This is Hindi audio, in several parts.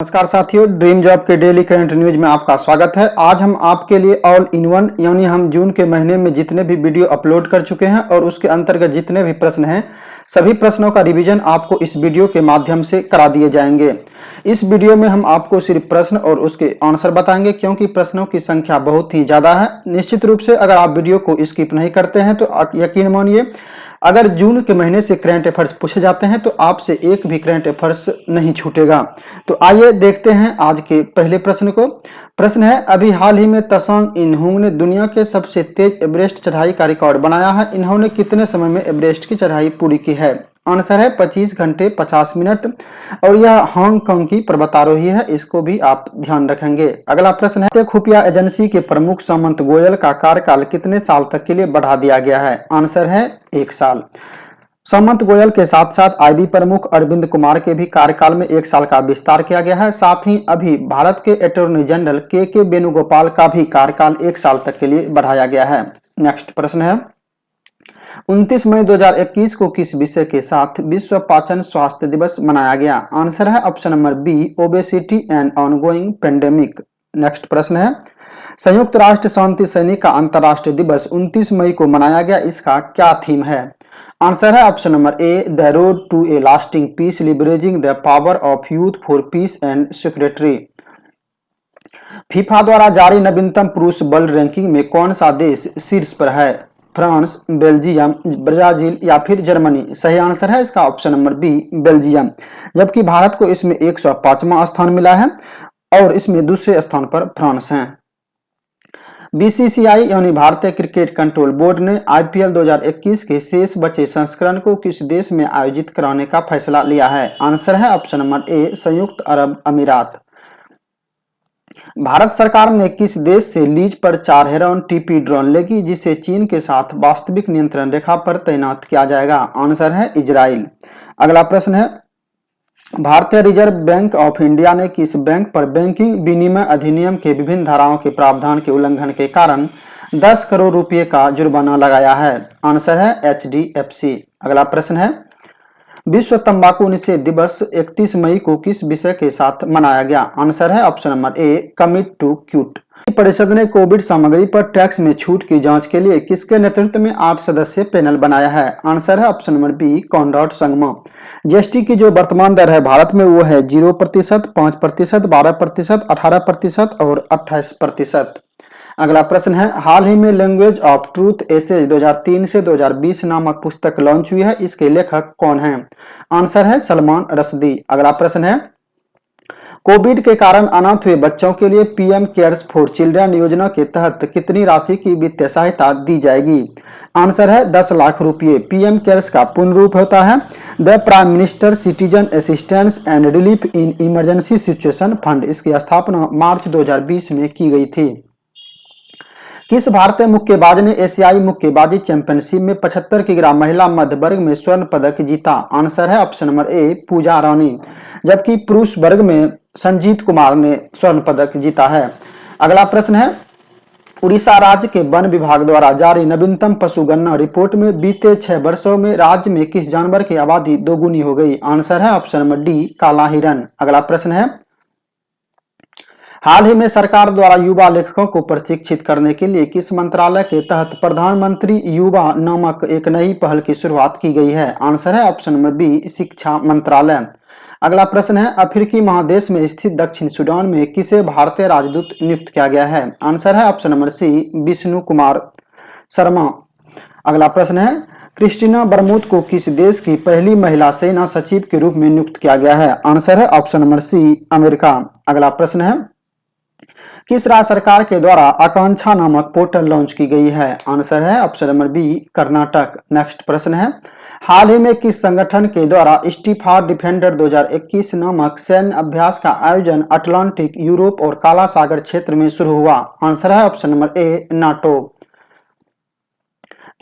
नमस्कार साथियों, ड्रीम जॉब के डेली करंट न्यूज में आपका स्वागत है। आज हम आपके लिए ऑल इन वन यानी हम जून के महीने में जितने भी वीडियो अपलोड कर चुके हैं और उसके अंतर्गत जितने भी प्रश्न हैं सभी प्रश्नों का रिवीजन आपको इस वीडियो के माध्यम से करा दिए जाएंगे। इस वीडियो में हम आपको सिर्फ प्रश्न और उसके आंसर बताएंगे क्योंकि प्रश्नों की संख्या बहुत ही ज्यादा है। निश्चित रूप से अगर आप वीडियो को स्किप नहीं करते हैं तो यकीन मानिए अगर जून के महीने से करंट अफेयर्स पूछे जाते हैं तो आपसे एक भी करंट अफेयर्स नहीं छूटेगा। तो आइए देखते हैं आज के पहले प्रश्न को। प्रश्न है, अभी हाल ही में त्सांग इनहुंग ने दुनिया के सबसे तेज एवरेस्ट चढ़ाई का रिकॉर्ड बनाया है। इन्होंने कितने समय में एवरेस्ट की चढ़ाई पूरी की है? आंसर है 25 घंटे 50 मिनट और यह हांगकांग की पर्वतारोही है, इसको भी आप ध्यान रखेंगे। अगला प्रश्न है, खुफिया एजेंसी के प्रमुख सामंत गोयल का कार्यकाल कितने साल तक के लिए बढ़ा दिया गया है? आंसर है 1 साल। सामंत गोयल के साथ साथ आईबी प्रमुख अरविंद कुमार के भी कार्यकाल में 1 साल का विस्तार किया गया है। साथ ही अभी भारत के अटॉर्नी जनरल के वेणुगोपाल का भी कार्यकाल 1 साल तक के लिए बढ़ाया गया है। नेक्स्ट प्रश्न है, 29 मई 2021 को किस विषय के साथ विश्व पाचन स्वास्थ्य दिवस मनाया गया? आंसर है option number B, obesity and ongoing pandemic. Next प्रश्न है, संयुक्त राष्ट्र शांति सैनिक का अंतर्राष्ट्रीय दिवस 29 मई को मनाया गया, इसका क्या थीम है? आंसर है option number A, the road to a lasting peace leveraging the power of youth for peace and security. FIFA द्वारा जारी नवीनतम पुरुष बल रैंकिंग में कौन सा देश शीर्ष पर है? फ्रांस, बेल्जियम, ब्राजील या फिर जर्मनी? सही आंसर है इसका ऑप्शन नंबर बी, बेल्जियम। जबकि भारत को इसमें 105वां स्थान मिला है और इसमें दूसरे स्थान पर फ्रांस है। बीसीसीआई यानी भारतीय क्रिकेट कंट्रोल बोर्ड ने आईपीएल 2021 के शेष बचे संस्करण को किस देश में आयोजित कराने का फैसला लिया है? आंसर है ऑप्शन नंबर ए, संयुक्त अरब अमीरात। भारत सरकार ने किस देश से लीज पर 4 हेरॉन टीपी ड्रोन लेगी जिसे चीन के साथ वास्तविक नियंत्रण रेखा पर तैनात किया जाएगा? आंसर है इजराइल। अगला प्रश्न है, भारतीय रिजर्व बैंक ऑफ इंडिया ने किस बैंक पर बैंकिंग विनिमय अधिनियम के विभिन्न धाराओं के प्रावधान के उल्लंघन के कारण 10 करोड़ रुपए का जुर्माना लगाया है? आंसर है एचडीएफसी। अगला प्रश्न है, विश्व तंबाकू निषेध दिवस 31 मई को किस विषय के साथ मनाया गया? आंसर है option number A, commit to quit. परिषद ने कोविड सामग्री पर टैक्स में छूट की जांच के लिए किसके नेतृत्व में 8 सदस्यीय पैनल बनाया है? आंसर है option number B, Conrad Sangma. GST की जो वर्तमान दर है भारत में वो है 0%, 5%, 12%, 18% और 28%। अगला प्रश्न है, हाल ही में लैंग्वेज ऑफ ट्रूथ एसेज 2003 से 2020 नामक पुस्तक लॉन्च हुई है, इसके लेखक कौन हैं? आंसर है सलमान रश्दी। अगला प्रश्न है, कोविड के कारण अनाथ हुए बच्चों के लिए पीएम केयर्स फॉर चिल्ड्रन योजना के तहत कितनी राशि की वित्तीय सहायता दी जाएगी? आंसर है 10 लाख रुपए। पीएम केयर्स का पूर्ण रूप होता है the prime minister citizen assistance and relief in emergency situation fund. इसकी स्थापना मार्च 2020 में की गई थी। किस भारतीय मुक्केबाज ने एशियाई मुक्केबाजी चैंपियनशिप में 75 किलोग्राम महिला मध्य वर्ग में स्वर्ण पदक जीता? आंसर है ऑप्शन नंबर ए, पूजा रानी। जबकि पुरुष वर्ग में संजीत कुमार ने स्वर्ण पदक जीता है। अगला प्रश्न है, उड़ीसा राज्य के वन विभाग द्वारा जारी नवीनतम पशु गणना रिपोर्ट में बीते 6 वर्षों में राज्य में किस जानवर की आबादी दोगुनी हो गई? आंसर है ऑप्शन नंबर डी, काला हिरन। अगला प्रश्न है, हाल ही में सरकार द्वारा युवा लेखकों को प्रशिक्षित करने के लिए किस मंत्रालय के तहत प्रधानमंत्री युवा नामक एक नई पहल की शुरुआत की गई है? आंसर है ऑप्शन नंबर बी, शिक्षा मंत्रालय। अगला प्रश्न है, अफ्रीकी महादेश में स्थित दक्षिण सूडान में किसे भारतीय राजदूत नियुक्त किया गया है? आंसर है option number C, Vishnu Kumar Sharma. अगला प्रश्न है, क्रिस्टीना बरमूद को किस देश की पहली महिला सेना सचिव के रूप में नियुक्त किया गया है? आंसर है ऑप्शन नंबर सी, अमेरिका। अगला प्रश्न है, किस राज्य सरकार के द्वारा आकांक्षा नामक पोर्टल लॉन्च की गई है? आंसर है option number B, Karnataka. Next प्रश्न है, हाल ही में किस संगठन के द्वारा स्टीफा डिफेंडर 2021 नामक सैन्य अभ्यास का आयोजन अटलांटिक, यूरोप और काला सागर क्षेत्र में शुरू हुआ? आंसर है ऑप्शन नंबर ए, नाटो।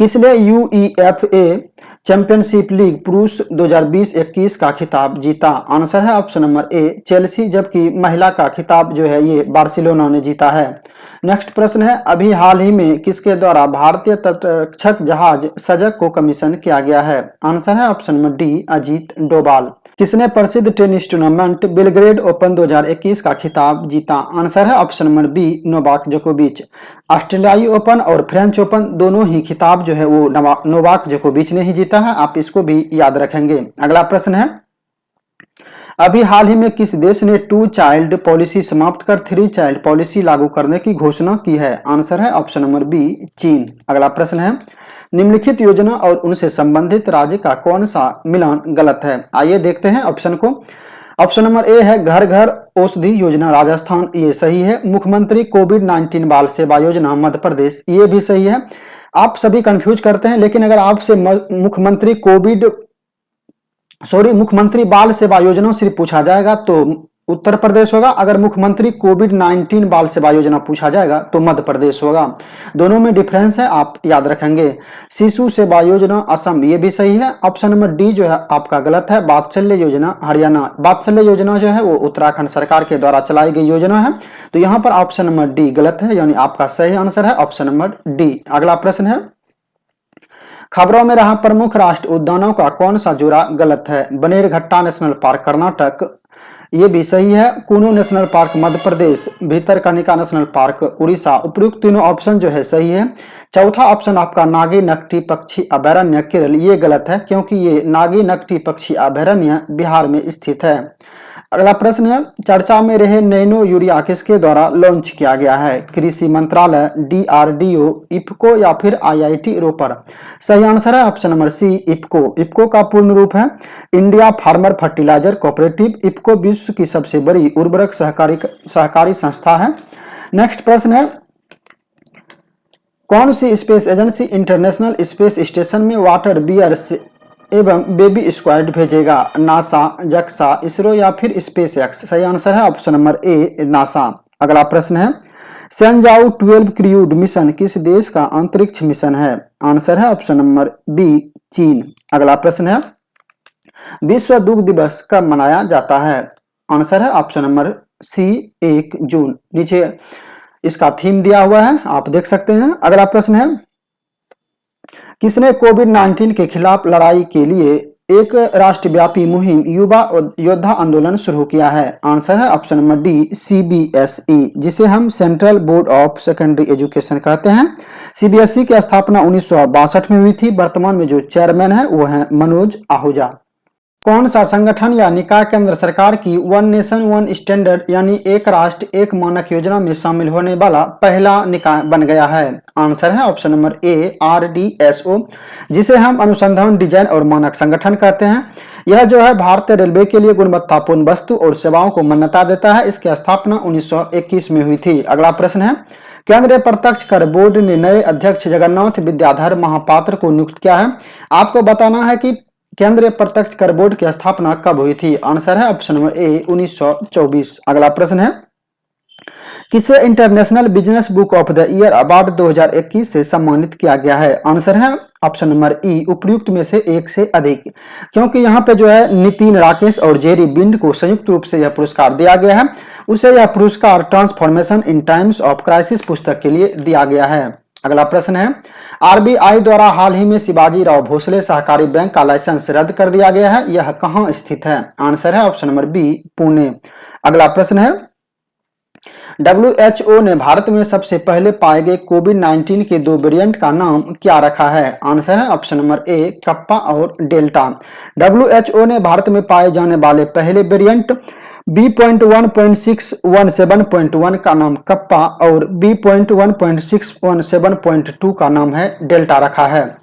किसने यूईएफए चैंपियनशिप लीग पुरुष 2020-21 का खिताब जीता? आंसर है ऑप्शन नंबर ए चेल्सी, जबकि महिला का खिताब जो है ये बार्सिलोना ने जीता है। नेक्स्ट प्रश्न है, अभी हाल ही में किसके द्वारा भारतीय तटरक्षक जहाज सजग को कमीशन किया गया है? आंसर है option number D Ajit Doval. किसने प्रसिद्ध टेनिस टूर्नामेंट बेलग्रेड ओपन 2021 का खिताब जीता? आंसर है ऑप्शन नंबर बी नोवाक जोकोविच। ऑस्ट्रेलियाई ओपन और फ्रेंच ओपन दोनों ही खिताब जो है वो नोवाक जोकोविच ने ही जीता है, आप इसको भी याद रखेंगे। अगला प्रश्न है, अभी हाल ही में किस देश ने 2 चाइल्ड पॉलिसी समाप्त कर 3 चाइल्ड पॉलिसी लागू करने की घोषणा की है? आंसर है ऑप्शन नंबर बी चीन। अगला प्रश्न है, निम्नलिखित योजना और उनसे संबंधित राज्य का कौन सा मिलान गलत है? आइए देखते हैं ऑप्शन को। ऑप्शन नंबर ए है घर घर औषधि योजना राजस्थान, ये सही है। मुख्यमंत्री कोविड-19 बाल सेवा योजना मध्य प्रदेश, ये भी सही है। आप सभी कंफ्यूज करते हैं, लेकिन अगर आपसे मुख्यमंत्री बाल सेवा योजना सिर्फ पूछा जाएगा तो उत्तर प्रदेश होगा। अगर मुख्यमंत्री कोविड-19 बाल सेवा योजना पूछा जाएगा तो मध्य प्रदेश होगा। दोनों में डिफरेंस है, आप याद रखेंगे। शिशु सेवा योजना असम, ये भी सही है। ऑप्शन नंबर डी जो है आपका गलत है, वात्सल्य योजना हरियाणा। वात्सल्य योजना जो है वो उत्तराखंड सरकार के द्वारा चलाई गई योजना है, तो यहाँ पर ऑप्शन नंबर डी गलत है, यानी आपका सही आंसर है ऑप्शन नंबर डी। अगला प्रश्न है, खबरों में रहा प्रमुख राष्ट्रीय उद्यानों का कौन सा जोड़ा गलत है? बनेरघट्टा नेशनल पार्क कर्नाटक, ये भी सही है। Kuno national park Madhya Pradesh, Bhitarkanika national park Orissa. उपयुक्त तीनों ऑप्शन जो है सही है। चौथा ऑप्शन आपका नागी नकटी पक्षी अभयारण्य केरल, ये गलत है क्योंकि ये नागी नकटी पक्षी अभयारण्य बिहार में स्थित है। अगला प्रश्न है, चर्चा में रहे नैनो यूरिया किसके द्वारा लॉन्च किया गया है? कृषि मंत्रालय, डीआरडीओ, इफको या फिर आईआईटी रोपर? सही आंसर है option number C IFFCO. IFFCO का पूर्ण रूप है India farmer fertiliser cooperative. IFFCO विश्व की सबसे बड़ी उर्वरक सहकारी संस्था है। नेक्स्ट प्रश्न है, कौन सी space agency international space station में वाटर बियर्स एवं बेबी स्क्वाड भेजेगा? नासा, जक्सा, इसरो या फिर स्पेस एक्स? सही आंसर है ऑप्शन नंबर ए नासा। अगला प्रश्न है, सेंजाओ 12 क्रूड मिशन किस देश का अंतरिक्ष मिशन है? आंसर है ऑप्शन नंबर बी चीन। अगला प्रश्न है, विश्व दुग्ध दिवस कब मनाया जाता है? आंसर है ऑप्शन नंबर सी 1 जून। नीचे इसका थीम दिया हुआ है, आप देख सकते हैं। अगला प्रश्न है, किसने कोविड-19 के खिलाफ लड़ाई के लिए एक राष्ट्रव्यापी मुहिम युवा योद्धा आंदोलन शुरू किया है? आंसर है ऑप्शन नंबर डी सीबीएसई, जिसे हम central board of secondary education कहते हैं। सीबीएसई की स्थापना 1962 में हुई थी। वर्तमान में जो चेयरमैन है वो है मनोज आहूजा। कौन सा संगठन या निकाय केंद्र सरकार की वन नेशन वन स्टैंडर्ड यानी एक राष्ट्र एक मानक योजना में शामिल होने वाला पहला निकाय बन गया है? आंसर है ऑप्शन नंबर ए आरडीएसओ, जिसे हम अनुसंधान डिजाइन और मानक संगठन कहते हैं। यह जो है भारतीय रेलवे के लिए गुणवत्तापूर्ण वस्तु और सेवाओं को मान्यता देता है। इसकी स्थापना 1921 में हुई थी। अगला प्रश्न है, केंद्रीय प्रत्यक्ष कर बोर्ड ने नए अध्यक्ष जगन्नाथ विद्याधर महापात्र को नियुक्त किया है। आपको बताना है कि केंद्रीय प्रत्यक्ष कर बोर्ड की स्थापना कब हुई थी? आंसर है ऑप्शन नंबर ए 1924। अगला प्रश्न है, किसे international business book of the year award 2021 से सम्मानित किया गया है? आंसर है ऑप्शन नंबर ई उपयुक्त में से एक से अधिक, क्योंकि यहाँ पे जो है नितिन राकेश और जेरी बिंड को संयुक्त रूप से यह पुरस्कार दिया गया है। उसे यह पुरस्कार transformation in times of crisis पुस्तक के लिए दिया गया है। अगला प्रश्न है, आरबीआई द्वारा हाल ही में शिवाजी राव भोसले सहकारी बैंक का लाइसेंस रद्द कर दिया गया है। यह कहां स्थित है? आंसर है ऑप्शन नंबर बी पुणे। अगला प्रश्न है, WHO ने भारत में सबसे पहले पाए गए कोविड-19 के 2 वेरिएंट का नाम क्या रखा है? आंसर है ऑप्शन नंबर ए कप्पा और डेल्टा। WHO ने भारत में पाए जाने वाले पहले वेरिएंट B.1.617.1 का नाम कप्पा और B.1.617.2 का नाम है डेल्टा रखा है।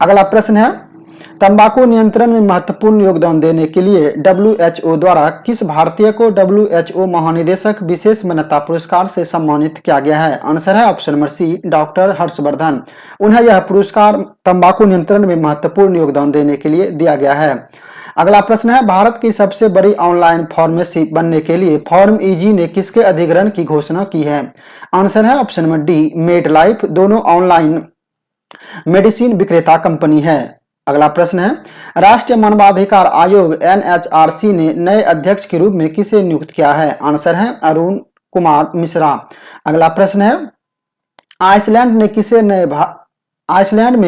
अगला प्रश्न है, तंबाकू नियंत्रण में महत्वपूर्ण योगदान देने के लिए WHO द्वारा किस भारतीय को WHO महानिदेशक विशेष मान्यता पुरस्कार से सम्मानित किया गया है? आंसर है option number C doctor Harsh Vardhan. उन्हें यह पुरस्कार तंबाकू नियंत्रण में महत्वपूर्ण योगदान देने के लिए दिया गया है। अगला प्रश्न है, भारत की सबसे बड़ी ऑनलाइन फार्मेसी बनने के लिए फॉर्म ईजी ने किसके अधिग्रहण की घोषणा की है? आंसर है option number D made life. दोनों ऑनलाइन मेडिसिन विक्रेता कंपनी है। अगला प्रश्न है, राष्ट्रीय मानवाधिकार आयोग एनएचआरसी ने नए अध्यक्ष के रूप में किसे नियुक्त किया है? आंसर है अरुण कुमार मिश्रा। अगला प्रश्न है, आइसलैंड में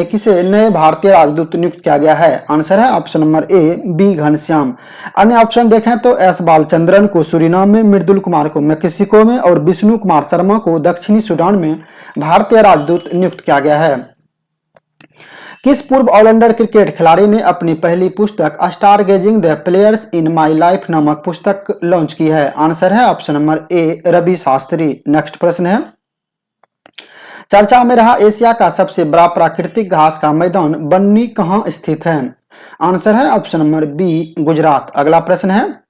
किसे नए भारतीय राजदूत नियुक्त किया गया है? आंसर है option number A B Ghanshyam. अन्य ऑप्शन देखें तो एस बालचंद्रन को सूरीनाम में, मृदुल कुमार को मेक्सिको में और विष्णु कुमार शर्मा को दक्षिणी सूडान में भारतीय राजदूत नियुक्त किया गया है। किस पूर्व ऑलराउंडर क्रिकेट खिलाड़ी ने अपनी पहली पुस्तक star gazing the players in my life नामक पुस्तक लॉन्च की है? आंसर है option number A Ravi Shastri. Next प्रश्न है, चर्चा में रहा एशिया का सबसे बड़ा प्राकृतिक घास का मैदान बन्नी कहां स्थित है? आंसर है ऑप्शन नंबर बी गुजरात। अगला प्रश्न है,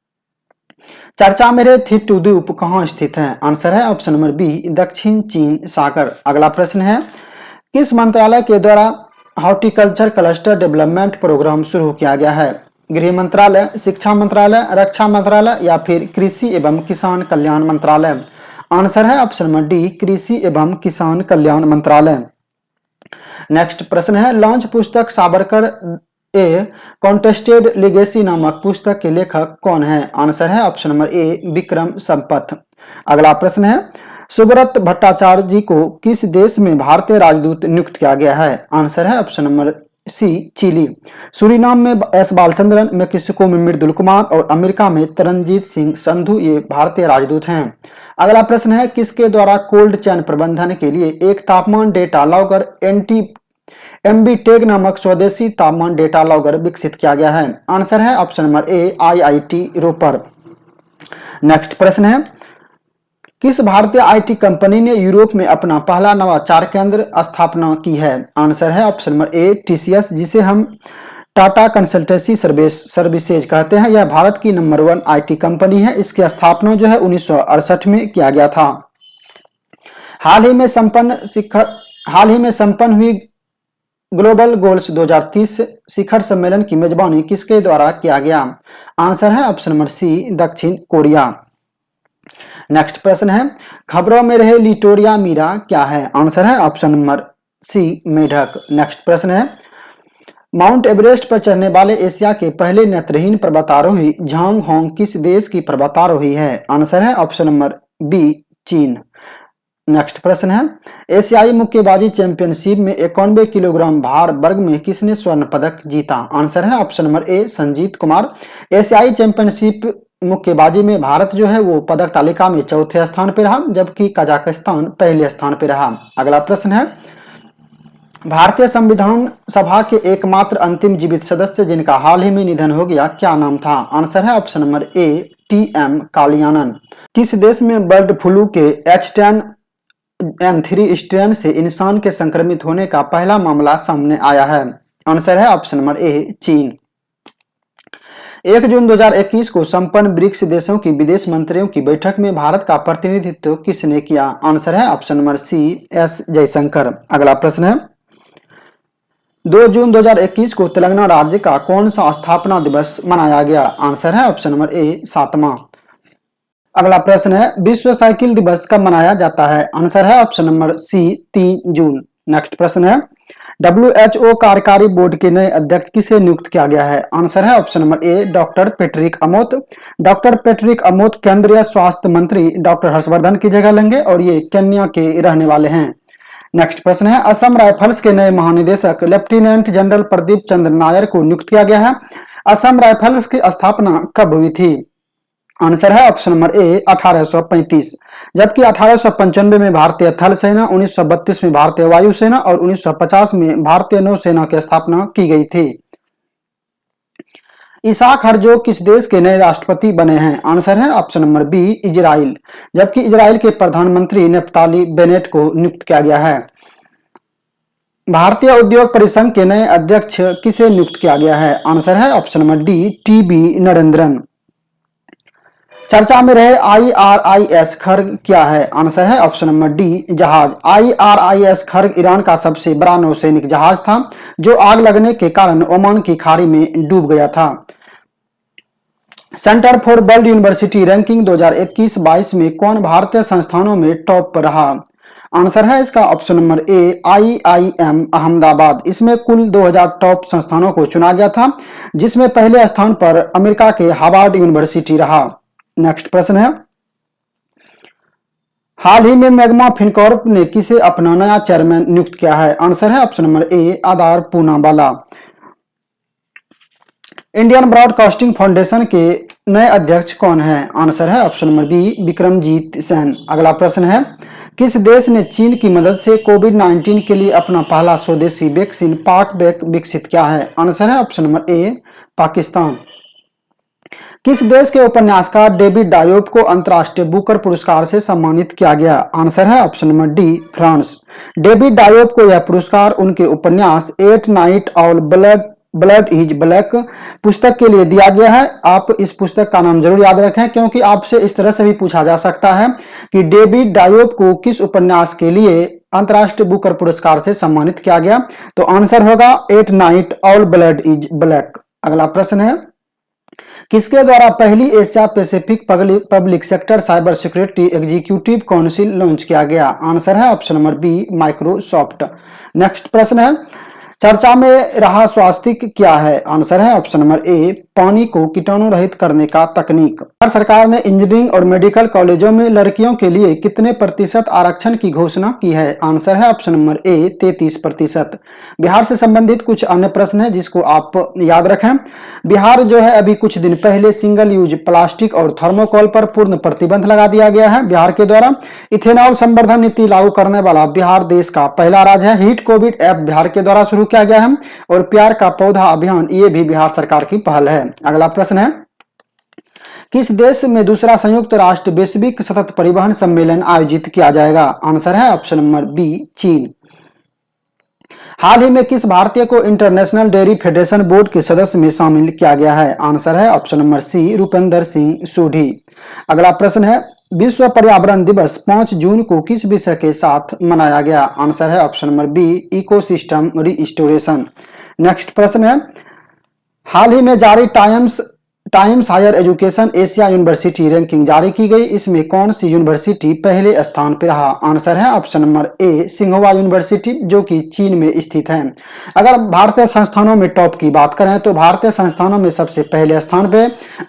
चर्चा में रहे थिट्टू द्वीप कहां स्थित है? आंसर है ऑप्शन नंबर बी दक्षिण चीन सागर। अगला प्रश्न है, किस मंत्रालय के द्वारा हॉर्टिकल्चर क्लस्टर डेवलपमेंट प्रोग्राम शुरू किया गया है? गृह मंत्रालय, शिक्षा मंत्रालय, रक्षा मंत्रालय या फिर कृषि एवं किसान कल्याण मंत्रालय? आंसर है ऑप्शन नंबर डी कृषि एवं किसान कल्याण मंत्रालय। नेक्स्ट प्रश्न है, लॉन्च पुस्तक साबरकर ए कॉन्टेस्टेड लिगेसी नामक पुस्तक के लेखक कौन है? आंसर है ऑप्शन नंबर ए विक्रम संपथ। अगला प्रश्न है, सुब्रत भट्टाचार्य जी को किस देश में भारतीय राजदूत नियुक्त किया गया है? आंसर है option number C Chile. Suriname में एस बालचंद्रन, मेक्सिको में मृदुल कुमार और अमेरिका में तरनजीत सिंह संधू ये भारतीय राजदूत हैं। अगला प्रश्न है, किसके द्वारा कोल्ड चेन प्रबंधन के लिए एक तापमान डेटा लॉगर एमबीटेग नामक स्वदेशी तापमान डेटा लॉगर विकसित किया गया है? आंसर है option number A IIT Ropar. Next प्रश्न है, किस भारतीय आईटी कंपनी ने यूरोप में अपना पहला नवाचार केंद्र स्थापना की है? आंसर है ऑप्शन नंबर ए टीसीएस, जिसे हम टाटा कंसल्टेंसी सर्विसेज कहते हैं। यह भारत की नंबर 1 आईटी कंपनी है। इसकी स्थापना जो है 1968 में किया गया था। हाल ही में संपन्न हुई ग्लोबल गोल्स 2030 शिखर सम्मेलन की मेजबानी किसके द्वारा किया गया? आंसर है ऑप्शन नंबर सी दक्षिण कोरिया। नेक्स्ट प्रश्न है, खबरों में रहे लिटोरिया मीरा क्या है? आंसर है ऑप्शन नंबर सी मेढक। नेक्स्ट प्रश्न है, माउंट एवरेस्ट पर चढ़ने वाले एशिया के पहले नेत्रहीन पर्वतारोही झांग होंग किस देश की पर्वतारोही है? आंसर है ऑप्शन नंबर बी चीन। नेक्स्ट प्रश्न है, एशियाई मुक्केबाजी चैंपियनशिप में 91 किलोग्राम भार वर्ग में किसने स्वर्ण पदक जीता? आंसर है ऑप्शन नंबर ए संजीत कुमार। एशियाई चैंपियनशिप मुक्केबाजी में भारत जो है वो पदक तालिका में चौथे स्थान पर रहा, जबकि कजाकिस्तान पहले स्थान पर रहा। अगला प्रश्न है, भारतीय संविधान सभा के एकमात्र अंतिम जीवित सदस्य जिनका हाल ही में निधन हो गया क्या नाम था? आंसर है ऑप्शन नंबर ए टीएम कालियानन। किस देश में बर्ड फ्लू के H10N3 स्ट्रेन से इंसान के संक्रमित होने का पहला मामला सामने आया है? आंसर है ऑप्शन नंबर ए चीन। 1 जून 2021 को संपन्न ब्रिक्स देशों की विदेश मंत्रियों की बैठक में भारत का प्रतिनिधित्व किसने किया? आंसर है option number C S Jaishankar. अगला प्रश्न है, 2 जून 2021 को तेलंगाना राज्य का कौन सा स्थापना दिवस मनाया गया? आंसर है ऑप्शन नंबर ए 7वां। अगला प्रश्न है, विश्व साइकिल दिवस कब मनाया जाता है? आंसर है ऑप्शन नंबर सी 3 जून। नेक्स्ट प्रश्न है, WHO कार्यकारी बोर्ड के नए अध्यक्ष किसे नियुक्त किया गया है? आंसर है option number A doctor Patrick Amoth. Doctor Patrick Amoth केंद्रीय स्वास्थ्य मंत्री डॉक्टर हर्षवर्धन की जगह लेंगे और ये केन्या के रहने वाले हैं। नेक्स्ट प्रश्न है, असम राइफल्स के नए महानिदेशक लेफ्टिनेंट जनरल प्रदीप चंद्र नायर को नियुक्त किया गया है। असम राइफल्स की स्थापना कब हुई थी? आंसर है ऑप्शन नंबर ए 1835, जबकि 1895 में भारतीय थल सेना, 1932 में भारतीय वायुसेना और 1950 में भारतीय नौसेना की स्थापना की गई थी। इसाक हरजोग किस देश के नए राष्ट्रपति बने हैं? आंसर है ऑप्शन नंबर बी इजराइल, जबकि इजराइल के प्रधानमंत्री नेफ्ताली बेनेट को नियुक्त किया गया है। भारतीय उद्योग परिसंघ के नए अध्यक्ष किसे नियुक्त किया गया है? आंसर है option number D TB Narendran. चर्चा में रहे IRIS खर्ग क्या है? आंसर है ऑप्शन नंबर डी जहाज। IRIS खर्ग ईरान का सबसे बड़ा नौसैनिक जहाज था जो आग लगने के कारण ओमान की खाड़ी में डूब गया था। Centre for world university ranking 2021-22 में कौन भारतीय संस्थानों में टॉप पर रहा? आंसर है इसका ऑप्शन नंबर ए IIM अहमदाबाद। इसमें कुल 2000 टॉप संस्थानों को चुना गया था, जिसमें पहले स्थान पर अमेरिका के हार्वर्ड यूनिवर्सिटी रहा। नेक्स्ट प्रश्न है, हाल ही में मैग्मा फिनकॉर्प ने किसे अपना नया चेयरमैन नियुक्त किया है? आंसर है option number A Adar Poonawalla. Indian broadcasting foundation के नए अध्यक्ष कौन है? आंसर है option number B Vikramjit Sen. अगला प्रश्न है, किस देश ने चीन की मदद से कोविड-19 के लिए अपना पहला स्वदेशी वैक्सीन पाकवैक विकसित किया है? आंसर है ऑप्शन नंबर ए पाकिस्तान। किस देश के उपन्यासकार डेविड डायोप को अंतर्राष्ट्रीय बुकर पुरस्कार से सम्मानित किया गया? आंसर है option number D France. David Diop को यह पुरस्कार उनके उपन्यास at night all blood is black पुस्तक के लिए दिया गया है। आप इस पुस्तक का नाम जरूर याद रखें, क्योंकि आपसे इस तरह से भी पूछा जा सकता है कि डेविड डायोप को किस उपन्यास के लिए अंतर्राष्ट्रीय बुकर पुरस्कार से सम्मानित किया गया। तो आंसर होगा at night all blood is black. अगला प्रश्न है, किसके द्वारा पहली Asia Pacific public sector cyber security executive council launch किया गया? आंसर है option number B Microsoft. Next प्रश्न है, चर्चा में रहा स्वास्तिक क्या है? आंसर है ऑप्शन नंबर ए पानी को कीटाणु रहित करने का तकनीक। भारत सरकार ने इंजीनियरिंग और मेडिकल कॉलेजों में लड़कियों के लिए कितने प्रतिशत आरक्षण की घोषणा की है? आंसर है ऑप्शन नंबर ए 33%। बिहार से संबंधित कुछ अन्य प्रश्न है जिसको आप याद रखें। बिहार जो है अभी कुछ दिन पहले सिंगल यूज प्लास्टिक और थर्मोकोल पर पूर्ण प्रतिबंध लगा दिया गया है बिहार के द्वारा। इथेनॉल संवर्धन नीति लागू करने वाला बिहार देश का पहला राज्य है। हिट कोविड ऐप बिहार के द्वारा शुरू किया गया है और प्यार का पौधा अभियान ये भी बिहार सरकार की पहल है। अगला प्रश्न है, किस देश में दूसरा संयुक्त राष्ट्र वैश्विक सतत परिवहन सम्मेलन आयोजित किया जाएगा? आंसर है ऑप्शन नंबर बी चीन। हाल ही में किस भारतीय को इंटरनेशनल डेयरी फेडरेशन बोर्ड के सदस्य में शामिल किया गया है? आंसर है option number C Rupinder Singh Sodhi. अगला प्रश्न है, विश्व पर्यावरण दिवस 5 जून को किस विषय के साथ मनाया गया? आंसर है option number B ecosystem restoration. Next प्रश्न है, हाल ही में जारी Times higher education Asia university ranking जारी की गई। इसमें कौन सी यूनिवर्सिटी पहले स्थान पर रहा? आंसर है ऑप्शन नंबर ए सिंघवा यूनिवर्सिटी, जो कि चीन में स्थित है। अगर भारतीय संस्थानों में टॉप की बात करें तो भारतीय संस्थानों में सबसे पहले स्थान पे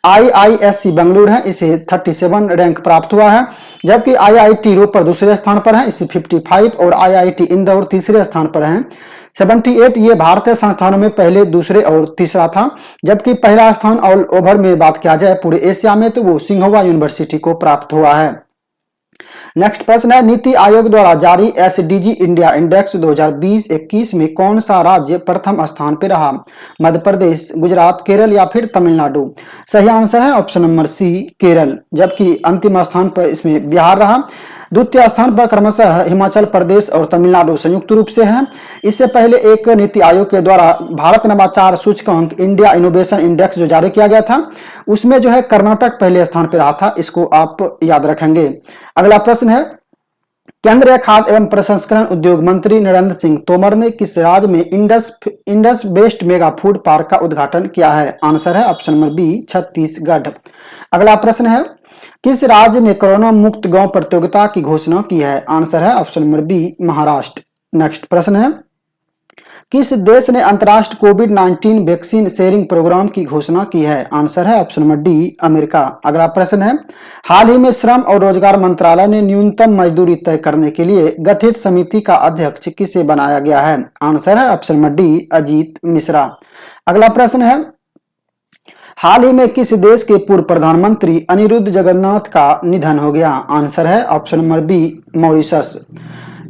IISc बेंगलुरु है, इसे 37 रैंक प्राप्त हुआ है। जबकि IIT रोपड़ दूसरे स्थान पर है, इसे 55 और IIT इंदौर तीसरे स्थान पर है 78। ये भारतीय संस्थानों में पहले, दूसरे और तीसरा था। जबकि पहला स्थान ऑल ओवर में बात किया जाए पूरे एशिया में तो वो सिंघवा यूनिवर्सिटी को प्राप्त हुआ है। नेक्स्ट प्रश्न है, नीति आयोग द्वारा जारी SDG इंडिया इंडेक्स 2020-21 में कौन सा राज्य प्रथम स्थान पर रहा? मध्य प्रदेश, गुजरात, केरल या फिर तमिलनाडु? सही आंसर है ऑप्शन नंबर सी केरल। जबकि अंतिम स्थान पर इसमें बिहार रहा। द्वितीय स्थान पर क्रमशः हिमाचल प्रदेश और तमिलनाडु संयुक्त रूप से है। इससे पहले एक नीति आयोग के द्वारा भारत नवाचार सूचकांक इंडिया इनोवेशन इंडेक्स जो जारी किया गया था, उसमें जो है कर्नाटक पहले स्थान पर रहा था। इसको आप याद रखेंगे। अगला प्रश्न है, केंद्रीय खाद्य एवं प्रसंस्करण उद्योग मंत्री नरेंद्र सिंह तोमर ने किस राज्य में Indus best mega food park का उद्घाटन किया है? आंसर है ऑप्शन नंबर बी छत्तीसगढ़। अगला प्रश्न है, किस राज्य ने कोरोना मुक्त गांव प्रतियोगिता की घोषणा की है? आंसर है option number B Maharashtra. Next प्रश्न है, किस देश ने अंतर्राष्ट्रीय कोविड-19 वैक्सीन शेयरिंग प्रोग्राम की घोषणा की है? आंसर है ऑप्शन नंबर डी अमेरिका। अगला प्रश्न है, हाल ही में श्रम और रोजगार मंत्रालय ने न्यूनतम मजदूरी तय करने के लिए गठित समिति का अध्यक्ष किसे बनाया गया है? आंसर है option number D Ajit Mishra. अगला प्रश्न है, हाल ही में किस देश के पूर्व प्रधानमंत्री अनिरुद्ध जगन्नाथ का निधन हो गया? आंसर है option number B Mauritius.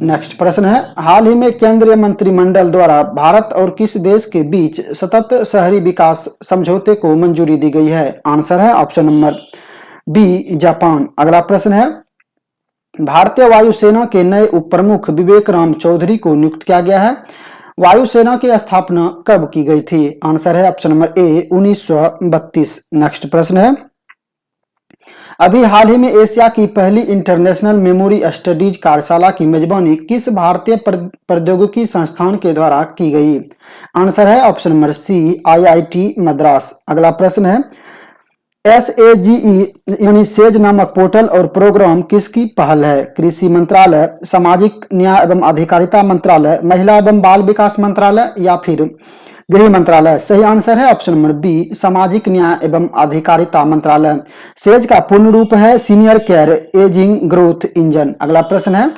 Next प्रश्न है, हाल ही में केंद्रीय मंत्रिमंडल द्वारा भारत और किस देश के बीच सतत शहरी विकास समझौते को मंजूरी दी गई है? आंसर है ऑप्शन नंबर बी जापान। अगला प्रश्न है, भारतीय वायुसेना के नए उप प्रमुख विवेक राम चौधरी को नियुक्त किया गया है। वायुसेना की स्थापना कब की गई थी? आंसर है ऑप्शन नंबर ए 1932। नेक्स्ट प्रश्न है, अभी हाल ही में एशिया की पहली इंटरनेशनल मेमोरी स्टडीज कार्यशाला की मेजबानी किस भारतीय प्रौद्योगिकी संस्थान के द्वारा की गई? आंसर है option number C IIT Madras. अगला प्रश्न है, SAGE यानी सेज नामक पोर्टल और प्रोग्राम किसकी पहल है? कृषि मंत्रालय, सामाजिक न्याय एवं अधिकारिता मंत्रालय, महिला एवं बाल विकास मंत्रालय या फिर गृह मंत्रालय? सही आंसर है ऑप्शन नंबर बी, सामाजिक न्याय एवं अधिकारिता मंत्रालय। सेज का पूर्ण रूप है senior care ageing growth engine. अगला प्रश्न है,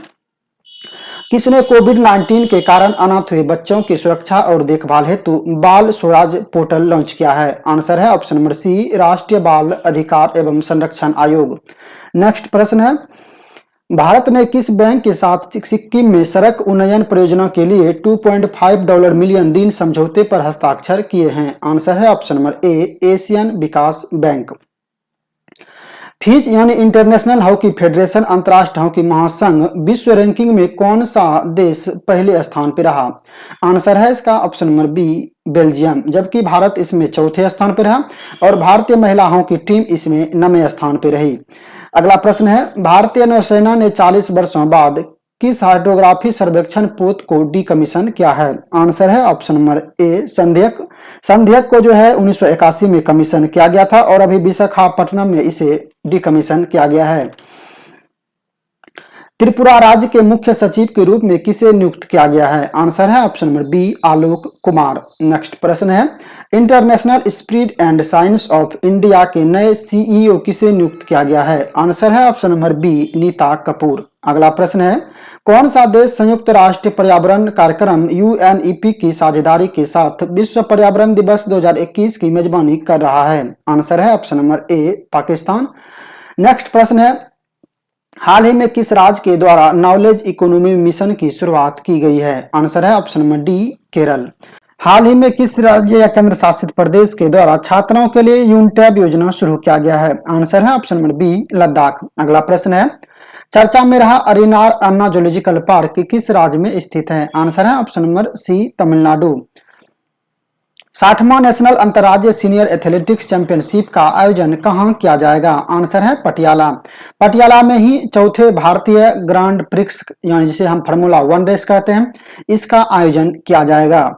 किसने कोविड-19 के कारण अनाथ हुए बच्चों की सुरक्षा और देखभाल हेतु बाल स्वराज पोर्टल लॉन्च किया है? आंसर है ऑप्शन नंबर सी, राष्ट्रीय बाल अधिकार एवं संरक्षण आयोग। नेक्स्ट प्रश्न है, भारत ने किस बैंक के साथ सिक्किम में सड़क उन्नयन परियोजना के लिए $2.5 मिलियन ऋण समझौते पर हस्ताक्षर किए हैं? आंसर है ऑप्शन नंबर ए, एशियन विकास बैंक। फीज यानी इंटरनेशनल हॉकी फेडरेशन अंतर्राष्ट्रीय हॉकी महासंघ विश्व रैंकिंग में कौन सा देश पहले स्थान पर रहा? आंसर है इसका ऑप्शन नंबर बी, बेल्जियम, जबकि भारत इसमें चौथे स्थान पर रहा और भारतीय महिला हॉकी टीम इसमें 9वें स्थान पर रही। अगला प्रश्न है, भारतीय नौसेना ने 40 वर्षों बाद किस हाइड्रोग्राफी सर्वेक्षण पोत को डीकमीशन किया है? आंसर है ऑप्शन नंबर ए, संध्यक। संध्यक को जो है 1981 में कमीशन किया गया था और अभी विशाखापट्टनम में इसे डीकमीशन किया गया है। त्रिपुरा राज्य के मुख्य सचिव के रूप में किसे नियुक्त किया गया है? आंसर है option number B, Alok Kumar. Next प्रश्न है, international speed and science of India के नए सीईओ किसे नियुक्त किया गया है? आंसर है option number B, Neeta Kapoor. अगला प्रश्न है, कौन सा देश संयुक्त राष्ट्र पर्यावरण कार्यक्रम UNEP की साझेदारी के साथ विश्व पर्यावरण दिवस 2021 की मेजबानी कर रहा है? आंसर है ऑप्शन नंबर ए, पाकिस्तान। नेक्स्ट प्रश्न है, हाल ही में किस राज्य के द्वारा नॉलेज इकोनॉमी मिशन की शुरुआत की गई है? आंसर है ऑप्शन नंबर डी, केरल। हाल ही में किस राज्य या केंद्र शासित प्रदेश के द्वारा छात्रों के लिए यूनटैब योजना शुरू किया गया है? आंसर है ऑप्शन नंबर बी, लद्दाख। अगला प्रश्न है, चर्चा में रहा अरिनार अन्ना जूलॉजिकल पार्क किस राज्य में स्थित है? आंसर है ऑप्शन नंबर सी, तमिलनाडु। 60वां नेशनल अंतर्राज्यीय सीनियर एथलेटिक्स चैंपियनशिप का आयोजन कहां किया जाएगा? आंसर है पटियाला। पटियाला में ही चौथे भारतीय ग्रांड प्रिक्स यानी जिसे हम फार्मूला 1 रेस कहते हैं, इसका आयोजन किया जाएगा।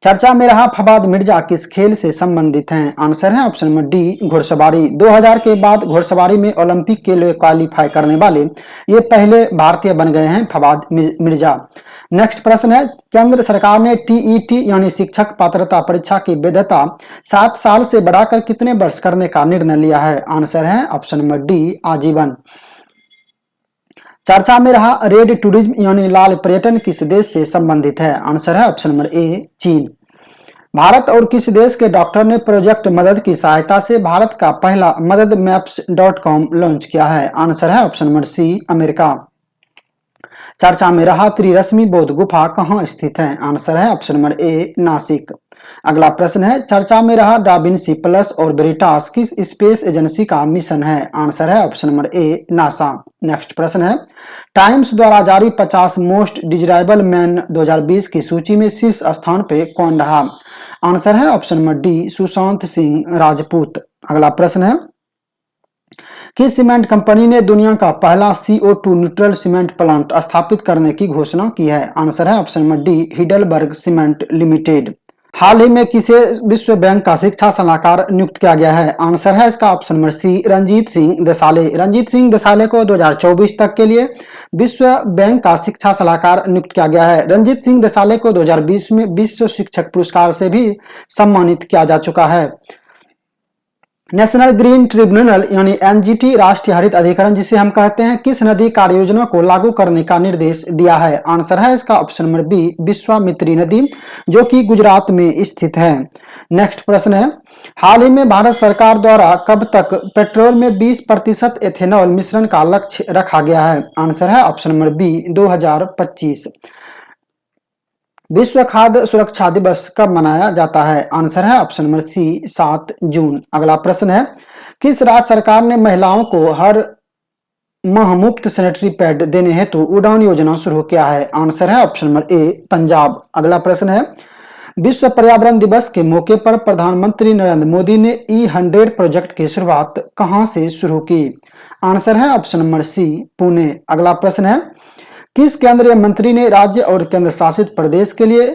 चर्चा में रहा फवाद मिर्जा किस खेल से संबंधित हैं? आंसर है ऑप्शन नंबर डी, घुड़सवारी। 2000 के बाद घुड़सवारी में ओलंपिक के लिए क्वालिफाई करने वाले ये पहले भारतीय बन गए हैं फवाद मिर्जा। नेक्स्ट प्रश्न है, केंद्र सरकार ने TET यानी शिक्षक पात्रता परीक्षा की वैधता 7 साल से बढ़ाकर कितने वर्ष करने का निर्णय लिया है? आंसर है ऑप्शन नंबर डी, आजीवन। चर्चा में रहा रेड टूरिज्म यानी लाल पर्यटन किस देश से संबंधित है? आंसर है ऑप्शन नंबर ए, चीन। भारत और किस देश के डॉक्टर ने प्रोजेक्ट मदद की सहायता से भारत का पहला madadmaps.com लॉन्च किया है? आंसर है ऑप्शन नंबर सी, अमेरिका। चर्चा में रहा त्रिरश्मि बौद्ध गुफा कहां स्थित है? आंसर है ऑप्शन नंबर ए, नासिक। अगला प्रश्न है, चर्चा में रहा डाविंसी प्लस और वेरिटास किस स्पेस एजेंसी का मिशन है? आंसर है option number A, NASA. Next प्रश्न है, टाइम्स द्वारा जारी 50 मोस्ट डिजायरेबल मैन 2020 की सूची में शीर्ष स्थान पे कौन रहा? आंसर है option number D, Sushant Singh Rajput. अगला प्रश्न है, किस सीमेंट कंपनी ने दुनिया का पहला CO2 न्यूट्रल सीमेंट प्लांट स्थापित करने की घोषणा की है? आंसर है option number D, Heidelberg cement limited. हाल ही में किसे विश्व बैंक का शिक्षा सलाहकार नियुक्त किया गया है? आंसर है इसका option number C, Ranjit Singh Disale. Ranjit Singh Disale को 2024 तक के लिए विश्व बैंक का शिक्षा सलाहकार नियुक्त किया गया है। रंजीत सिंह देसाले को 2020 में विश्व शिक्षक पुरस्कार से भी सम्मानित किया जा चुका है। नेशनल ग्रीन ट्रिब्यूनल यानी NGT राष्ट्रीय हरित अधिकरण जिसे हम कहते हैं किस नदी कार्य योजना को लागू करने का निर्देश दिया है? आंसर है इसका ऑप्शन नंबर बी, विश्वामित्री नदी जो कि गुजरात में स्थित है। नेक्स्ट प्रश्न है, हाल ही में भारत सरकार द्वारा कब तक पेट्रोल में 20% एथेनॉल मिश्रण का लक्ष्य रखा गया है? आंसर है ऑप्शन नंबर बी, 2025। विश्व खाद्य सुरक्षा दिवस कब मनाया जाता है? आंसर है ऑप्शन नंबर सी, 7 जून। अगला प्रश्न है, किस राज्य सरकार ने महिलाओं को हर माह मुफ्त सैनिटरी पैड देने हेतु उड़ान योजना शुरू किया है? आंसर है ऑप्शन नंबर ए, पंजाब। अगला प्रश्न है, विश्व पर्यावरण दिवस के मौके पर प्रधानमंत्री नरेंद्र मोदी ने E100 प्रोजेक्ट की शुरुआत कहां से शुरू की? आंसर है ऑप्शन नंबर सी, पुणे। अगला प्रश्न है, किस केंद्रीय मंत्री ने राज्य और केंद्र शासित प्रदेश के लिए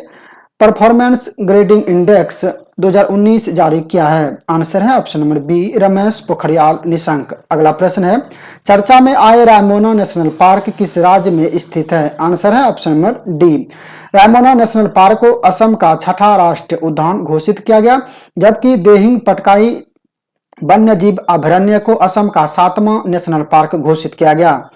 परफॉर्मेंस ग्रेडिंग इंडेक्स 2019 जारी किया है? आंसर है option number B Ramesh Pokhriyal Nishank. अगला प्रश्न है, चर्चा में आए रायमोना नेशनल पार्क किस राज्य में स्थित है? आंसर है option number D. Raimona national park को असम का छठा राष्ट्रीय उद्यान घोषित किया गया, जबकि देहिंग पटकाई वन्यजीव अभयारण्य को असम का 7वां नेशनल पार्क घोषित किया गया।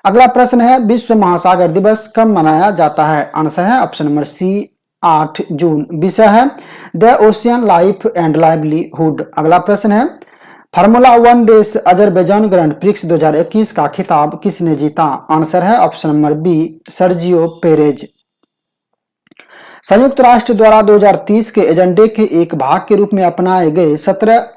अगला प्रश्न है, विश्व महासागर दिवस कब मनाया जाता है? आंसर है ऑप्शन नंबर सी 8 जून। विषय है the ocean life and livelihood. अगला प्रश्न है, formula 1 race Azerbaijan grand prix 2021 का खिताब किसने जीता? आंसर है option number B Sergio Perez. संयुक्त राष्ट्र द्वारा 2030 के एजेंडे के एक भाग के रूप में अपनाए गए 17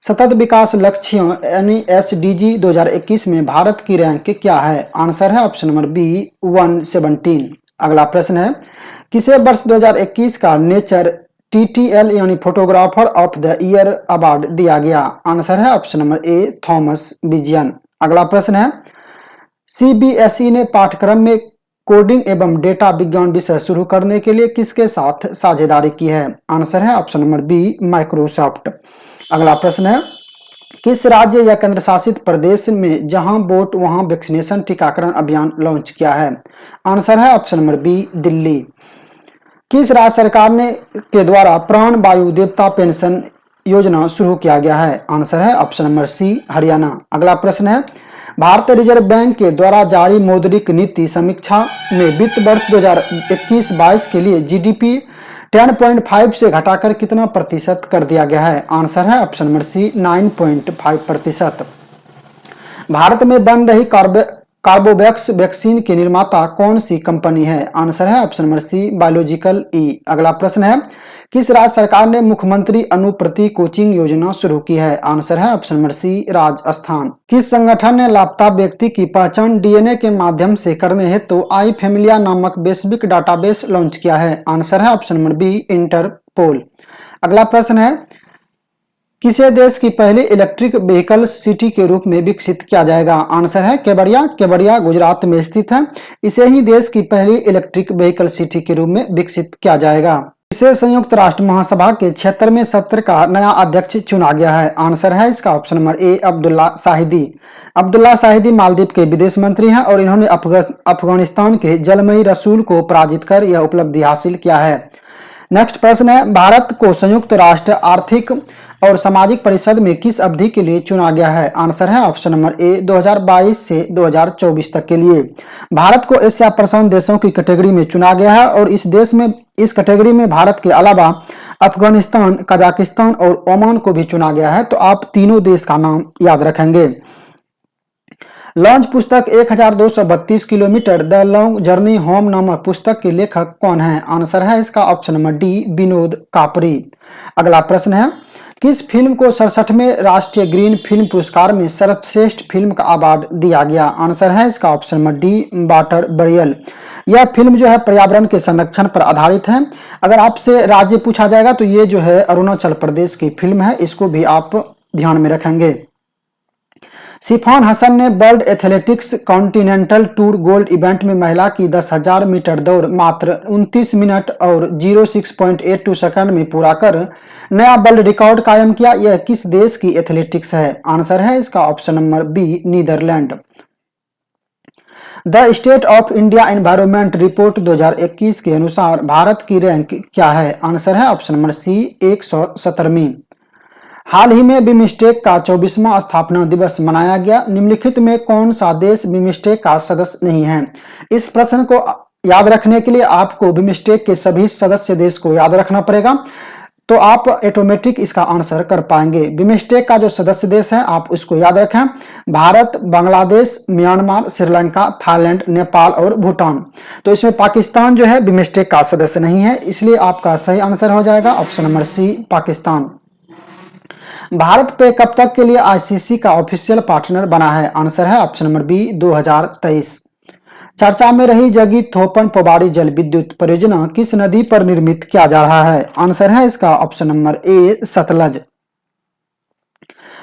सतत विकास लक्ष्यों यानी SDG 2021 में भारत की रैंक क्या है? आंसर है ऑप्शन नंबर बी 117। अगला प्रश्न है, किसे वर्ष 2021 का नेचर TTL यानी photographer of the year award दिया गया? आंसर है ऑप्शन नंबर ए थॉमस बिजियन। अगला प्रश्न है, CBSE ने पाठ्यक्रम में कोडिंग एवं डेटा विज्ञान विषय शुरू करने के लिए किसके साथ साझेदारी की है? आंसर है ऑप्शन नंबर बी माइक्रोसॉफ्ट। अगला प्रश्न है, किस राज्य या केंद्र शासित प्रदेश में जहां वोट वहां वैक्सीनेशन टीकाकरण अभियान लॉन्च किया है? आंसर है ऑप्शन नंबर बी दिल्ली। किस राज्य सरकार ने के द्वारा प्राण वायु देवता पेंशन योजना शुरू किया गया है? आंसर है ऑप्शन नंबर सी हरियाणा। अगला प्रश्न है, भारतीय रिजर्व बैंक के द्वारा जारी मौद्रिक नीति समीक्षा में वित्त वर्ष 2021-22 के लिए GDP 10.5 से घटाकर कितना प्रतिशत कर दिया गया है? आंसर है ऑप्शन नंबर सी 9.5%। भारत में बन रही कार्बोवैक्स वैक्सीन के निर्माता कौन सी कंपनी है? आंसर है ऑप्शन नंबर सी बायोलॉजिकल ई। अगला प्रश्न है, किस राज्य सरकार ने मुख्यमंत्री अनुप्रति कोचिंग योजना शुरू की है? आंसर है ऑप्शन नंबर सी राजस्थान। किस संगठन ने लापता व्यक्ति की पहचान DNA के माध्यम से करने हेतु आई फैमिलिया नामक वैश्विक डाटाबेस लॉन्च किया है? आंसर है ऑप्शन नंबर बी इंटरपोल। अगला प्रश्न है, किसे देश की पहली इलेक्ट्रिक व्हीकल सिटी के रूप में विकसित किया जाएगा? आंसर है केवड़िया। केवड़िया गुजरात में स्थित है। इसे ही देश की पहली इलेक्ट्रिक व्हीकल सिटी के रूप में विकसित किया जाएगा। इसे संयुक्त राष्ट्र महासभा के 76वें सत्र का नया अध्यक्ष चुना गया है। आंसर है इसका ऑप्शन नंबर ए अब्दुल्ला शाहिदी। अब्दुल्ला शाहिदी मालदीव के विदेश मंत्री हैं और इन्होंने अफगानिस्तान के जलमई रसूल को पराजित कर यह उपलब्धि हासिल किया है। नेक्स्ट प्रश्न है, भारत को संयुक्त राष्ट्र आर्थिक और सामाजिक परिषद में किस अवधि के लिए चुना गया है? आंसर है ऑप्शन नंबर ए 2022 से 2024 तक के लिए। भारत को एशिया प्रशांत देशों की कैटेगरी में चुना गया है और इस कैटेगरी में भारत के अलावा अफगानिस्तान, कजाकिस्तान और ओमान को भी चुना गया है। तो आप तीनों देश का नाम याद रखेंगे। लॉन्च पुस्तक 1232 kilometre the long journey home नामक पुस्तक के लेखक कौन है? आंसर है इसका ऑप्शन नंबर डी विनोद कापरी। अगला प्रश्न है, किस फिल्म को 67वें राष्ट्रीय ग्रीन फिल्म पुरस्कार में सर्वश्रेष्ठ फिल्म का अवार्ड दिया गया? आंसर है इसका option number D water burial. यह फिल्म जो है पर्यावरण के संरक्षण पर आधारित है। अगर आपसे राज्य पूछा जाएगा तो ये जो है अरुणाचल प्रदेश की फिल्म है, इसको भी आप ध्यान में रखेंगे। शिफान हसन ने world athletics continental tour gold event में महिला की 10,000 मीटर दौड़ मात्र 29 मिनट और 06.82 सेकंड में पूरा कर नया वर्ल्ड रिकॉर्ड कायम किया। यह किस देश की एथलेटिक्स है? आंसर है इसका option number B Netherland. The state of India environment report 2021 के अनुसार भारत की रैंक क्या है? आंसर है ऑप्शन नंबर सी 117वीं। हाल ही में बिमस्टेक का 24वां स्थापना दिवस मनाया गया। निम्नलिखित में कौन सा देश बिमस्टेक का सदस्य नहीं है? इस प्रश्न को याद रखने के लिए आपको बिमस्टेक के सभी सदस्य देश को याद रखना पड़ेगा, तो आप ऑटोमेटिक इसका आंसर कर पाएंगे। बिमस्टेक का जो सदस्य देश है आप इसको याद रखें, भारत, बांग्लादेश, म्यांमार, श्रीलंका, थाईलैंड, नेपाल और भूटान। तो इसमें पाकिस्तान जो है बिमस्टेक का सदस्य नहीं है, इसलिए आपका सही आंसर हो जाएगा option number C Pakistan. Bharat पे कब तक के लिए ICC का ऑफिशियल पार्टनर बना है? आंसर है ऑप्शन नंबर बी 2023। चर्चा में रही जगी थोपन पोबाड़ी जल विद्युत परियोजना किस नदी पर निर्मित किया जा रहा है? आंसर है इसका ऑप्शन नंबर ए सतलज।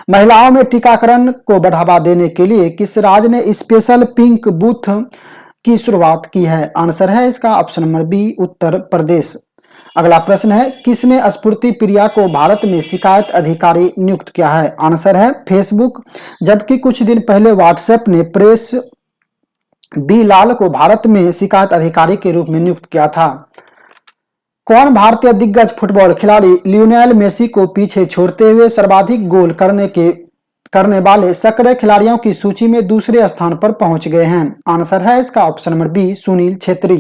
महिलाओं में टीकाकरण को बढ़ावा देने के लिए किस राज्य ने स्पेशल पिंक बूथ की शुरुआत की है? आंसर है इसका option number B Uttar Pradesh. अगला प्रश्न है, किसने स्फूर्ति प्रिया को भारत में शिकायत अधिकारी नियुक्त किया है? आंसर है फेसबुक। जबकि कुछ दिन पहले व्हाट्सएप ने प्रेस बी लाल को भारत में शिकायत अधिकारी के रूप में नियुक्त किया था। कौन भारतीय दिग्गज फुटबॉल खिलाड़ी लियोनेल मेसी को पीछे छोड़ते हुए सर्वाधिक गोल करने वाले सक्रिय खिलाड़ियों की सूची में दूसरे स्थान पर पहुंच गए हैं? आंसर है इसका option number B, Sunil Chhetri.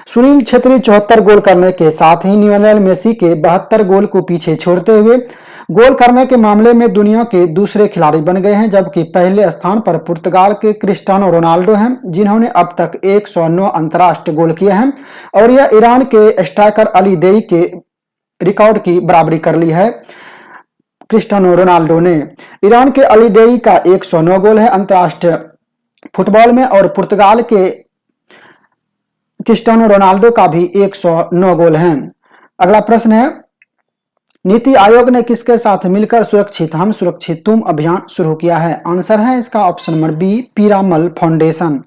Sunil Chhetri 74 goal करने के साथ ही लियोनेल मेसी के 72 गोल को पीछे छोड़ते हुए गोल करने के मामले में दुनिया के दूसरे खिलाड़ी बन गए हैं। जबकि पहले स्थान पर पुर्तगाल के क्रिस्टियानो रोनाल्डो हैं, जिन्होंने अब तक 109 अंतर्राष्ट्रीय गोल किए हैं, और यह ईरान के स्ट्राइकर अली देई के रिकॉर्ड की बराबरी कर ली है। क्रिस्टियानो रोनाल्डो ने, ईरान के अली देई का 109 गोल है अंतर्राष्ट्रीय फुटबॉल में, और पुर्तगाल के क्रिस्टियानो रोनाल्डो का भी 109 गोल हैं। अगला प्रश्न है, नीति आयोग ने किसके साथ मिलकर सुरक्षित हम सुरक्षित तुम अभियान शुरू किया है? आंसर है इसका option number B, Piramal foundation.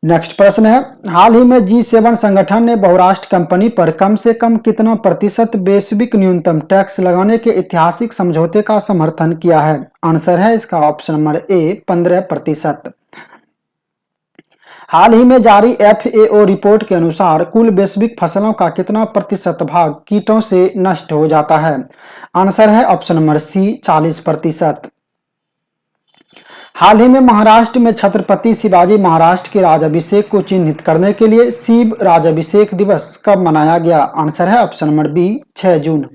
Next प्रश्न है, हाल ही में G7 संगठन ने बहुराष्ट्र कंपनी पर कम से कम कितना प्रतिशत वैश्विक न्यूनतम टैक्स लगाने के ऐतिहासिक समझौते का समर्थन किया है? आंसर है इसका ऑप्शन नंबर ए, 15%। हाल ही में जारी FAO रिपोर्ट के अनुसार कुल वैश्विक फसलों का कितना प्रतिशत भाग कीटों से नष्ट हो जाता है? आंसर है ऑप्शन नंबर सी, 40%। हाल ही में महाराष्ट्र में छत्रपति शिवाजी महाराज के राज्याभिषेक को चिन्हित करने के लिए शिव राज्याभिषेक दिवस कब मनाया गया? आंसर है ऑप्शन नंबर बी, 6 जून।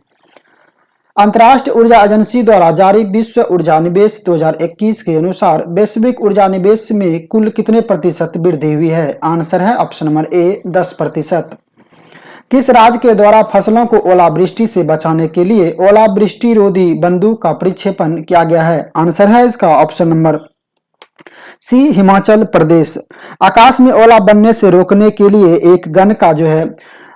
अंतर्राष्ट्रीय ऊर्जा एजेंसी द्वारा जारी विश्व ऊर्जा निवेश 2021 के अनुसार वैश्विक ऊर्जा निवेश में कुल कितने प्रतिशत वृद्धि हुई है? आंसर है ऑप्शन नंबर ए, 10%। किस राज्य के द्वारा फसलों को ओलावृष्टि से बचाने के लिए ओलावृष्टि रोधी बंदूक का प्रक्षेपण किया गया है? आंसर है इसका ऑप्शन नंबर सी, हिमाचल प्रदेश। आकाश में ओला बनने से रोकने के लिए एक गन का जो है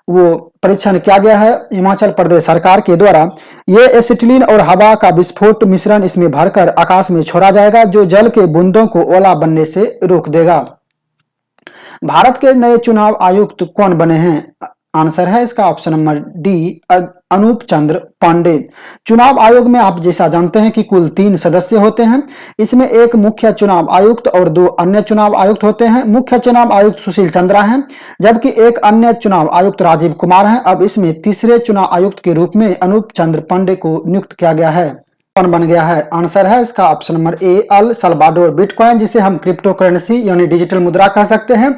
वो परीक्षण किया गया है हिमाचल प्रदेश सरकार के द्वारा। ये एसिटिलीन और हवा का विस्फोट मिश्रण इसमें भरकर आकाश में छोड़ा जाएगा, जो जल के बूंदों को ओला बनने से रोक देगा। भारत के नए चुनाव आयुक्त कौन बने हैं? आंसर है इसका ऑप्शन नंबर डी, अनूप चंद्र पांडे। चुनाव आयोग में आप जैसा जानते हैं कि कुल 3 सदस्य होते हैं। इसमें एक मुख्य चुनाव आयुक्त और 2 अन्य चुनाव आयुक्त होते हैं। मुख्य चुनाव आयुक्त सुशील चंद्रा हैं, जबकि एक अन्य चुनाव आयुक्त राजीव कुमार हैं। अब इसमें तीसरे चुनाव आयुक्त के रूप में अनूप चंद्र पांडे को नियुक्त किया गया है। कौन बन गया है? आंसर है इसका ऑप्शन नंबर ए, अल सल्वाडोर। बिटकॉइन, जिसे हम क्रिप्टो करेंसी यानी डिजिटल मुद्रा कह सकते हैं,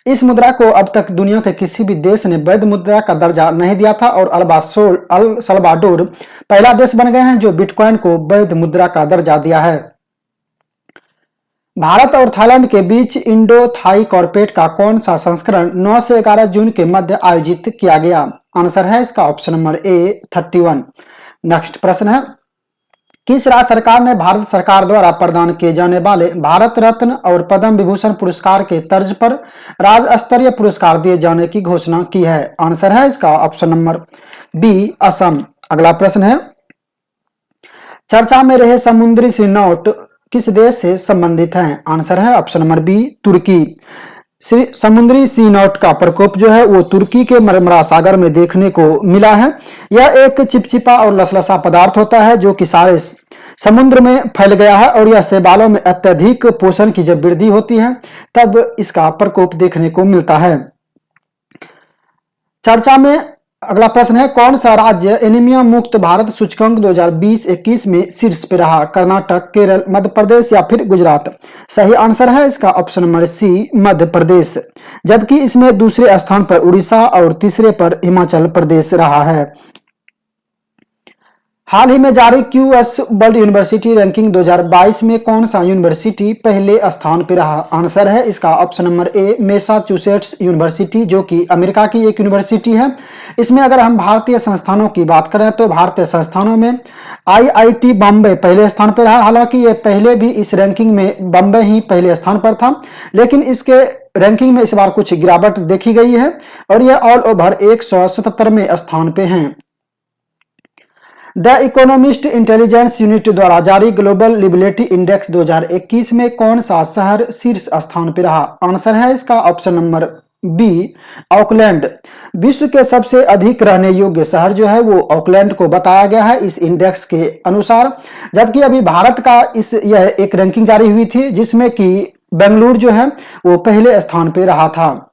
इस मुद्रा को अब तक दुनिया के किसी भी देश ने वैध मुद्रा का दर्जा नहीं दिया था, और अल सल्वाडोर पहला देश बन गए हैं जो बिटकॉइन को वैध मुद्रा का दर्जा दिया है। भारत और थाईलैंड के बीच इंडो थाई कॉर्पोरेट का कौन सा संस्करण 9 से 11 जून के मध्य आयोजित किया गया? आंसर है इसका ऑप्शन नंबर ए, 31। नेक्स्ट प्रश्न है, किस राज्य सरकार ने भारत सरकार द्वारा प्रदान किए जाने वाले भारत रत्न और पद्म विभूषण पुरस्कार के तर्ज पर राज्य स्तरीय पुरस्कार दिए जाने की घोषणा की है? आंसर है इसका ऑप्शन नंबर बी, असम। अगला प्रश्न है, चर्चा में रहे समुद्री सिरनौट किस देश से संबंधित हैं? आंसर है ऑप्शन नंबर बी, तुर्की। समुद्री सिरनौट का प्रकोप जो है वो तुर्की के मरमरा सागर में देखने को मिला है। यह एक चिपचिपा और लसलसा पदार्थ होता है जो कि सारे समुद्र में फैल गया है, और यह शैवालों में अत्यधिक पोषण की जब वृद्धि होती है तब इसका प्रकोप देखने को मिलता है। चर्चा में अगला प्रश्न है, कौन सा राज्य एनीमिया मुक्त भारत सूचकांक 2020-21 में शीर्ष पे रहा? कर्नाटक, केरल, मध्य प्रदेश या फिर गुजरात? सही आंसर है इसका ऑप्शन नंबर सी, मध्य प्रदेश। जबकि इसमें दूसरे स्थान पर उड़ीसा और तीसरे पर हिमाचल प्रदेश रहा है। हाल ही में जारी QS वर्ल्ड यूनिवर्सिटी रैंकिंग 2022 में कौन सा यूनिवर्सिटी पहले स्थान पर रहा? आंसर है इसका ऑप्शन नंबर ए, मैसाचुसेट्स यूनिवर्सिटी, जो कि अमेरिका की एक यूनिवर्सिटी है। इसमें अगर हम भारतीय संस्थानों की बात करें तो भारतीय संस्थानों में IIT बॉम्बे पहले स्थान पर रहा। हालांकि ये पहले भी इस रैंकिंग में बॉम्बे ही पहले स्थान पर था, लेकिन इसके रैंकिंग में इस बार कुछ गिरावट देखी गई है और यह ऑल ओवर 177वें स्थान पे हैं। द इकोनॉमिस्ट इंटेलिजेंस यूनिट द्वारा जारी ग्लोबल लिबिलिटी इंडेक्स 2021 में कौन सा शहर शीर्ष स्थान पर रहा? आंसर है इसका ऑप्शन नंबर बी ऑकलैंड। विश्व के सबसे अधिक रहने योग्य शहर जो है वो ऑकलैंड को बताया गया है इस इंडेक्स के अनुसार। जबकि अभी भारत का यह एक रैंकिंग जारी हुई थी जिसमें कि बेंगलुरु जो है वो पहले स्थान पे रहा था।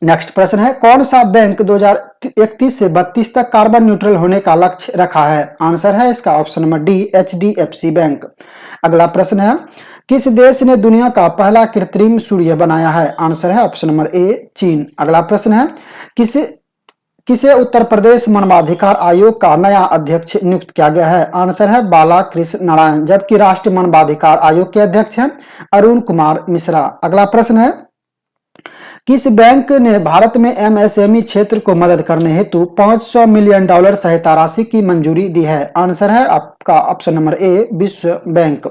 नेक्स्ट प्रश्न है, कौन सा बैंक 2031 से 32 तक कार्बन न्यूट्रल होने का लक्ष्य रखा है? आंसर है इसका option number D, HDFC bank. अगला प्रश्न है, किस देश ने दुनिया का पहला कृत्रिम सूर्य बनाया है? आंसर है ऑप्शन नंबर ए, चीन। अगला प्रश्न है, किसे उत्तर प्रदेश मानवाधिकार आयोग का नया अध्यक्ष नियुक्त किया गया है? आंसर है बालाकृष्ण नारायण। जबकि राष्ट्रीय मानवाधिकार आयोग के अध्यक्ष हैं अरुण कुमार मिश्रा। अगला प्रश्न है, किस बैंक ने भारत में MSME क्षेत्र को मदद करने हेतु $500 मिलियन सहायता राशि की मंजूरी दी है? आंसर है आपका ऑप्शन नंबर ए, विश्व बैंक।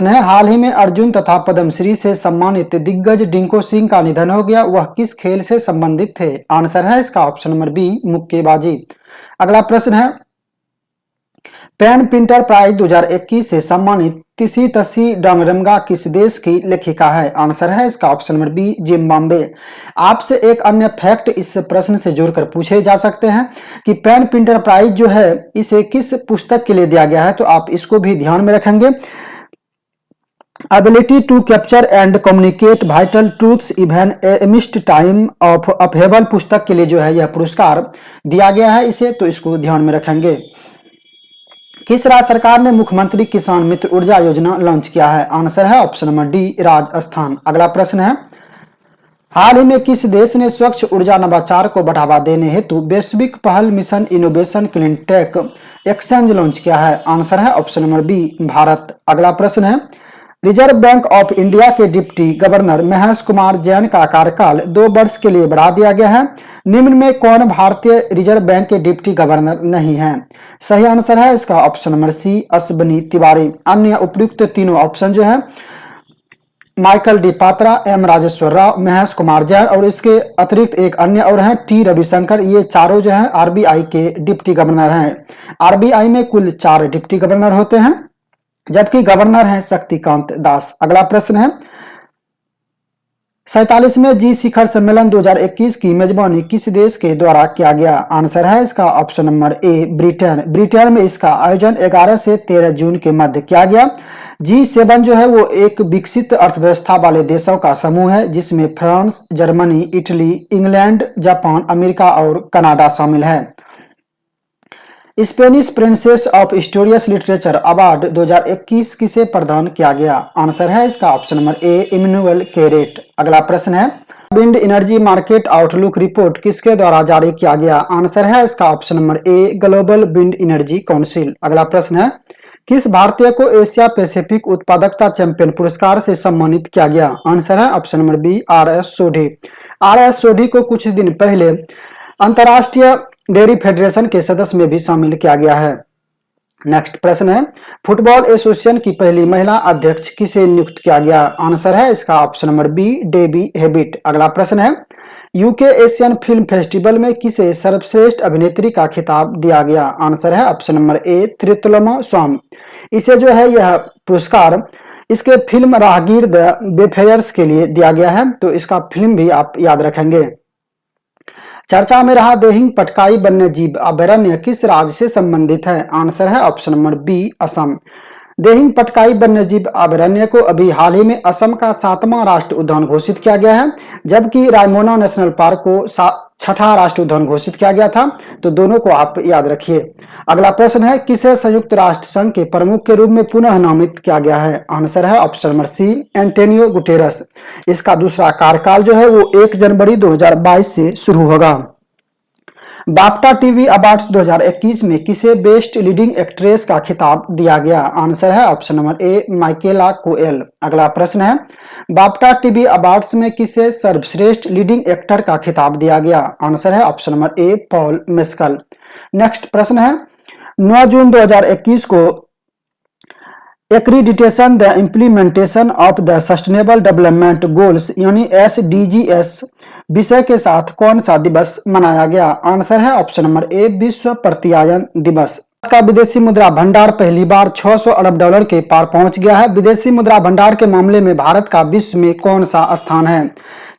हाल ही में अर्जुन तथा पद्मश्री से सम्मानित दिग्गज डिंको सिंह का निधन हो गया, वह किस खेल से संबंधित थे? आंसर है इसका ऑप्शन नंबर बी, मुक्केबाजी। अगला प्रश्न है, पेन प्रिंटर प्राइज 2021 से सम्मानित तिसी तसी डांगरमगा किस देश की लेखिका है? आंसर है इसका ऑप्शन नंबर बी, जिम्बाब्वे। आपसे एक अन्य फैक्ट इस प्रश्न से जोड़कर पूछे जा सकते हैं कि पेन प्रिंटर प्राइज जो है इसे किस पुस्तक के लिए दिया गया है, तो आप इसको भी ध्यान में रखेंगे। Ability to capture and communicate vital truths even amidst time of upheaval पुस्तक के लिए जो है यह पुरस्कार दिया गया है इसे, तो इसको ध्यान में रखेंगे। किस राज्य सरकार ने मुख्यमंत्री किसान मित्र ऊर्जा योजना लॉन्च किया है? आंसर है ऑप्शन नंबर डी, राजस्थान। अगला प्रश्न है, हाल ही में किस देश ने स्वच्छ ऊर्जा नवाचार को बढ़ावा देने हेतु वैश्विक पहल mission innovation clean tech exchange launch किया है? आंसर है ऑप्शन नंबर बी, भारत। अगला प्रश्न है, रिजर्व बैंक ऑफ इंडिया के डिप्टी गवर्नर महेश कुमार जैन का कार्यकाल 2 वर्ष के लिए बढ़ा दिया गया है। निम्न में कौन भारतीय रिजर्व बैंक के डिप्टी गवर्नर नहीं है? सही आंसर है इसका option number C, Ashwini Tiwari. अन्य उपयुक्त तीनों ऑप्शन जो है Michael D Patra, M Rajeshwar Rao, Mahesh Kumar Jain और इसके अतिरिक्त एक अन्य और हैं टी रविशंकर। ये चारों जो है RBI के डिप्टी गवर्नर हैं। RBI में कुल 4 डिप्टी गवर्नर होते हैं जबकि गवर्नर हैं शक्तिकांत दास। अगला प्रश्न है, 47वें जी शिखर सम्मेलन 2021 की मेजबानी किस देश के द्वारा किया गया? आंसर है इसका ऑप्शन नंबर ए, ब्रिटेन। ब्रिटेन में इसका आयोजन 11 से 13 जून के मध्य किया गया। G7 जो है वो एक विकसित अर्थव्यवस्था वाले देशों का समूह है जिसमें France, Germany, Italy, England, Japan, America और कनाडा शामिल है। Spanish princess of Asturias literature award 2021 किसे प्रदान किया गया? आंसर है इसका option number A, Emmanuel Carrère. अगला प्रश्न है, wind energy market outlook report किसके द्वारा जारी किया गया? आंसर है इसका option number A, global wind energy council. अगला प्रश्न है, किस भारतीय को एशिया पैसिफिक उत्पादकता चैंपियन पुरस्कार से सम्मानित किया गया? आंसर है option number B, RS Sodhi. RS Sodhi को कुछ दिन पहले अंतर्राष्ट्रीय डेयरी फेडरेशन के सदस्य में भी शामिल किया गया है। नेक्स्ट प्रश्न है, फुटबॉल एसोसिएशन की पहली महिला अध्यक्ष किसे नियुक्त किया गया? आंसर है इसका option number B, Debbie Hewitt. अगला प्रश्न है, UK एशियन फिल्म फेस्टिवल में किसे सर्वश्रेष्ठ अभिनेत्री का खिताब दिया गया? आंसर है ऑप्शन नंबर ए, त्रितलमा स्वामी। इसे जो है यह पुरस्कार इसके फिल्म राहगीर द वेफेयर्स के लिए दिया गया है, तो इसका फिल्म भी आप याद रखेंगे। चर्चा में रहा देहिंग पटकाई वन्य जीव अभयारण्य किस राज्य से संबंधित है? आंसर है option number B, Assam. Dehing Patkai वन्य जीव अभयारण्य को अभी हाल ही में असम का 7वां राष्ट्रीय उद्यान घोषित किया गया है, जबकि रायमोना नेशनल पार्क को 6ठा राष्ट्रीय उद्यान घोषित किया गया था, तो दोनों को आप याद रखिए। अगला प्रश्न है, किसे संयुक्त राष्ट्र संघ के प्रमुख के रूप में पुनः नामित किया गया है? आंसर है option number C, Antonio Guterres. इसका दूसरा कार्यकाल जो है वो 1 जनवरी 2022 से शुरू होगा। बाफ्टा टीवी अवार्ड्स 2021 में किसे बेस्ट लीडिंग एक्ट्रेस का खिताब दिया गया? आंसर है ऑप्शन नंबर ए, माइकेला कोएल। अगला प्रश्न है, बाफ्टा टीवी अवार्ड्स में किसे सर्वश्रेष्ठ लीडिंग एक्टर का खिताब दिया गया? आंसर है ऑप्शन नंबर ए, पॉल मेस्कल। नेक्स्ट प्रश्न है, 9 जून 2021 को accreditation the implementation of the sustainable development goals यानी SDGs विषय के साथ कौन सा दिवस मनाया गया? आंसर है ऑप्शन नंबर ए, विश्व प्रत्यायन दिवस। भारत का विदेशी मुद्रा भंडार पहली बार $600 अरब के पार पहुंच गया है। विदेशी मुद्रा भंडार के मामले में भारत का विश्व में कौन सा स्थान है?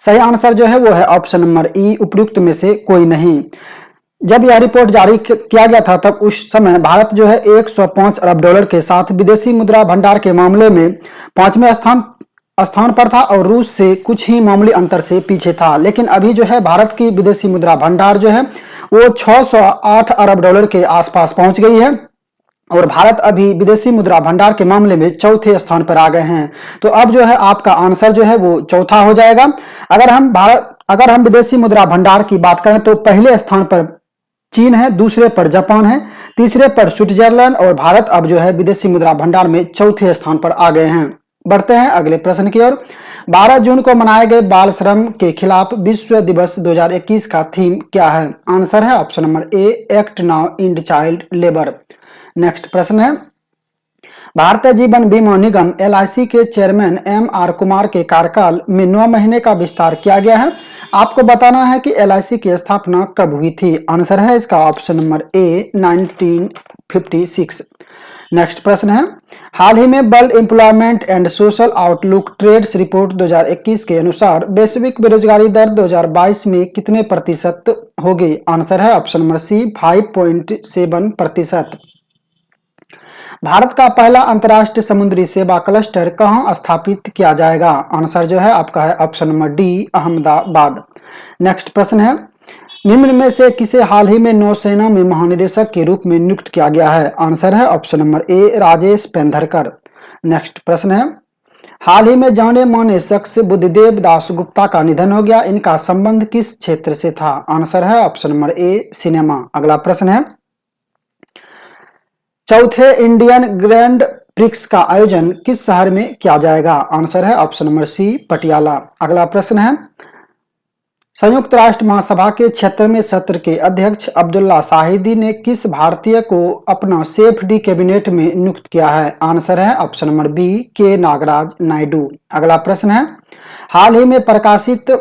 सही आंसर जो है वो है ऑप्शन नंबर ई, उपयुक्त में से कोई नहीं। जब यह रिपोर्ट जारी किया गया था तब उस समय भारत जो है 105 अरब डॉलर के साथ विदेशी मुद्रा भंडार के मामले में 5वें स्थान पर था और रूस से कुछ ही मामूली अंतर से पीछे था। लेकिन अभी जो है भारत की विदेशी मुद्रा भंडार जो है वो 608 अरब डॉलर के आसपास पहुंच गई है और भारत अभी विदेशी मुद्रा भंडार के मामले में चौथे स्थान पर आ गए हैं। तो अब जो है आपका आंसर जो है वो चौथा हो जाएगा। अगर हम विदेशी मुद्रा भंडार की बात करें तो पहले स्थान पर चीन है, दूसरे पर जापान है, तीसरे पर स्विट्जरलैंड और भारत अब जो है विदेशी मुद्रा भंडार में चौथे स्थान पर आ गए हैं। बढ़ते हैं अगले प्रश्न की ओर। 12 जून को मनाए गए बाल श्रम के खिलाफ विश्व दिवस 2021 का थीम क्या है? आंसर है option number A, act now and child labour. Next प्रश्न है, भारतीय जीवन बीमा निगम LIC के चेयरमैन MR कुमार के कार्यकाल में 9 महीने का विस्तार किया गया है। आपको बताना है कि LIC की स्थापना कब हुई थी। आंसर है इसका ऑप्शन नंबर ए, 1956। नेक्स्ट प्रश्न है, हाल ही में world employment and social outlook trends report 2021 के अनुसार वैश्विक बेरोजगारी दर 2022 में कितने प्रतिशत होगी? आंसर है ऑप्शन नंबर सी, 5.7%। भारत का पहला अंतर्राष्ट्रीय समुद्री सेवा क्लस्टर कहां स्थापित किया जाएगा? आंसर जो है आपका है option number D, Ahmedabad. Next प्रश्न है, निम्न में से किसे हाल ही में नौसेना में महानिदेशक के रूप में नियुक्त किया गया है? आंसर है option number A, Rajesh Pendharkar. Next प्रश्न है, हाल ही में जाने माने शख्स बुद्धदेव दास गुप्ता का निधन हो गया, इनका संबंध किस क्षेत्र से था? आंसर है ऑप्शन नंबर ए, सिनेमा। अगला प्रश्न है, चौथे इंडियन ग्रैंड प्रिक्स का आयोजन किस शहर में किया जाएगा? आंसर है ऑप्शन नंबर सी, पटियाला। अगला प्रश्न है, संयुक्त राष्ट्र महासभा के 76वें सत्र के अध्यक्ष अब्दुल्ला शाहिदी ने किस भारतीय को अपना सेफ्टी कैबिनेट में नियुक्त किया है? आंसर है ऑप्शन नंबर बी, के नागराज नायडू। अगला प्रश्न है, हाल ही में प्रकाशित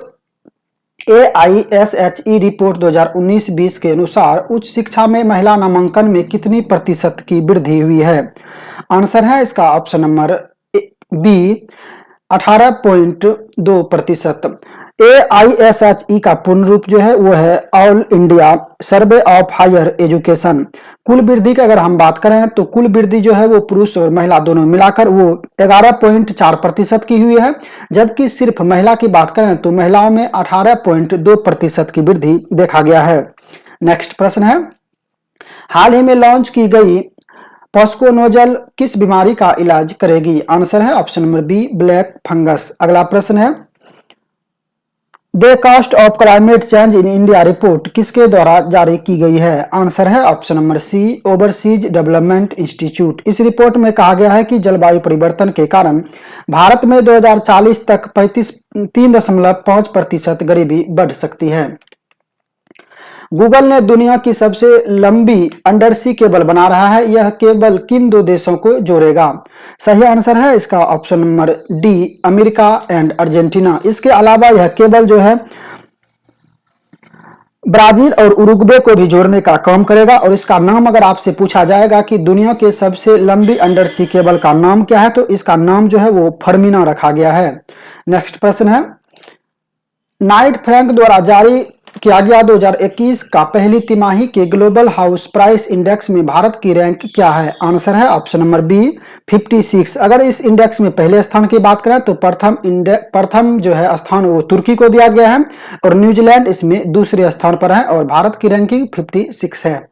AISHE रिपोर्ट 2019-20 के अनुसार उच्च शिक्षा में महिला नामांकन में कितनी प्रतिशत की वृद्धि हुई है? आंसर है इसका ऑप्शन नंबर बी, 18.2%। AISHE का पूर्ण रूप जो है वो है all India survey of higher education. कुल वृद्धि की अगर हम बात करें तो कुल वृद्धि जो है वो पुरुष और महिला दोनों मिलाकर वो 11.4% की हुई है, जबकि सिर्फ महिला की बात करें तो महिलाओं में 18.2% की वृद्धि देखा गया है। नेक्स्ट प्रश्न है, हाल ही में लॉन्च की गई पॉस्को नोजल किस बीमारी का इलाज करेगी? आंसर है option number B, black fungus. अगला प्रश्न है, the cost of climate change in India report किसके द्वारा जारी की गई है? आंसर है option number C, overseas development institute. इस रिपोर्ट में कहा गया है कि जलवायु परिवर्तन के कारण भारत में 2040 तक 3.5% गरीबी बढ़ सकती है। गूगल ने दुनिया की सबसे लंबी अंडरसी केबल बना रहा है, यह केबल किन 2 देशों को जोड़ेगा? सही आंसर है इसका option number D, America and Argentina. इसके अलावा यह केबल जो है ब्राजील और उरुग्वे को भी जोड़ने का काम करेगा और इसका नाम अगर आपसे पूछा जाएगा कि दुनिया के सबसे लंबी अंडरसी केबल का नाम क्या है तो इसका नाम जो है वो फर्मिना रखा गया है। नेक्स्ट प्रश्न है, नाइट फ्रैंक द्वारा जारी किया गया 2021 का पहली तिमाही के ग्लोबल हाउस प्राइस इंडेक्स में भारत की रैंक क्या है? आंसर है ऑप्शन नंबर बी, 56। अगर इस इंडेक्स में पहले स्थान की बात करें तो प्रथम जो है स्थान वो तुर्की को दिया गया है और न्यूजीलैंड इसमें दूसरे स्थान पर है और भारत की रैंकिंग 56 है।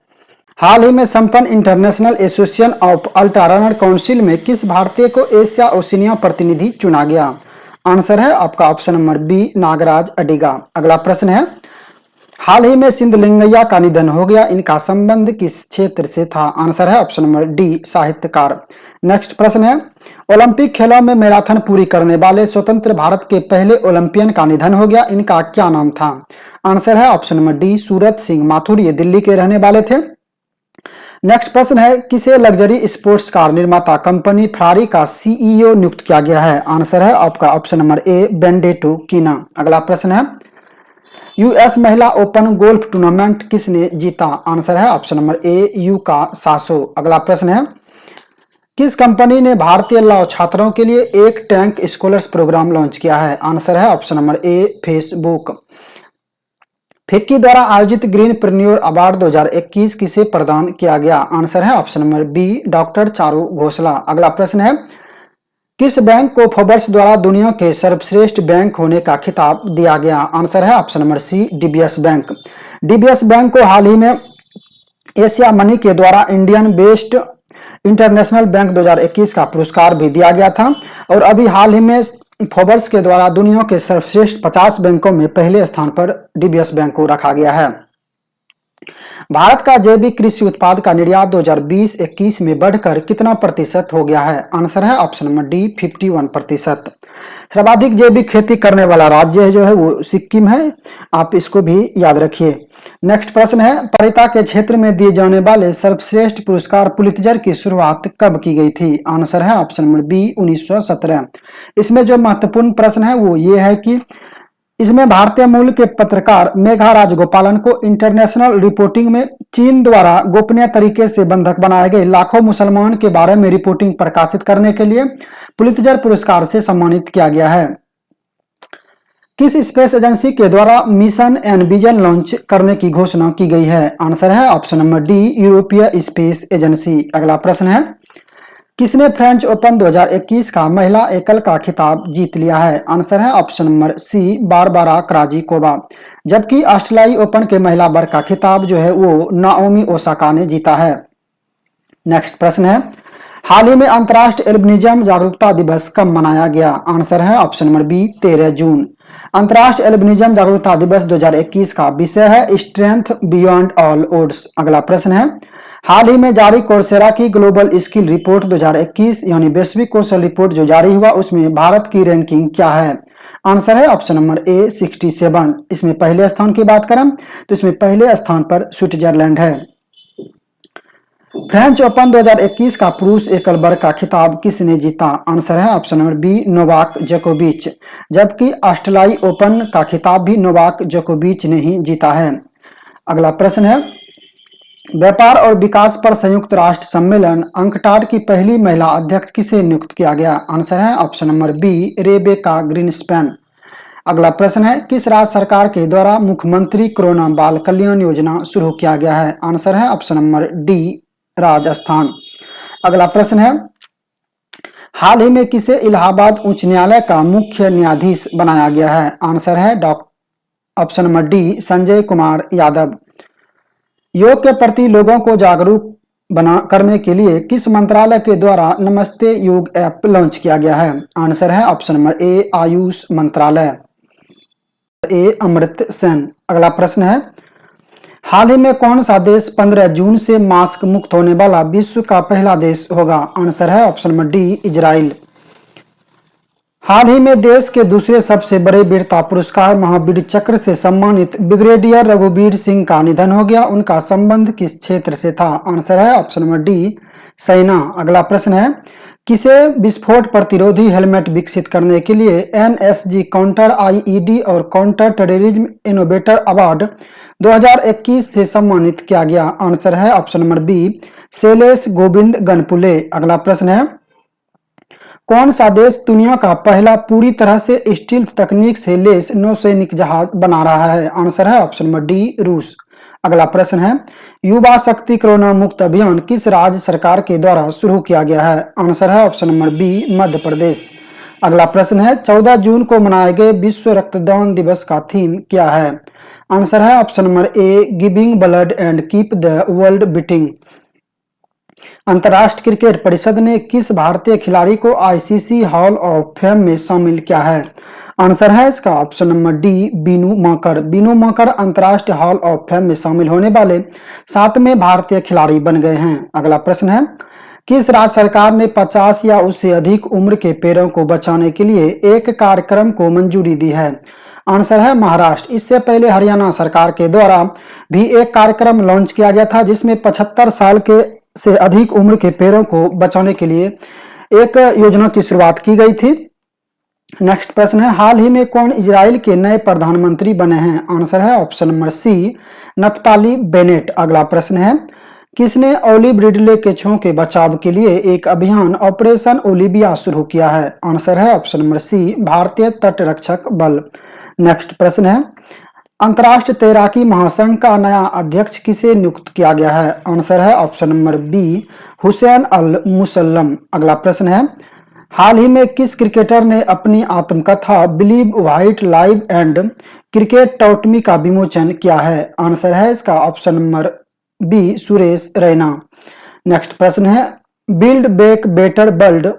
हाल ही में संपन्न international association of ultra runner council में किस भारतीय को एशिया ओशिनिया प्रतिनिधि चुना गया? आंसर है आपका option number B, Nagraj Adiga. अगला प्रश्न है, हाल ही में सिंधलिंगैया का निधन हो गया, इनका संबंध किस क्षेत्र से था? आंसर है ऑप्शन नंबर डी, साहित्यकार। नेक्स्ट प्रश्न है, ओलंपिक खेलों में मैराथन पूरी करने वाले स्वतंत्र भारत के पहले ओलंपियन का निधन हो गया, इनका क्या नाम था? आंसर है option number D, Surat Singh Mathur, ये दिल्ली के रहने वाले थे। नेक्स्ट प्रश्न है, किसे लग्जरी स्पोर्ट्स कार निर्माता कंपनी फरारी का CEO नियुक्त किया गया है? आंसर है आपका ऑप्शन नंबर ए, बेनेडिक्टो कीना। अगला प्रश्न है, US महिला ओपन गोल्फ टूर्नामेंट किसने जीता? आंसर है ऑप्शन नंबर ए, यूका सासो। अगला प्रश्न है, किस कंपनी ने भारतीय लॉ छात्रों के लिए एक टैंक स्कॉलर्स प्रोग्राम लॉन्च किया है? आंसर है option number A Facebook. FICCI द्वारा आयोजित ग्रीन प्रेन्योर अवार्ड 2021 किसे प्रदान किया गया? आंसर है option number B doctor Charu Ghoshla. अगला प्रश्न है, किस बैंक को फोर्ब्स द्वारा दुनिया के सर्वश्रेष्ठ बैंक होने का खिताब दिया गया? आंसर है option number C DBS bank. DBS bank को हाल ही में एशिया मनी के द्वारा इंडियन बेस्ड इंटरनेशनल बैंक 2021 का पुरस्कार भी दिया गया था और अभी हाल ही में फोर्ब्स के द्वारा दुनिया के सर्वश्रेष्ठ 50 बैंकों में पहले स्थान पर डीबीएस बैंक को रखा गया है। भारत का जैविक कृषि उत्पाद का निर्यात 2020-21 में बढ़कर कितना प्रतिशत हो गया है? आंसर है ऑप्शन नंबर डी 51%। सर्वाधिक जैविक खेती करने वाला राज्य जो है वो सिक्किम है, आप इसको भी याद रखिए। नेक्स्ट प्रश्न है, परिता के क्षेत्र में दिए जाने वाले सर्वश्रेष्ठ पुरस्कार पुलित्जर की शुरुआत कब की गई थी? आंसर है ऑप्शन नंबर बी 1917। इसमें जो महत्वपूर्ण प्रश्न है वो ये है कि इसमें भारतीय मूल के पत्रकार मेघा राजगोपालन को इंटरनेशनल रिपोर्टिंग में चीन द्वारा गोपनीय तरीके से बंधक बनाए गए लाखों मुसलमान के बारे में रिपोर्टिंग प्रकाशित करने के लिए पुलित्जर पुरस्कार से सम्मानित किया गया है। किस स्पेस एजेंसी के द्वारा मिशन एनविजन लॉन्च करने की घोषणा की गई है? आंसर है ऑप्शन नंबर डी यूरोपीय स्पेस एजेंसी। अगला प्रश्न है, किसने फ्रेंच ओपन 2021 का महिला एकल का खिताब जीत लिया है? आंसर है ऑप्शन नंबर सी बारबारा क्राजिकोवा। जबकि ऑस्ट्रेलियाई ओपन के महिला वर्ग का खिताब जो है वो नाओमी ओसाका ने जीता है। नेक्स्ट प्रश्न है, हाल ही में अंतर्राष्ट्रीय एल्बिनिज्म जागरूकता दिवस कब मनाया गया? आंसर है ऑप्शन नंबर बी 13 जून। अंतर्राष्ट्रीय एल्बिनिज्म जागरूकता दिवस 2021 का विषय है स्ट्रेंथ बियॉन्ड ऑल ओड्स। अगला प्रश्न है, हाल ही में जारी कोर्सेरा की ग्लोबल स्किल रिपोर्ट 2021 यानी वैश्विक कौशल रिपोर्ट जो जारी हुआ उसमें भारत की रैंकिंग क्या है? आंसर है ऑप्शन नंबर ए 67। इसमें पहले स्थान की बात करें तो इसमें पहले स्थान पर स्विट्जरलैंड है। फ्रेंच ओपन 2021 का पुरुष एकल वर्ग का खिताब किसने जीता? आंसर है ऑप्शन नंबर बी नोवाक जोकोविच। जबकि ऑस्ट्रेलियाई ओपन का खिताब भी नोवाक जोकोविच ने ही जीता है। अगला प्रश्न है, व्यापार और विकास पर संयुक्त राष्ट्र सम्मेलन अंकटाड की पहली महिला अध्यक्ष किसे नियुक्त किया गया? आंसर है option number B Rebecca Grynspan. अगला प्रश्न है, किस राज्य सरकार के द्वारा मुख्यमंत्री कोरोना बाल कल्याण योजना शुरू किया गया है? आंसर है ऑप्शन नंबर डी राजस्थान। अगला प्रश्न है, हाल ही में किसे इलाहाबाद उच्च न्यायालय का मुख्य न्यायाधीश बनाया गया है? आंसर है option number D Sanjay Kumar Yadav. योग के प्रति लोगों को जागरूक करने के लिए किस मंत्रालय के द्वारा नमस्ते योग ऐप लॉन्च किया गया है? आंसर है ऑप्शन नंबर ए आयुष मंत्रालय। ए अमृत सेन। अगला प्रश्न है, हाल ही में कौन सा देश 15 जून से मास्क मुक्त होने वाला विश्व का पहला देश होगा? आंसर है ऑप्शन नंबर डी इजराइल। हाल ही में देश के दूसरे सबसे बड़े वीरता पुरस्कार महावीर चक्र से सम्मानित ब्रिगेडियर रघुवीर सिंह का निधन हो गया। उनका संबंध किस क्षेत्र से था? आंसर है ऑप्शन नंबर डी सेना। अगला प्रश्न है, किसे विस्फोट प्रतिरोधी हेलमेट विकसित करने के लिए एनएसजी काउंटर आईईडी और काउंटर टेररिज्म इनोवेटर अवार्ड 2021 से सम्मानित किया गया? आंसर है option number B Shailesh Govind Ganpule. अगला प्रश्न है, कौन सा देश दुनिया का पहला पूरी तरह से स्टील तकनीक से लैस नौसैनिक जहाज बना रहा है? आंसर है ऑप्शन नंबर डी रूस। अगला प्रश्न है, युवा शक्ति कोरोना मुक्त अभियान किस राज्य सरकार के द्वारा शुरू किया गया है? आंसर है option number B Madhya Pradesh. अगला प्रश्न है, 14 जून को मनाए गए विश्व रक्तदान दिवस का थीम क्या है? आंसर है option number A giving blood and keep the world beating. अंतर्राष्ट्रीय क्रिकेट परिषद ने किस भारतीय खिलाड़ी को आईसीसी हॉल ऑफ फेम में शामिल किया है? आंसर है इसका option number D Vinoo Mankad. Vinoo Mankad अंतर्राष्ट्रीय हॉल ऑफ फेम में शामिल होने वाले 7वें भारतीय खिलाड़ी बन गए हैं। अगला प्रश्न है, किस राज्य सरकार ने 50 या उससे अधिक उम्र के पेड़ों को बचाने के लिए एक कार्यक्रम को मंजूरी दी है? आंसर है महाराष्ट्र। इससे पहले हरियाणा सरकार के द्वारा भी एक कार्यक्रम लॉन्च किया गया था जिसमें 75 साल के से अधिक उम्र के पेड़ों को बचाने के लिए एक योजना की शुरुआत की गई थी। नेक्स्ट प्रश्न है, हाल ही में कौन इजराइल के नए प्रधानमंत्री बने हैं? आंसर है option number C Naftali Bennett. अगला प्रश्न है, किसने ओलिव रिडले केंचुओं के बचाव के लिए एक अभियान ऑपरेशन ओलिविया शुरू किया है? आंसर है ऑप्शन नंबर सी, भारतीय तटरक्षक बल। नेक्स्ट प्रश्न है, अंतर्राष्ट्रीय तैराकी महासंघ का नया अध्यक्ष किसे नियुक्त किया गया है? आंसर है ऑप्शन नंबर बी, हुसैन अल मुसल्लम। अगला प्रश्न है, हाल ही में किस क्रिकेटर ने अपनी आत्मकथा believe what life and cricket taught me का विमोचन किया है? आंसर है इसका option number B, Suresh Raina. Next प्रश्न है, बिल्ड बैक बेटर वर्ल्ड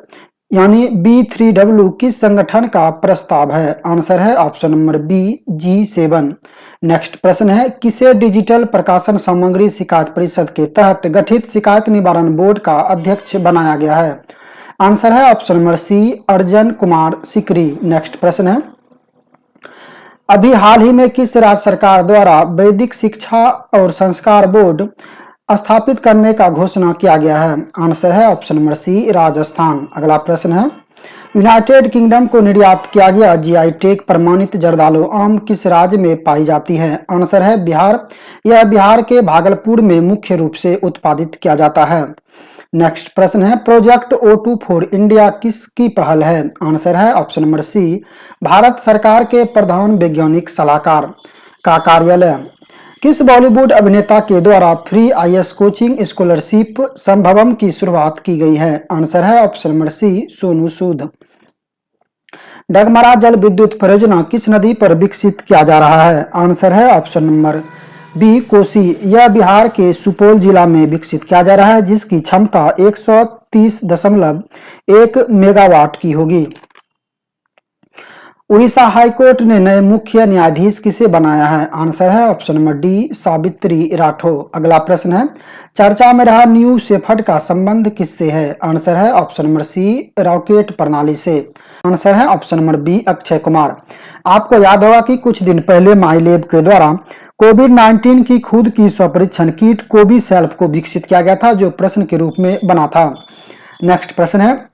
यानी B3W किस संगठन का प्रस्ताव है? आंसर है option number B, G7। Next प्रश्न है, किसे डिजिटल प्रकाशन सामग्री शिकायत परिषद के तहत गठित शिकायत निवारण बोर्ड का अध्यक्ष बनाया गया है? आंसर है ऑप्शन नंबर सी, अर्जन कुमार सिकरी। नेक्स्ट प्रश्न है, अभी हाल ही में किस राज्य सरकार द्वारा वैदिक शिक्षा और संस्कार बोर्ड स्थापित करने का घोषणा किया गया है? आंसर है ऑप्शन नंबर सी, राजस्थान। अगला प्रश्न है, यूनाइटेड किंगडम को निर्यात किया गया GI टैग प्रमाणित जर्दालू आम किस राज्य में पाई जाती है? आंसर है बिहार। यह बिहार के भागलपुर में मुख्य रूप से उत्पादित किया जाता है। नेक्स्ट प्रश्न है, प्रोजेक्ट O2 फॉर इंडिया किसकी पहल है? आंसर है ऑप्शन नंबर सी, भारत सरकार के प्रधान वैज्ञानिक सलाहकार का कार्यालय। किस बॉलीवुड अभिनेता के द्वारा फ्री IAS कोचिंग स्कॉलरशिप संभवम की शुरुआत की गई है? आंसर है ऑप्शन नंबर सी, सोनू सूद। डगमरा जल विद्युत परियोजना किस नदी पर विकसित किया जा रहा है? आंसर है ऑप्शन नंबर बी, कोसी। यह बिहार के सुपौल जिला में विकसित किया जा रहा है, जिसकी क्षमता 130.1 मेगावाट की होगी। उड़ीसा हाईकोर्ट ने नए मुख्य न्यायाधीश किसे बनाया है? आंसर है option number D, Savitri Rathore. अगला प्रश्न है, चर्चा में रहा न्यू शेफर्ड का संबंध किससे है? आंसर है ऑप्शन नंबर सी, रॉकेट प्रणाली से। आंसर है option number B, Akshay Kumar. आपको याद होगा कि कुछ दिन पहले माईलैब के द्वारा कोविड-19 की खुद की स्वपरीक्षण किट कोविसेल्फ को विकसित किया गया था, जो प्रश्न के रूप में बना था। नेक्स्ट प्रश्न है,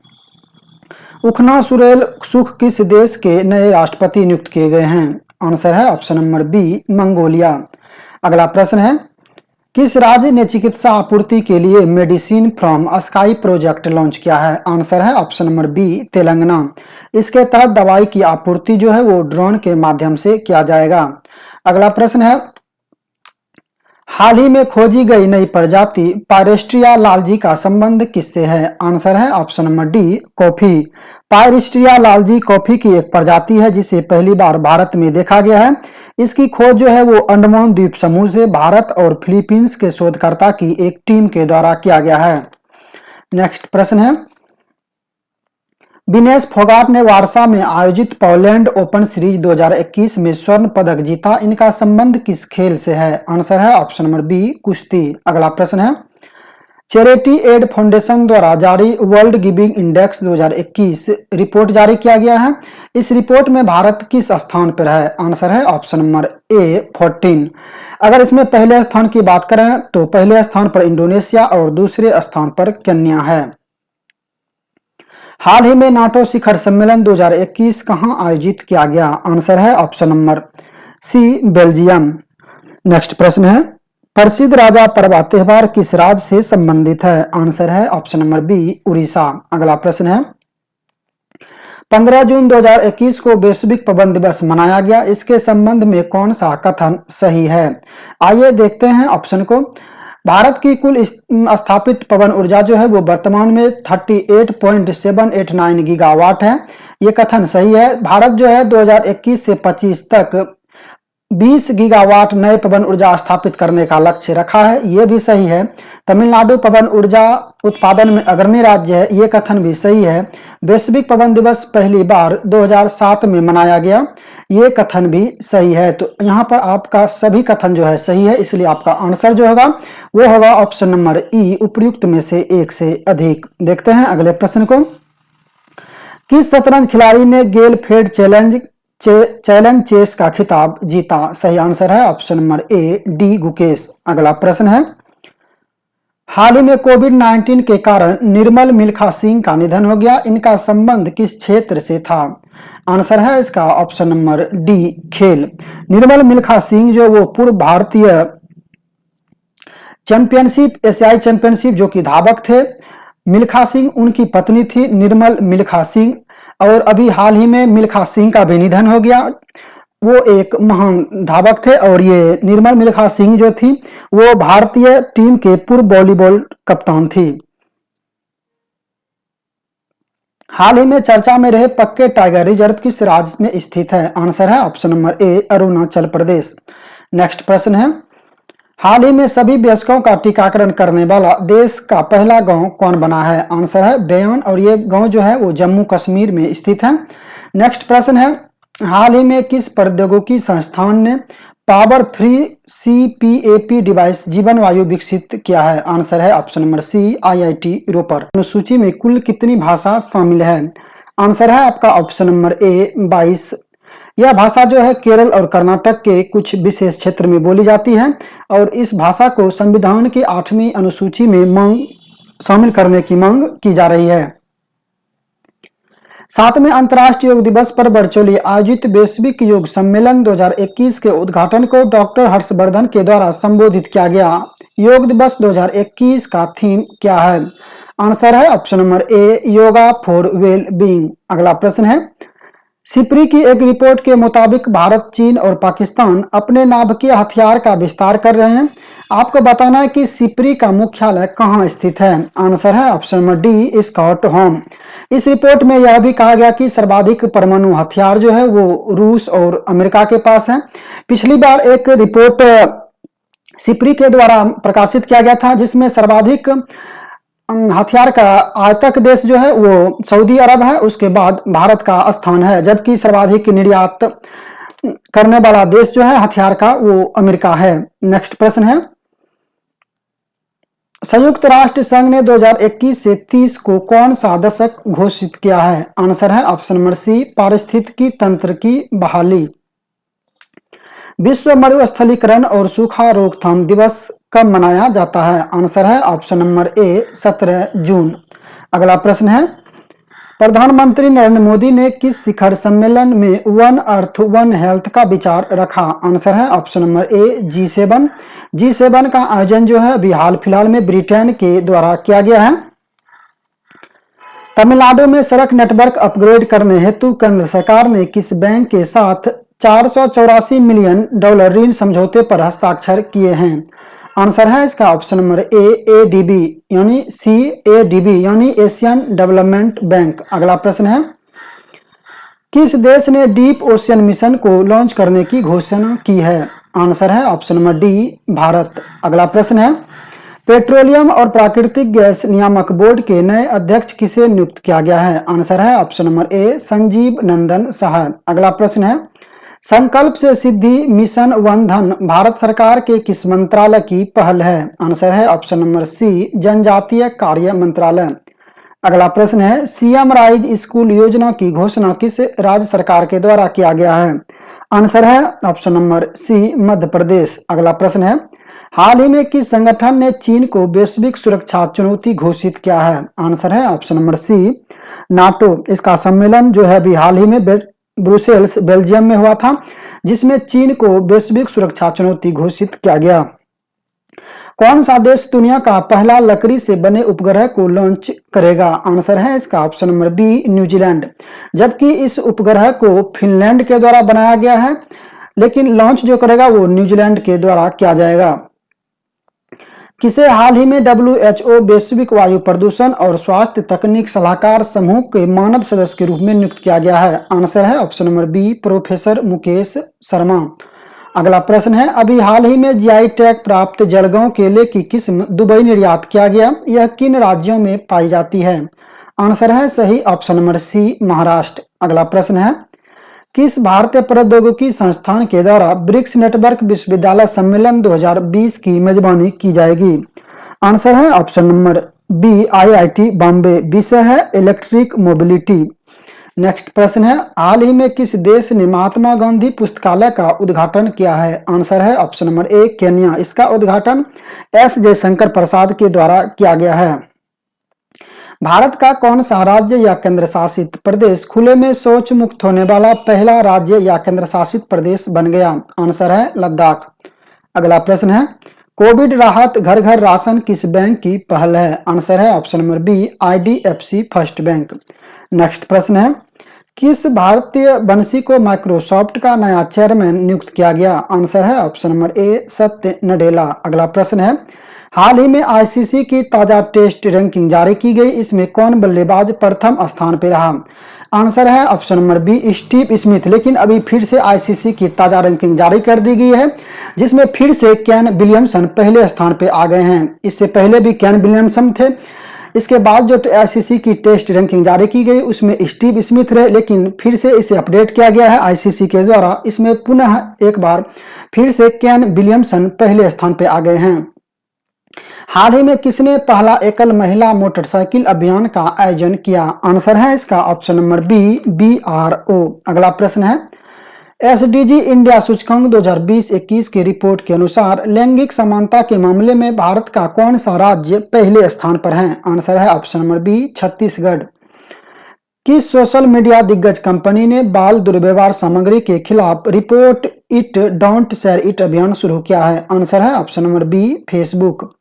उखना सुरेल सुख किस देश के नए राष्ट्रपति नियुक्त किए गए हैं? आंसर है ऑप्शन नंबर बी, मंगोलिया। अगला प्रश्न है, किस राज्य ने चिकित्सा आपूर्ति के लिए medicine from sky project launch किया है? आंसर है ऑप्शन नंबर बी, तेलंगाना। इसके तहत दवाई की आपूर्ति जो है वो ड्रोन के माध्यम से किया जाएगा। अगला प्रश्न है, हाल ही में खोजी गई नई प्रजाति पायरेस्ट्रिया लालजी का संबंध किससे है? आंसर है option number D, coffee. Pyrostria laljii coffee की एक प्रजाति है जिसे पहली बार भारत में देखा गया है। इसकी खोज जो है वो अंडमान द्वीप समूह से भारत और फिलीपींस के शोधकर्ता की एक टीम के द्वारा किया गया है। नेक्स्ट प्रश्न है, विनेश फोगाट ने वारसा में आयोजित पोलैंड ओपन सीरीज 2021 में स्वर्ण पदक जीता। इनका संबंध किस खेल से है? आंसर है ऑप्शन नंबर बी, कुश्ती। अगला प्रश्न है, चैरिटी एड फाउंडेशन द्वारा जारी वर्ल्ड गिविंग इंडेक्स 2021 रिपोर्ट जारी किया गया है। इस रिपोर्ट में भारत किस स्थान पर है? आंसर है ऑप्शन नंबर ए, 14। अगर इसमें पहले स्थान की बात करें तो पहले स्थान पर इंडोनेशिया और दूसरे स्थान पर केन्या है। हाल ही में नाटो शिखर सम्मेलन 2021 कहां आयोजित किया गया? आंसर है option number C, Belgium. Next प्रश्न है, प्रसिद्ध राजा परवा त्योहार किस राज्य से संबंधित है? आंसर है ऑप्शन नंबर बी, उड़ीसा। अगला प्रश्न है, 15 जून 2021 को वैश्विक पवन दिवस मनाया गया। इसके संबंध में कौन सा कथन सही है? आइए देखते हैं ऑप्शन को। भारत की कुल स्थापित पवन ऊर्जा जो है वो वर्तमान में 38.789 गीगावाट है। ये कथन सही है। भारत जो है 2021 से 25 तक 20 गीगावाट नए पवन ऊर्जा स्थापित करने का लक्ष्य रखा है, ये भी सही है। तमिलनाडु पवन ऊर्जा उत्पादन में अग्रणी राज्य है, ये कथन भी सही है। वैश्विक पवन दिवस पहली बार 2007 में मनाया गया, ये कथन भी सही है। तो यहाँ पर आपका सभी कथन जो है सही है, इसलिए आपका आंसर जो होगा वो होगा ऑप्शन नंबर ई, उपर्युक्त में से एक से अधिक। देखते हैं अगले प्रश्न को। किस शतरंज खिलाड़ी ने गेलफेड चैलेंज चेस का खिताब जीता? सही आंसर है ऑप्शन नंबर ए, डी गुकेश। अगला प्रश्न है, हाल ही में कोविड-19 के कारण निर्मल मिल्खा सिंह का निधन हो गया। इनका संबंध किस क्षेत्र से था? आंसर है इसका ऑप्शन नंबर डी, खेल। निर्मल मिल्खा सिंह जो वो पूर्व भारतीय चैंपियनशिप, एशियाई चैंपियनशिप, जो कि धावक थे। मिल्खा सिंह उनकी पत्नी थी, निर्मल मिल्खा सिंह। और अभी हाल ही में मिल्खा सिंह का भी निधन हो गया। वो एक महान धावक थे और ये निर्मल मिल्खा सिंह जो थी वो भारतीय टीम के पूर्व वॉलीबॉल कप्तान थी। हाल ही में चर्चा में रहे पक्के टाइगर रिजर्व किस राज्य में स्थित है? आंसर है ऑप्शन नंबर ए, अरुणाचल प्रदेश। नेक्स्ट प्रश्न है, हाल ही में सभी वयस्कों का टीकाकरण करने वाला देश का पहला गांव कौन बना है? आंसर है बयान, और ये गांव जो है वो जम्मू कश्मीर में स्थित है। नेक्स्ट प्रश्न है, हाल ही में किस प्रौद्योगिकी संस्थान ने पावर फ्री CPAP डिवाइस जीवन वायु विकसित किया है? आंसर है option number C, IIT Ropar. सूची में कुल कितनी भाषा शामिल है? आंसर है आपका ऑप्शन नंबर ए, 22। यह भाषा जो है केरल और कर्नाटक के कुछ विशेष क्षेत्र में बोली जाती है और इस भाषा को संविधान की 8वीं अनुसूची में शामिल करने की मांग की जा रही है। 7वें अंतर्राष्ट्रीय योग दिवस पर वर्चुअली आयोजित वैश्विक योग सम्मेलन 2021 के उद्घाटन को डॉक्टर हर्षवर्धन के द्वारा संबोधित किया गया। योग दिवस 2021 का थीम क्या है? आंसर है option number A, yoga for well being. अगला प्रश्न है, सिप्री की एक रिपोर्ट के मुताबिक भारत, चीन और पाकिस्तान अपने नाभिकीय हथियार का विस्तार कर रहे हैं। आपको बताना है कि सिप्री का मुख्यालय कहाँ स्थित है? आंसर है ऑप्शन नंबर डी, स्टॉकहोम। इस रिपोर्ट में यह भी कहा गया कि सर्वाधिक परमाणु हथियार जो है वो रूस और अमेरिका के पास है। पिछली बार एक रिपोर्ट सिप्री के द्वारा प्रकाशित किया गया था जिसमें सर्वाधिक हथियार का आयातक देश जो है वो सऊदी अरब है, उसके बाद भारत का स्थान है, जबकि सर्वाधिक निर्यात करने वाला देश जो है हथियार का वो अमेरिका है। नेक्स्ट प्रश्न है, संयुक्त राष्ट्र संघ ने 2021 से 30 को कौन सा दशक घोषित किया है? आंसर है ऑप्शन नंबर सी, पारिस्थितिकी तंत्र की बहाली। विश्व मरुस्थलीकरण और सूखा रोकथाम दिवस कब मनाया जाता है? आंसर है ऑप्शन नंबर ए, 17 जून। अगला प्रश्न है, प्रधानमंत्री नरेंद्र मोदी ने किस शिखर सम्मेलन में वन अर्थ वन हेल्थ का विचार रखा? आंसर है ऑप्शन नंबर ए, G7। G7 का आयोजन जो है अभी हाल फिलहाल में ब्रिटेन के द्वारा किया गया है। तमिलनाडु में सड़क नेटवर्क अपग्रेड करने हेतु केंद्र सरकार ने किस बैंक के साथ $484 मिलियन ऋण समझौते पर हस्ताक्षर किए हैं? आंसर है इसका ऑप्शन नंबर ए, ADB यानी CADB यानी एशियन डेवलपमेंट बैंक। अगला प्रश्न है, किस देश ने डीप ओशियन मिशन को लॉन्च करने की घोषणा की है? आंसर है ऑप्शन नंबर डी, भारत। अगला प्रश्न है, पेट्रोलियम और प्राकृतिक गैस नियामक बोर्ड के नए अध्यक्ष किसे नियुक्त किया गया है? आंसर है ऑप्शन नंबर ए, संजीव नंदन शाह। अगला प्रश्न है, संकल्प से सिद्धि मिशन वन धन भारत सरकार के किस मंत्रालय की पहल है? आंसर है ऑप्शन नंबर सी, जनजातीय कार्य मंत्रालय। अगला प्रश्न है, CM राइज स्कूल योजना की घोषणा किस राज्य सरकार के द्वारा किया गया है? आंसर है ऑप्शन नंबर सी, मध्य प्रदेश। अगला प्रश्न है, हाल ही में किस संगठन ने चीन को वैश्विक सुरक्षा चुनौती घोषित किया है? आंसर है ऑप्शन नंबर सी, नाटो। इसका सम्मेलन जो है अभी हाल ही में ब्रुसेल्स बेल्जियम में हुआ था जिसमें चीन को वैश्विक सुरक्षा चुनौती घोषित किया गया। कौन सा देश दुनिया का पहला लकड़ी से बने उपग्रह को लॉन्च करेगा? आंसर है इसका ऑप्शन नंबर बी, न्यूजीलैंड। जबकि इस उपग्रह को फिनलैंड के द्वारा बनाया गया है लेकिन लॉन्च जो करेगा वो न्यूजीलैंड के द्वारा किया जाएगा। किसे हाल ही में WHO वैश्विक वायु प्रदूषण और स्वास्थ्य तकनीक सलाहकार समूह के मानद सदस्य के रूप में नियुक्त किया गया है? आंसर है option number B, professor Mukesh Sharma. अगला प्रश्न है, अभी हाल ही में GI टैग प्राप्त जलगांव केले की किस्म दुबई निर्यात किया गया, यह किन राज्यों में पाई जाती है? आंसर है सही ऑप्शन नंबर सी, महाराष्ट्र। अगला प्रश्न है, किस भारतीय प्रौद्योगिकी संस्थान के द्वारा ब्रिक्स नेटवर्क विश्वविद्यालय सम्मेलन 2020 की मेजबानी की जाएगी? आंसर है option number B, IIT Bombay. विषय है इलेक्ट्रिक मोबिलिटी। नेक्स्ट प्रश्न है, हाल ही में किस देश ने महात्मा गांधी पुस्तकालय का उद्घाटन किया है? आंसर है ऑप्शन नंबर ए, केन्या। इसका उद्घाटन S जयशंकर प्रसाद के द्वारा किया गया है। भारत का कौन सा राज्य या केंद्र शासित प्रदेश खुले में शौच मुक्त होने वाला पहला राज्य या केंद्र शासित प्रदेश बन गया? आंसर है लद्दाख। अगला प्रश्न है, कोविड राहत घर घर राशन किस बैंक की पहल है? आंसर है option number B IDFC first bank. Next प्रश्न है, किस भारतीय वंशी को माइक्रोसॉफ्ट का नया चेयरमैन नियुक्त किया गया? आंसर है ऑप्शन नंबर ए सत्य नडेला। अगला प्रश्न है, हाल ही में ICC की ताजा टेस्ट रैंकिंग जारी की गई, इसमें कौन बल्लेबाज प्रथम स्थान पर रहा? आंसर है option number B Steve Smith. लेकिन अभी फिर से ICC की ताजा रैंकिंग जारी कर दी गई है, जिसमें फिर से केन विलियमसन पहले स्थान पर आ गए हैं। इससे पहले भी केन विलियमसन थे। इसके बाद जो ICC की टेस्ट रैंकिंग जारी की गई उसमें स्टीव स्मिथ रहे, लेकिन फिर से इसे अपडेट किया गया है ICC के द्वारा। इसमें पुनः एक बार फिर से केन विलियमसन पहले स्थान पर आ गए हैं। हाल ही में किसने पहला एकल महिला मोटरसाइकिल अभियान का आयोजन किया? आंसर है इसका ऑप्शन नंबर बी BRO। अगला प्रश्न है, SDG इंडिया सूचकांक 2020-21 की रिपोर्ट के अनुसार लैंगिक समानता के मामले में भारत का कौन सा राज्य पहले स्थान पर है? आंसर है ऑप्शन नंबर बी छत्तीसगढ़। किस सोशल मीडिया दिग्गज कंपनी ने बाल दुर्व्यवहार सामग्री के खिलाफ report it don't share it अभियान शुरू किया है? आंसर है ऑप्शन नंबर बी फेसबुक।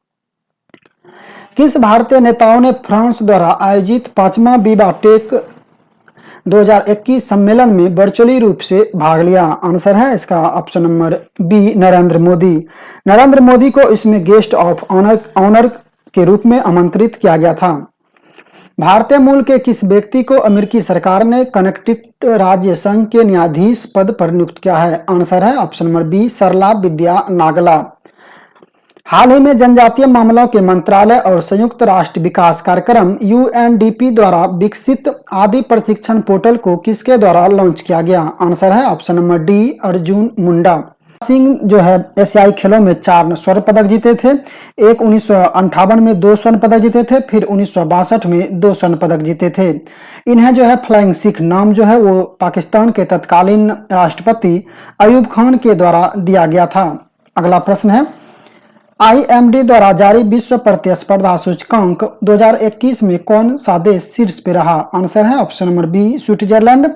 किस भारतीय नेताओं ने फ्रांस द्वारा आयोजित 5वां विवा टेक 2021 सम्मेलन में वर्चुअली रूप से भाग लिया? आंसर है इसका option number B Narendra Modi. Narendra Modi को इसमें गेस्ट ऑफ ऑनर के रूप में आमंत्रित किया गया था। भारतीय मूल के किस व्यक्ति को अमेरिकी सरकार ने कनेक्टिकट राज्य संघ के न्यायाधीश पद पर नियुक्त किया है? आंसर है ऑप्शन नंबर बी सरला विद्या नागला। हाल ही में जनजातीय मामलों के मंत्रालय और संयुक्त राष्ट्र विकास कार्यक्रम UNDP द्वारा विकसित आदि प्रशिक्षण पोर्टल को किसके द्वारा लॉन्च किया गया? आंसर है option number D Arjun Munda Singh जो है एशियाई खेलों में 4 स्वर्ण पदक जीते थे। एक 1958 में 2 स्वर्ण पदक जीते थे, फिर 1962 में 2 स्वर्ण पदक जीते थे। इन्हें जो है फ्लाइंग सिख नाम जो है वो पाकिस्तान के तत्कालीन राष्ट्रपति अयूब खान के द्वारा दिया गया था। अगला प्रश्न है, IMD द्वारा जारी विश्व प्रतिस्पर्धा सूचकांक 2021 में कौन सा देश शीर्ष पे रहा? आंसर है option number B Switzerland.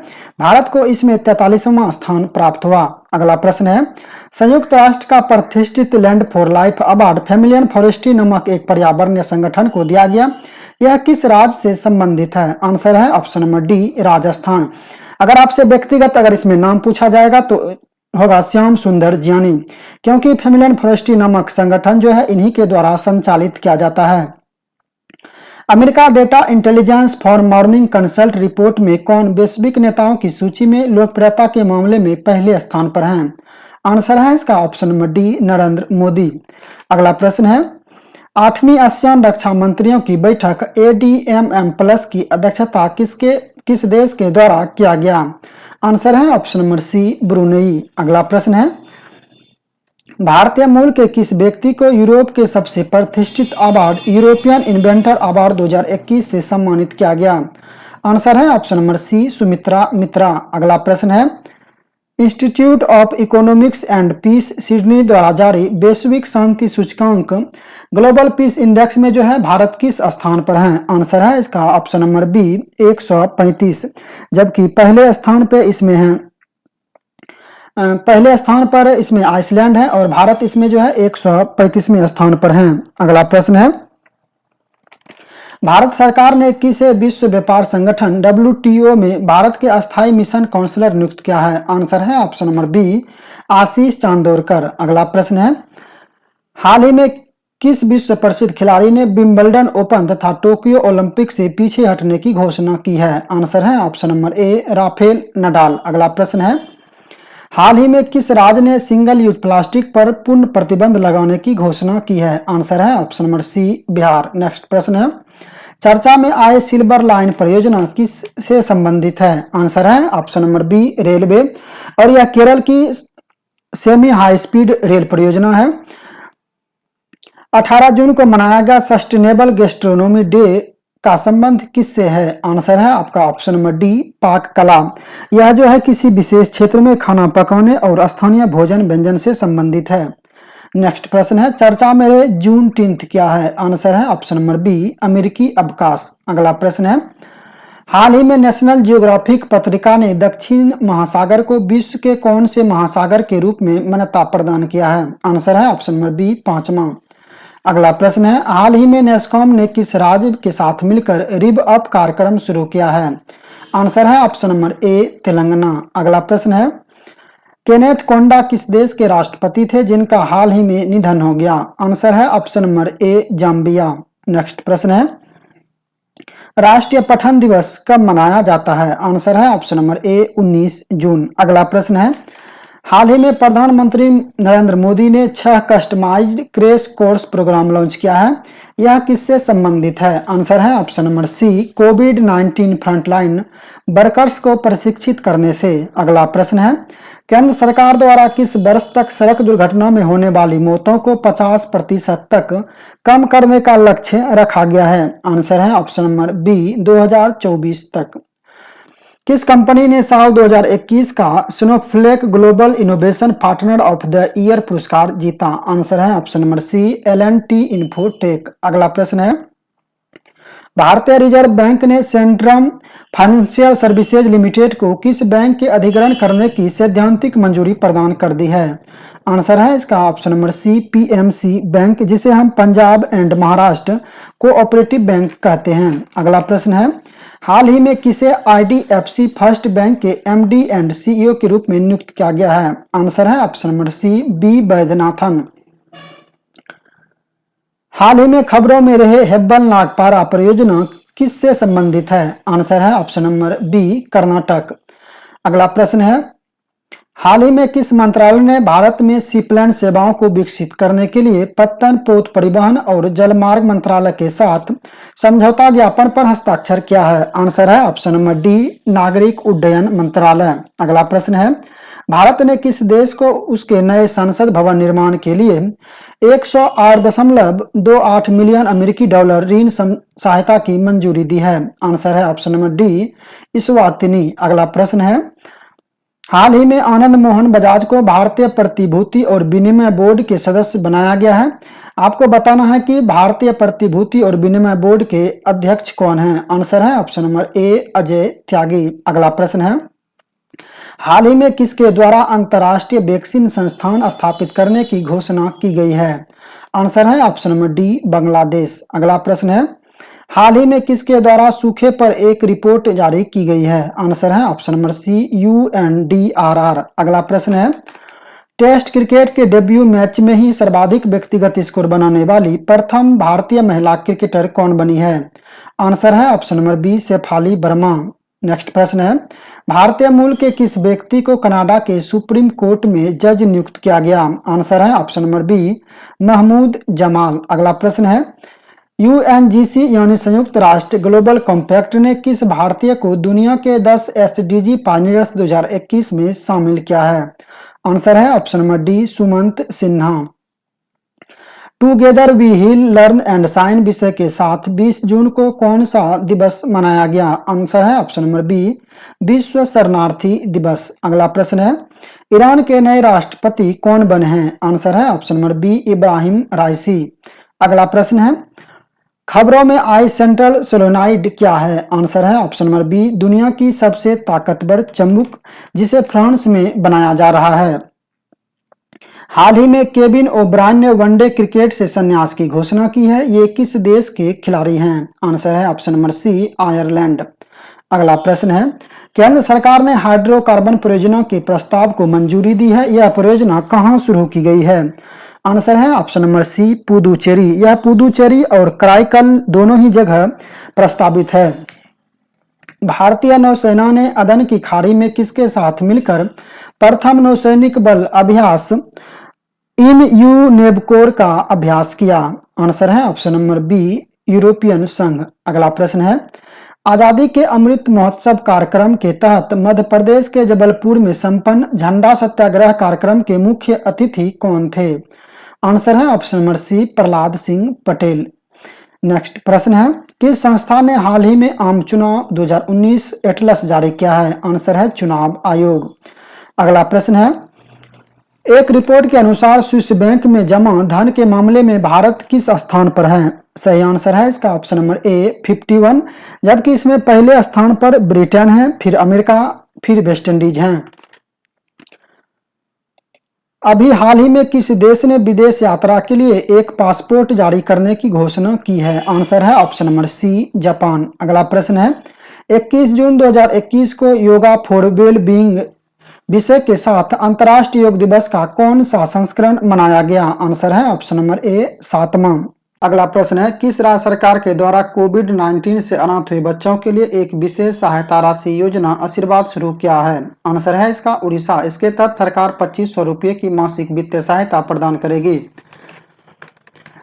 Bharat को इसमें 43वां स्थान प्राप्त हुआ। अगला प्रश्न है, संयुक्त राष्ट्र का प्रतिष्ठित land for life award familial forestry नामक एक पर्यावरणीय संगठन को दिया गया। यह किस राज्य से संबंधित है? आंसर है ऑप्शन नंबर डी राजस्थान। अगर आपसे व्यक्तिगत अगर इसमें नाम पूछा जाएगा तो होगा श्याम सुंदर जियानी, क्योंकि फैमिलियन फॉरेस्ट्री नामक संगठन जो है इन्हीं के द्वारा संचालित किया जाता है। America data intelligence for morning consult report में कौन वैश्विक नेताओं की सूची में लोकप्रियता के मामले में पहले स्थान पर हैं? आंसर है इसका option number D Narendra Modi. अगला प्रश्न है, 8वीं आसियान रक्षा मंत्रियों की बैठक ADMM+ की अध्यक्षता किस देश के द्वारा किया गया? आंसर है ऑप्शन नंबर सी ब्रुनेई। अगला प्रश्न है, भारतीय मूल के किस व्यक्ति को यूरोप के सबसे प्रतिष्ठित अवार्ड यूरोपियन इन्वेंटर अवार्ड 2021 से सम्मानित किया गया? आंसर है option number C Sumitra Mitra. अगला प्रश्न है, institute of economics and peace Sydney द्वारा जारी वैश्विक शांति सूचकांक ग्लोबल पीस इंडेक्स में जो है भारत किस स्थान पर है? आंसर है इसका ऑप्शन नंबर बी 135, जबकि पहले स्थान पर इसमें आइसलैंड है और भारत इसमें जो है 135वें स्थान पर है। अगला प्रश्न है, भारत सरकार ने किसे विश्व व्यापार संगठन WTO में भारत के अस्थायी मिशन काउंसलर नियुक्त किया है? आंसर है ऑप्शन नंबर बी आशीष चांदोरकर। अगला प्रश्न है, हाल ही में किस विश्व प्रसिद्ध खिलाड़ी ने विंबलडन ओपन तथा टोक्यो ओलंपिक से पीछे हटने की घोषणा की है? आंसर है option number A Rafael Nadal. अगला प्रश्न है, हाल ही में किस राज्य ने सिंगल यूज प्लास्टिक पर पूर्ण प्रतिबंध लगाने की घोषणा की है? आंसर है option number C Bihar. Next प्रश्न है, चर्चा में आए सिल्वर लाइन परियोजना किस से संबंधित है? आंसर है ऑप्शन नंबर बी रेलवे, और यह केरल की सेमी हाई स्पीड रेल परियोजना है। 18 जून को मनाया गया सस्टेनेबल गैस्ट्रोनॉमी डे का संबंध किससे है? आंसर है आपका ऑप्शन नंबर डी पाक कला। यह जो है किसी विशेष क्षेत्र में खाना पकाने और स्थानीय भोजन व्यंजन से संबंधित है। नेक्स्ट प्रश्न है, चर्चा में जूनटीन्थ क्या है? आंसर है ऑप्शन नंबर बी अमेरिकी अवकाश। अगला प्रश्न है, हाल ही में नेशनल जियोग्राफिक पत्रिका ने दक्षिण महासागर को विश्व के कौन से महासागर के रूप में मान्यता प्रदान किया है? आंसर है ऑप्शन नंबर बी, पांचवा। अगला प्रश्न है, हाल ही में नेस्कॉम ने किस राज्य के साथ मिलकर रिव अप कार्यक्रम शुरू किया है? आंसर है ऑप्शन नंबर ए, तेलंगाना। अगला प्रश्न है, केनेथ कोंडा किस देश के राष्ट्रपति थे जिनका हाल ही में निधन हो गया? आंसर है ऑप्शन नंबर ए, जाम्बिया। नेक्स्ट प्रश्न है, राष्ट्रीय पठन दिवस कब मनाया जाता है? आंसर है ऑप्शन नंबर ए, 19 जून। अगला प्रश्न है, हाल ही में प्रधानमंत्री नरेंद्र मोदी ने 6 customised crash course programme launch किया है, यह किससे संबंधित है? आंसर है ऑप्शन नंबर सी, कोविड-19 फ्रंटलाइन वर्कर्स को प्रशिक्षित करने से। अगला प्रश्न है, केंद्र सरकार द्वारा किस वर्ष तक सड़क दुर्घटना में होने वाली मौतों को 50% तक कम करने का लक्ष्य रखा गया है? आंसर है ऑप्शन नंबर बी, 2024 तक। किस कंपनी ने साल 2021 का Snowflake global innovation partner of the year पुरस्कार जीता? आंसर है ऑप्शन नंबर सी, L&T इन्फोटेक। अगला प्रश्न है, भारतीय रिजर्व बैंक ने सेंट्रम फाइनेंशियल सर्विसेज लिमिटेड को किस बैंक के अधिग्रहण करने की सैद्धांतिक मंजूरी प्रदान कर दी है? आंसर है इसका option number C, PMC bank, जिसे हम Punjab and Maharashtra cooperative bank कहते हैं। अगला प्रश्न है, हाल ही में किसे IDFC फर्स्ट बैंक के MD एंड CEO के रूप में नियुक्त किया गया है? आंसर है option number C, B, Vaidyanathan. हाल ही में खबरों में रहे हेब्बल नागपारा परियोजना किससे संबंधित है? आंसर है ऑप्शन नंबर बी, कर्नाटक। अगला प्रश्न है, हाल ही में किस मंत्रालय ने भारत में सीप्लेन सेवाओं को विकसित करने के लिए पत्तन, पोत परिवहन और जलमार्ग मंत्रालय के साथ समझौता ज्ञापन पर हस्ताक्षर किया है? आंसर है ऑप्शन नंबर डी, नागरिक उड्डयन मंत्रालय। अगला प्रश्न है, भारत ने किस देश को उसके नए संसद भवन निर्माण के लिए 108.28 मिलियन अमेरिकी डॉलर ऋण सहायता की मंजूरी दी है? आंसर है ऑप्शन नंबर डी, इस्वातिनी। अगला प्रश्न है, हाल ही में आनंद मोहन बजाज को भारतीय प्रतिभूति और विनिमय बोर्ड के सदस्य बनाया गया है। आपको बताना है कि भारतीय प्रतिभूति और विनिमय बोर्ड के अध्यक्ष कौन हैं? आंसर है ऑप्शन नंबर ए, अजय त्यागी। अगला प्रश्न है, हाल ही में किसके द्वारा अंतर्राष्ट्रीय वैक्सीन संस्थान स्थापित करने की घोषणा की गई है? आंसर है ऑप्शन नंबर डी, बांग्लादेश। अगला प्रश्न है, हाल ही में किसके द्वारा सूखे पर एक रिपोर्ट जारी की गई है? आंसर है ऑप्शन नंबर सी, UNDRR। अगला प्रश्न है, टेस्ट क्रिकेट के डेब्यू मैच में ही सर्वाधिक व्यक्तिगत स्कोर बनाने वाली प्रथम भारतीय महिला क्रिकेटर कौन बनी है? आंसर है option number B, Shefali Verma. Next प्रश्न है, भारतीय मूल के किस व्यक्ति को कनाडा के सुप्रीम कोर्ट में जज नियुक्त किया गया? आंसर है option number B, Mahmood Jamal. अगला प्रश्न है, UNGC यानी संयुक्त राष्ट्र ग्लोबल कॉम्पैक्ट ने किस भारतीय को दुनिया के 10 SDG पायनियर्स 2021 में शामिल किया है? आंसर है option number D, Sumant Sinha. Together we heal learn and shine विषय के साथ 20 जून को कौन सा दिवस मनाया गया? आंसर है ऑप्शन नंबर बी, विश्व शरणार्थी दिवस। अगला प्रश्न है, ईरान के नए राष्ट्रपति कौन बने हैं? आंसर है ऑप्शन नंबर बी, इब्राहिम राइसी। अगला प्रश्न है, खबरों में आई सेंट्रल सोलेनॉइड क्या है? आंसर है ऑप्शन नंबर बी, दुनिया की सबसे ताकतवर चुंबक जिसे फ्रांस में बनाया जा रहा है। हाल ही में केविन ओब्रायन ने वनडे क्रिकेट से संन्यास की घोषणा की है, ये किस देश के खिलाड़ी हैं? आंसर है ऑप्शन नंबर सी, आयरलैंड। अगला प्रश्न है, केंद्र सरकार ने हाइड्रोकार्बन परियोजना के प्रस्ताव को मंजूरी दी है, यह परियोजना कहां शुरू की गई है? आंसर है ऑप्शन नंबर सी, पुदुचेरी। यह पुदुचेरी और कराईकल दोनों ही जगह प्रस्तावित है। भारतीय नौसेना ने अदन की खाड़ी में किसके साथ मिलकर प्रथम नौसैनिक बल अभ्यास इन यूनेवकोर का अभ्यास किया? आंसर है ऑप्शन नंबर बी, यूरोपियन संघ। अगला प्रश्न है, आजादी के अमृत महोत्सव कार्यक्रम के तहत मध्य प्रदेश के जबलपुर में संपन्न झंडा सत्याग्रह कार्यक्रम के मुख्य अतिथि कौन थे? आंसर है option number C, Prahlad Singh Patel. Next प्रश्न है, किस संस्था ने हाल ही में आम चुनाव 2019 एटलस जारी किया है? आंसर है चुनाव आयोग। अगला प्रश्न है, एक रिपोर्ट के अनुसार स्विस बैंक में जमा धन के मामले में भारत किस स्थान पर है? सही आंसर है इसका ऑप्शन नंबर ए 51, जबकि इसमें पहले स्थान पर ब्रिटेन है, फिर अमेरिका, फिर वेस्ट इंडीज है। अभी हाल ही में किस देश ने विदेश यात्रा के लिए एक पासपोर्ट जारी करने की घोषणा की है? आंसर है ऑप्शन नंबर सी जापान। अगला प्रश्न है 21 जून 2021 को योगा फॉर वेल बीइंग विषय के साथ अंतर्राष्ट्रीय योग दिवस का कौन सा संस्करण मनाया गया? आंसर है ऑप्शन नंबर ए 7वां। अगला प्रश्न है किस राज्य सरकार के द्वारा कोविड-19 से अनाथ हुए बच्चों के लिए एक विशेष सहायता राशि योजना आशीर्वाद शुरू किया है? आंसर है इसका उड़ीसा। इसके तहत सरकार 2500 रुपये की मासिक वित्तीय सहायता प्रदान करेगी।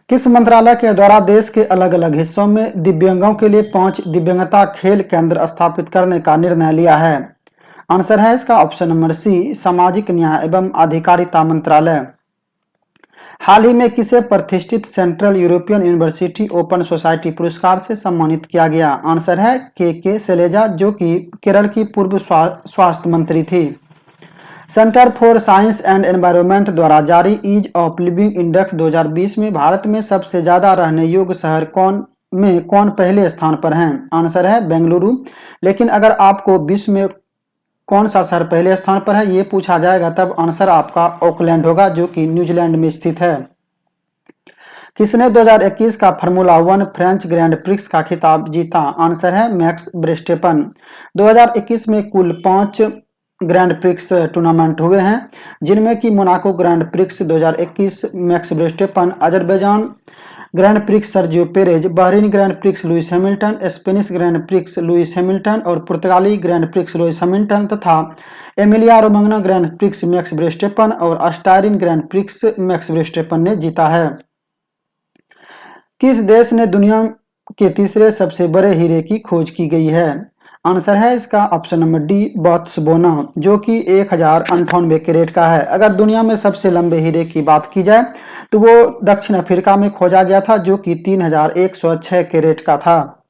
किस मंत्रालय के द्वारा देश के अलग अलग हिस्सों में दिव्यांगों के लिए 5 दिव्यांगता खेल केंद्र स्थापित करने का निर्णय लिया है? आंसर है इसका ऑप्शन नंबर सी सामाजिक न्याय एवं अधिकारिता मंत्रालय। हाल ही में किसे प्रतिष्ठित central European university open society पुरस्कार से सम्मानित किया गया? आंसर है के शैलेजा, जो कि केरल की पूर्व स्वास्थ्य मंत्री थी। Centre for science and environment द्वारा जारी ईज ऑफ लिविंग इंडेक्स 2020 में भारत में सबसे ज्यादा रहने योग्य शहर कौन पहले स्थान पर हैं? आंसर है बेंगलुरु। लेकिन अगर आपको विश्व में कौन सा शहर पहले स्थान पर है ये पूछा जाएगा तब आंसर आपका ऑकलैंड होगा, जो कि न्यूजीलैंड में स्थित है। किसने 2021 का फार्मूला 1 फ्रेंच ग्रैंड प्रिक्स का खिताब जीता? आंसर है मैक्स वर्स्टेपन। 2021 में कुल 5 ग्रैंड प्रिक्स टूर्नामेंट हुए हैं, जिनमें कि Monaco grand prix 2021 Max Verstappen, Azerbaijan grand prix Sergio Perez, Bahrain grand prix Lewis Hamilton, Spanish grand prix Lewis Hamilton और पुर्तगाली ग्रैंड प्रिक्स लुइस हैमिल्टन तथा Emilia Romagna grand prix Max Verstappen और Austrian grand prix Max Verstappen ने जीता है। किस देश ने दुनिया के तीसरे सबसे बड़े हीरे की खोज की गई है? आंसर है इसका ऑप्शन नंबर डी बोत्सवाना, जो कि 1098 कैरेट का है। अगर दुनिया में सबसे लंबे हीरे की बात की जाए तो वो दक्षिण अफ्रीका में खोजा गया था, जो कि 3106 कैरेट का था।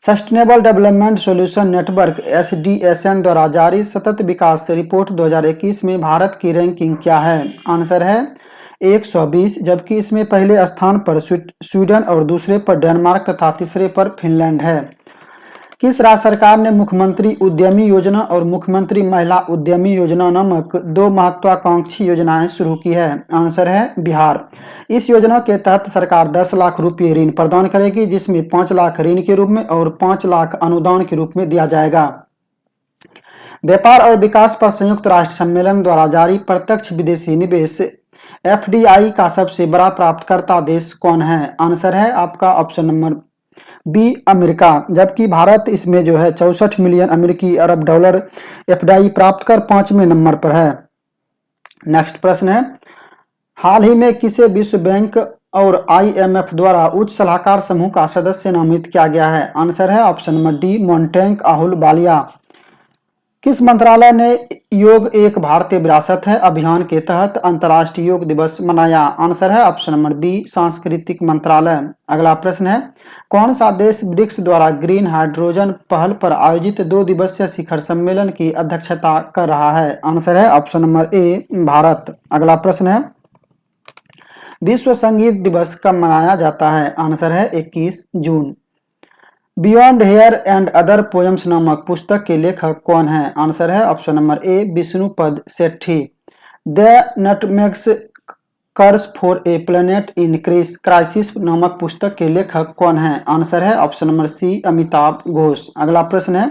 Sustainable development solution network SDSN द्वारा जारी सतत विकास रिपोर्ट 2021 में भारत की रैंकिंग क्या है? आंसर है 120, जबकि इसमें पहले स्थान पर स्वीडन और दूसरे पर डेनमार्क तथा तीसरे पर फिनलैंड है। किस राज्य सरकार ने मुख्यमंत्री उद्यमी योजना और मुख्यमंत्री महिला उद्यमी योजना नामक 2 महत्वाकांक्षी योजनाएं शुरू की है? आंसर है बिहार। इस योजना के तहत सरकार 10 लाख रुपये ऋण प्रदान करेगी, जिसमें 5 लाख ऋण के रूप में और 5 लाख अनुदान के रूप में दिया जाएगा। व्यापार और विकास पर संयुक्त राष्ट्र सम्मेलन द्वारा जारी प्रत्यक्ष विदेशी निवेश FDI का सबसे बड़ा प्राप्तकर्ता देश कौन है? आंसर है आपका ऑप्शन नंबर बी अमेरिका, जबकि भारत इसमें जो है 64 मिलियन अमेरिकी अरब डॉलर FDI प्राप्त कर 5वें नंबर पर है। नेक्स्ट प्रश्न है हाल ही में किसे विश्व बैंक और IMF द्वारा उच्च सलाहकार समूह का सदस्य नामित किया गया है? आंसर है ऑप्शन नंबर डी मोंटेक अहुलुवालिया। किस मंत्रालय ने योग एक भारतीय विरासत है अभियान के तहत अंतर्राष्ट्रीय योग दिवस मनाया? आंसर है ऑप्शन नंबर बी सांस्कृतिक मंत्रालय। अगला प्रश्न है कौन सा देश ब्रिक्स द्वारा ग्रीन हाइड्रोजन पहल पर आयोजित 2 दिवसीय शिखर सम्मेलन की अध्यक्षता कर रहा है? आंसर है ऑप्शन नंबर ए भारत। अगला प्रश्न है विश्व संगीत दिवस कब मनाया जाता है? आंसर है 21 जून। Beyond here and other poems नामक पुस्तक के लेखक कौन है? आंसर है option number A Vishnupada Sethi. The nutmeg's curse for a planet in crisis नामक पुस्तक के लेखक कौन है? आंसर है option number C Amitabh Ghosh. अगला प्रश्न है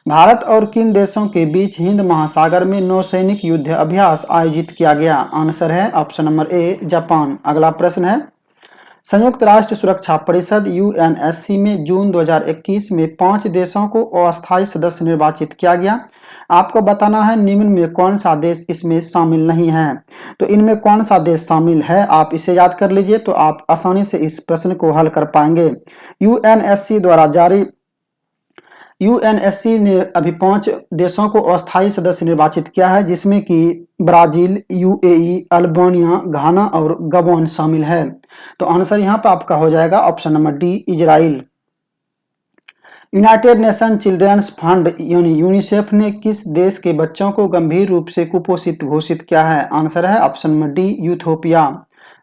भारत और किन देशों के बीच हिंद महासागर में नौसैनिक युद्ध अभ्यास आयोजित किया गया? आंसर है ऑप्शन नंबर ए जापान। अगला प्रश्न है संयुक्त राष्ट्र सुरक्षा परिषद UNSC में जून 2021 में 5 देशों को अस्थायी सदस्य निर्वाचित किया गया। आपको बताना है निम्न में कौन सा देश इसमें शामिल नहीं है। तो इनमें कौन सा देश शामिल है आप इसे याद कर लीजिए, तो आप आसानी से इस प्रश्न को हल कर पाएंगे। UNSC द्वारा जारी UNSC ने अभी 5 देशों को अस्थायी सदस्य निर्वाचित किया है, जिसमें कि ब्राजील, UAE, अल्बानिया, घाना और गबोन शामिल है। तो आंसर यहाँ पर आपका हो जाएगा option number D Israel. United nation children's fund यानी यूनिसेफ ने किस देश के बच्चों को गंभीर रूप से कुपोषित घोषित किया है? आंसर है ऑप्शन नंबर डी, यूथोपिया।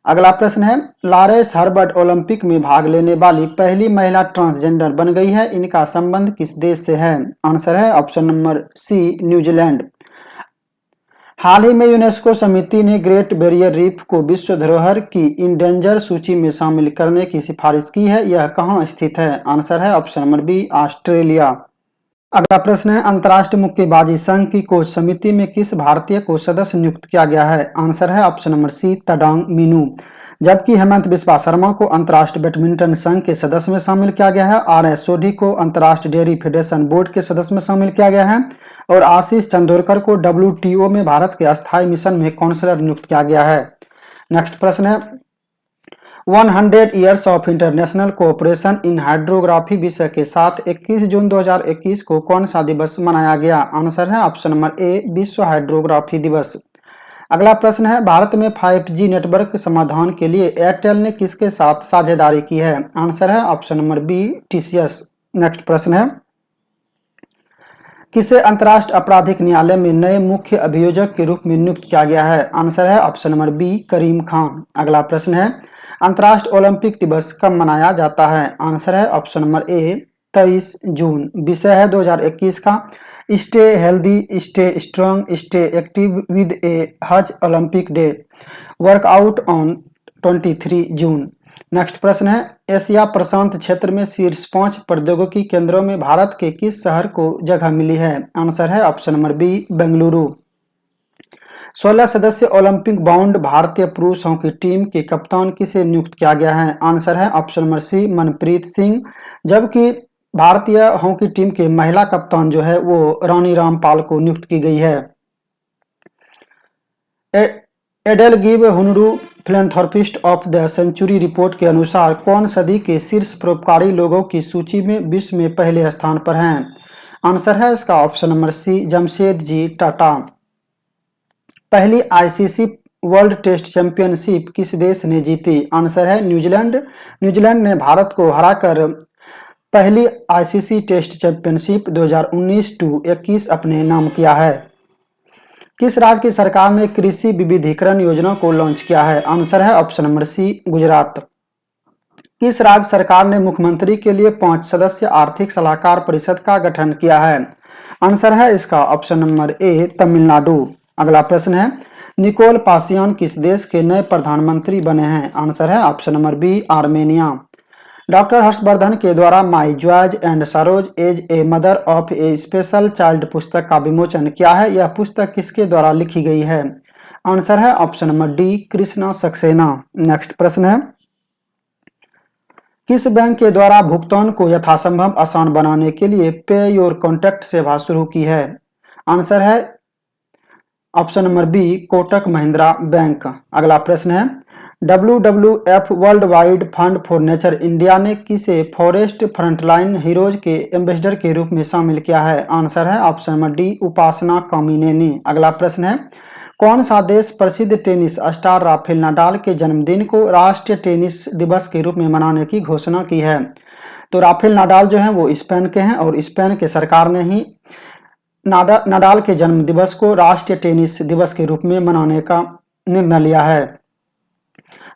अगला प्रश्न है, लॉरेंस हर्बर्ट ओलंपिक में भाग लेने वाली पहली महिला ट्रांसजेंडर बन गई है। इनका संबंध किस देश से है? आंसर है ऑप्शन नंबर सी, न्यूजीलैंड। हाल ही में यूनेस्को समिति ने ग्रेट बैरियर रीफ को विश्व धरोहर की इंडेंजर सूची में शामिल करने की सिफारिश की है। यह कहाँ स्थित है? आंसर है ऑप्शन नंबर बी, ऑस्ट्रेलिया। अगला प्रश्न है, अंतर्राष्ट्रीय मुक्केबाजी संघ की कोच समिति में किस भारतीय को सदस्य नियुक्त किया गया है? आंसर है ऑप्शन नंबर सी, तडांग मीनू। जबकि हेमंत बिस्वा शर्मा को अंतर्राष्ट्रीय बैडमिंटन संघ के सदस्य में शामिल किया गया है। आर.एस. सोढी को अंतर्राष्ट्रीय डेयरी फेडरेशन बोर्ड के सदस्य में शामिल किया गया है और आशीष चंदोरकर को WTO में भारत के अस्थायी मिशन में काउंसलर नियुक्त किया गया है। नेक्स्ट प्रश्न है, 100 years of international cooperation in hydrography विषय के साथ 21 जून 2021 को कौन सा दिवस मनाया गया? आंसर है ऑप्शन नंबर ए, विश्व हाइड्रोग्राफी दिवस। अगला प्रश्न है, भारत में 5G नेटवर्क समाधान के लिए एयरटेल ने किसके साथ साझेदारी की है? आंसर है option number B, TCS। Next प्रश्न है, किसे अंतर्राष्ट्रीय आपराधिक न्यायालय में नए मुख्य अभियोजक के रूप में नियुक्त किया गया है? आंसर है ऑप्शन नंबर बी, करीम खान। अगला प्रश्न है, अंतर्राष्ट्रीय ओलंपिक दिवस कब मनाया जाता है? आंसर है ऑप्शन नंबर ए, 23 जून। विषय है 2021 का stay healthy, stay strong, stay active with a हज ओलंपिक डे, वर्कआउट ऑन 23 जून। नेक्स्ट प्रश्न है, एशिया प्रशांत क्षेत्र में शीर्ष 5 प्रौद्योगिकी केंद्रों में भारत के किस शहर को जगह मिली है? आंसर है ऑप्शन नंबर बी, बेंगलुरु। 16 सदस्य ओलंपिक बाउंड भारतीय पुरुष हॉकी टीम के कप्तान किसे नियुक्त किया गया है? आंसर है option number C, Manpreet Singh. जबकि भारतीय हॉकी टीम के महिला कप्तान जो है वो रानी रामपाल को नियुक्त की गई है। एडेलगिव हुनरू philanthropist of the century report के अनुसार कौन सदी के शीर्ष परोपकारी लोगों की सूची में विश्व में पहले स्थान पर हैं? आंसर है इसका ऑप्शन नंबर सी, जमशेद जी टाटा। पहली ICC वर्ल्ड टेस्ट चैंपियनशिप किस देश ने जीती? आंसर है न्यूजीलैंड। न्यूजीलैंड ने भारत को हराकर पहली ICC टेस्ट चैंपियनशिप 2019-21 अपने नाम किया है। किस राज्य की सरकार ने कृषि विविधीकरण योजना को लॉन्च किया है? आंसर है ऑप्शन नंबर सी, गुजरात। किस राज्य सरकार ने मुख्यमंत्री के लिए 5 सदस्य आर्थिक सलाहकार परिषद का गठन किया है? आंसर है इसका ऑप्शन नंबर ए, तमिलनाडु। अगला प्रश्न है, निकोल पासियान किस देश के नए प्रधानमंत्री बने हैं? आंसर है option number B, Armenia. Doctor Harshvardhan के द्वारा my joys and sorrows as a mother of a special child पुस्तक का विमोचन किया है। यह पुस्तक किसके द्वारा लिखी गई है? आंसर है option number D, Krishna Saxena. Next प्रश्न है, किस बैंक के द्वारा भुगतान को यथासंभव आसान बनाने के लिए पे योर कॉन्टैक्ट सेवा शुरू की है? आंसर है option number B, Kotak Mahindra bank. अगला प्रश्न है, WWF world wide fund for nature India ने किसे फॉरेस्ट फ्रंटलाइन हीरोज के एम्बेसडर के रूप में शामिल किया है? आंसर है option number D, Upasana Kamineni. अगला प्रश्न है, कौन सा देश प्रसिद्ध टेनिस स्टार राफेल नाडाल के जन्मदिन को राष्ट्रीय टेनिस दिवस के रूप में मनाने की घोषणा की है? तो राफेल नाडाल जो है वो स्पेन के हैं और स्पेन के सरकार ने ही नाडाल के जन्म दिवस को राष्ट्रीय टेनिस दिवस के रूप में मनाने का निर्णय लिया है।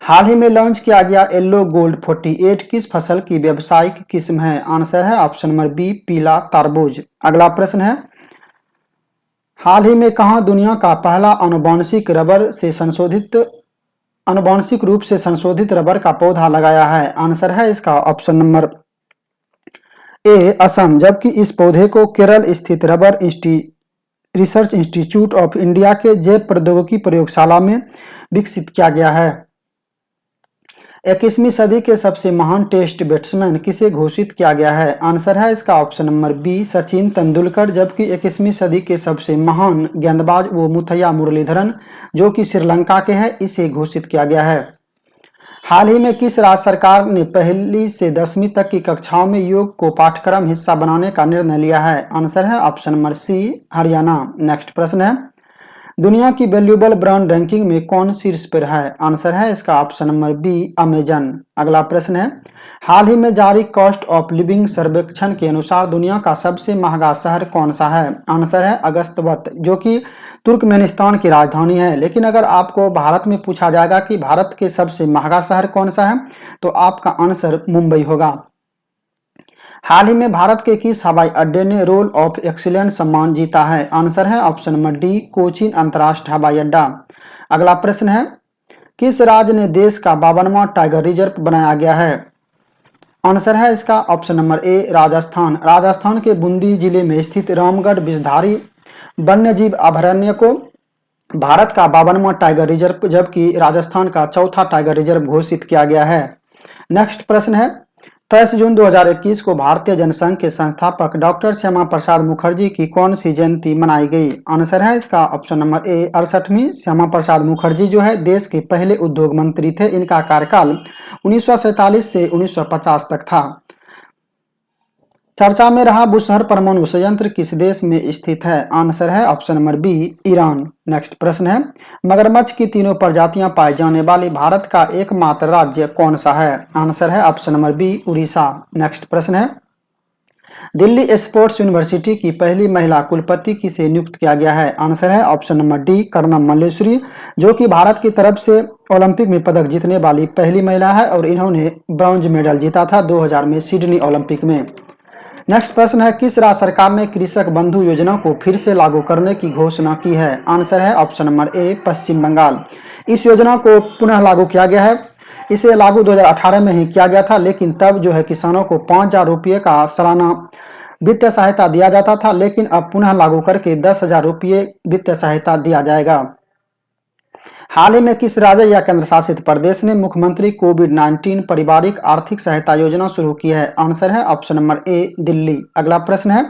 हाल ही में लॉन्च किया गया येलो गोल्ड 48 किस फसल की व्यावसायिक किस्म है? आंसर है ऑप्शन नंबर बी, पीला तरबूज। अगला प्रश्न है, हाल ही में कहां दुनिया का पहला आनुवांशिक रूप से संशोधित रबर का पौधा लगाया है? आंसर है इसका ऑप्शन नंबर ए, असम। जबकि इस पौधे को केरल स्थित rubber research institute of India के जैव प्रौद्योगिकी प्रयोगशाला में विकसित किया गया है। 21वीं सदी के सबसे महान टेस्ट बैट्समैन किसे घोषित किया गया है? आंसर है इसका option number B, Sachin Tendulkar. जबकि 21वीं सदी के सबसे महान गेंदबाज वो मुथैया मुरलीधरन जो कि श्रीलंका के हैं, इसे घोषित किया गया है। हाल ही में किस राज्य सरकार ने 1ली से 10वीं तक की कक्षाओं में योग को पाठ्यक्रम हिस्सा बनाने का निर्णय लिया है? आंसर है option number C, Haryana. Next प्रश्न है, दुनिया की वैल्यूएबल ब्रांड रैंकिंग में कौन शीर्ष पर है? आंसर है इसका ऑप्शन नंबर बी, अमेजन। अगला प्रश्न है, हाल ही में जारी कॉस्ट ऑफ लिविंग सर्वेक्षण के अनुसार दुनिया का सबसे महंगा शहर कौन सा है? आंसर है अगस्तबत, जो कि तुर्कमेनिस्तान की राजधानी है। लेकिन अगर आपको भारत में पूछा जाएगा कि भारत के सबसे महंगा शहर कौन सा है, तो आपका आंसर मुंबई होगा। हाल ही में भारत के किस हवाई अड्डे ने रोल ऑफ एक्सीलेंस सम्मान जीता है? आंसर है ऑप्शन नंबर डी, कोचीन अंतर्राष्ट्रीय हवाई अड्डा। अगला प्रश्न है, किस राज्य ने देश का 52वां टाइगर रिजर्व बनाया गया है? आंसर है इसका ऑप्शन नंबर ए, राजस्थान। राजस्थान के बूंदी जिले में स्थित रामगढ़ विषधारी वन्यजीव अभयारण्य को भारत का 52वां टाइगर रिजर्व जबकि राजस्थान का चौथा टाइगर रिजर्व घोषित किया गया है। नेक्स्ट प्रश्न है, 23 जून 2021 को भारतीय जनसंघ के संस्थापक डॉक्टर श्यामा प्रसाद मुखर्जी की कौन सी जयंती मनाई गई? आंसर है इसका ऑप्शन नंबर ए, 68वीं। श्यामा प्रसाद मुखर्जी जो है देश के पहले उद्योग मंत्री थे। इनका कार्यकाल 1947 से 1950 तक था। चर्चा में रहा बुशहर परमाणु संयंत्र किस देश में स्थित है? आंसर है option number B, Iran. Next प्रश्न है, मगरमच्छ की तीनों प्रजातियां पाए जाने वाले भारत का एकमात्र राज्य कौन सा है? आंसर है option number B, Orissa. Next प्रश्न है, दिल्ली स्पोर्ट्स यूनिवर्सिटी की पहली महिला कुलपति किसे नियुक्त किया गया है? आंसर है option number D, Karnam Malleswari, जो कि भारत की तरफ से ओलंपिक में पदक जीतने वाली पहली महिला है और इन्होंने ब्रॉन्ज मेडल जीता था 2000 में सिडनी ओलंपिक में। नेक्स्ट प्रश्न है, किस राज्य सरकार ने कृषक बंधु योजना को फिर से लागू करने की घोषणा की है? आंसर है ऑप्शन नंबर ए, पश्चिम बंगाल। इस योजना को पुनः लागू किया गया है। इसे लागू 2018 में ही किया गया था, लेकिन तब जो है किसानों को 5000 रुपये का सालाना वित्तीय सहायता दिया जाता था, लेकिन अब पुनः लागू करके 10,000 रुपये वित्तीय सहायता दिया जाएगा। हाल ही में किस राज्य या केंद्र शासित प्रदेश ने मुख्यमंत्री कोविड-19 पारिवारिक आर्थिक सहायता योजना शुरू की है? आंसर है ऑप्शन नंबर ए, दिल्ली। अगला प्रश्न है,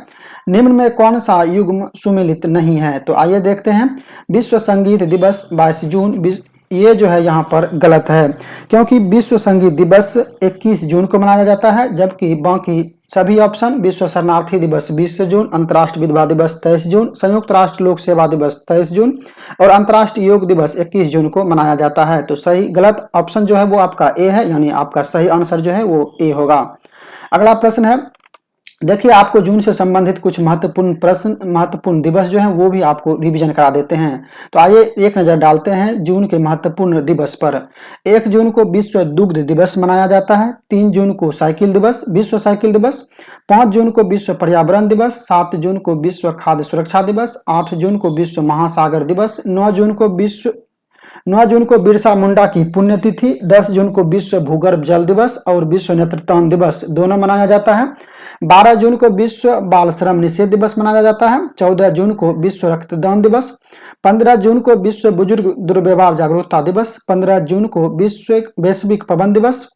निम्न में कौन सा युग्म सुमेलित नहीं है? तो आइए देखते हैं। विश्व संगीत दिवस 22 जून, ये जो है यहाँ पर गलत है, क्योंकि विश्व संगीत दिवस 21 जून को मनाया जाता है, जबकि बाकी सभी ऑप्शन, विश्व शरणार्थी दिवस 20 जून, अंतर्राष्ट्रीय विधवा दिवस 23 जून, संयुक्त राष्ट्र लोक सेवा दिवस 23 जून और अंतर्राष्ट्रीय योग दिवस 21 जून को मनाया जाता है। तो सही गलत ऑप्शन जो है वो आपका ए है, यानी आपका सही आंसर जो है वो ए होगा। अगला प्रश्न है, देखिए आपको जून से संबंधित कुछ महत्वपूर्ण दिवस जो हैं वो भी आपको रिवीजन करा देते हैं। तो आइए एक नजर डालते हैं जून के महत्वपूर्ण दिवस पर। 1 जून को विश्व दुग्ध दिवस मनाया जाता है। 3 जून को साइकिल दिवस, विश्व साइकिल दिवस। 5 जून को विश्व पर्यावरण दिवस। 7 जून को विश्व खाद्य सुरक्षा दिवस। 8 जून को विश्व महासागर दिवस। 9 जून को बिरसा मुंडा की पुण्यतिथि। 10 जून को विश्व भूगर्भ जल दिवस और विश्व नेत्रदान दिवस दोनों मनाया जाता है। 12 जून को विश्व बाल श्रम निषेध दिवस मनाया जाता है। 14 जून को विश्व रक्तदान दिवस। 15 जून को विश्व बुजुर्ग दुर्व्यवहार जागरूकता दिवस। 15 जून को विश्व वैश्विक पवन दिवस।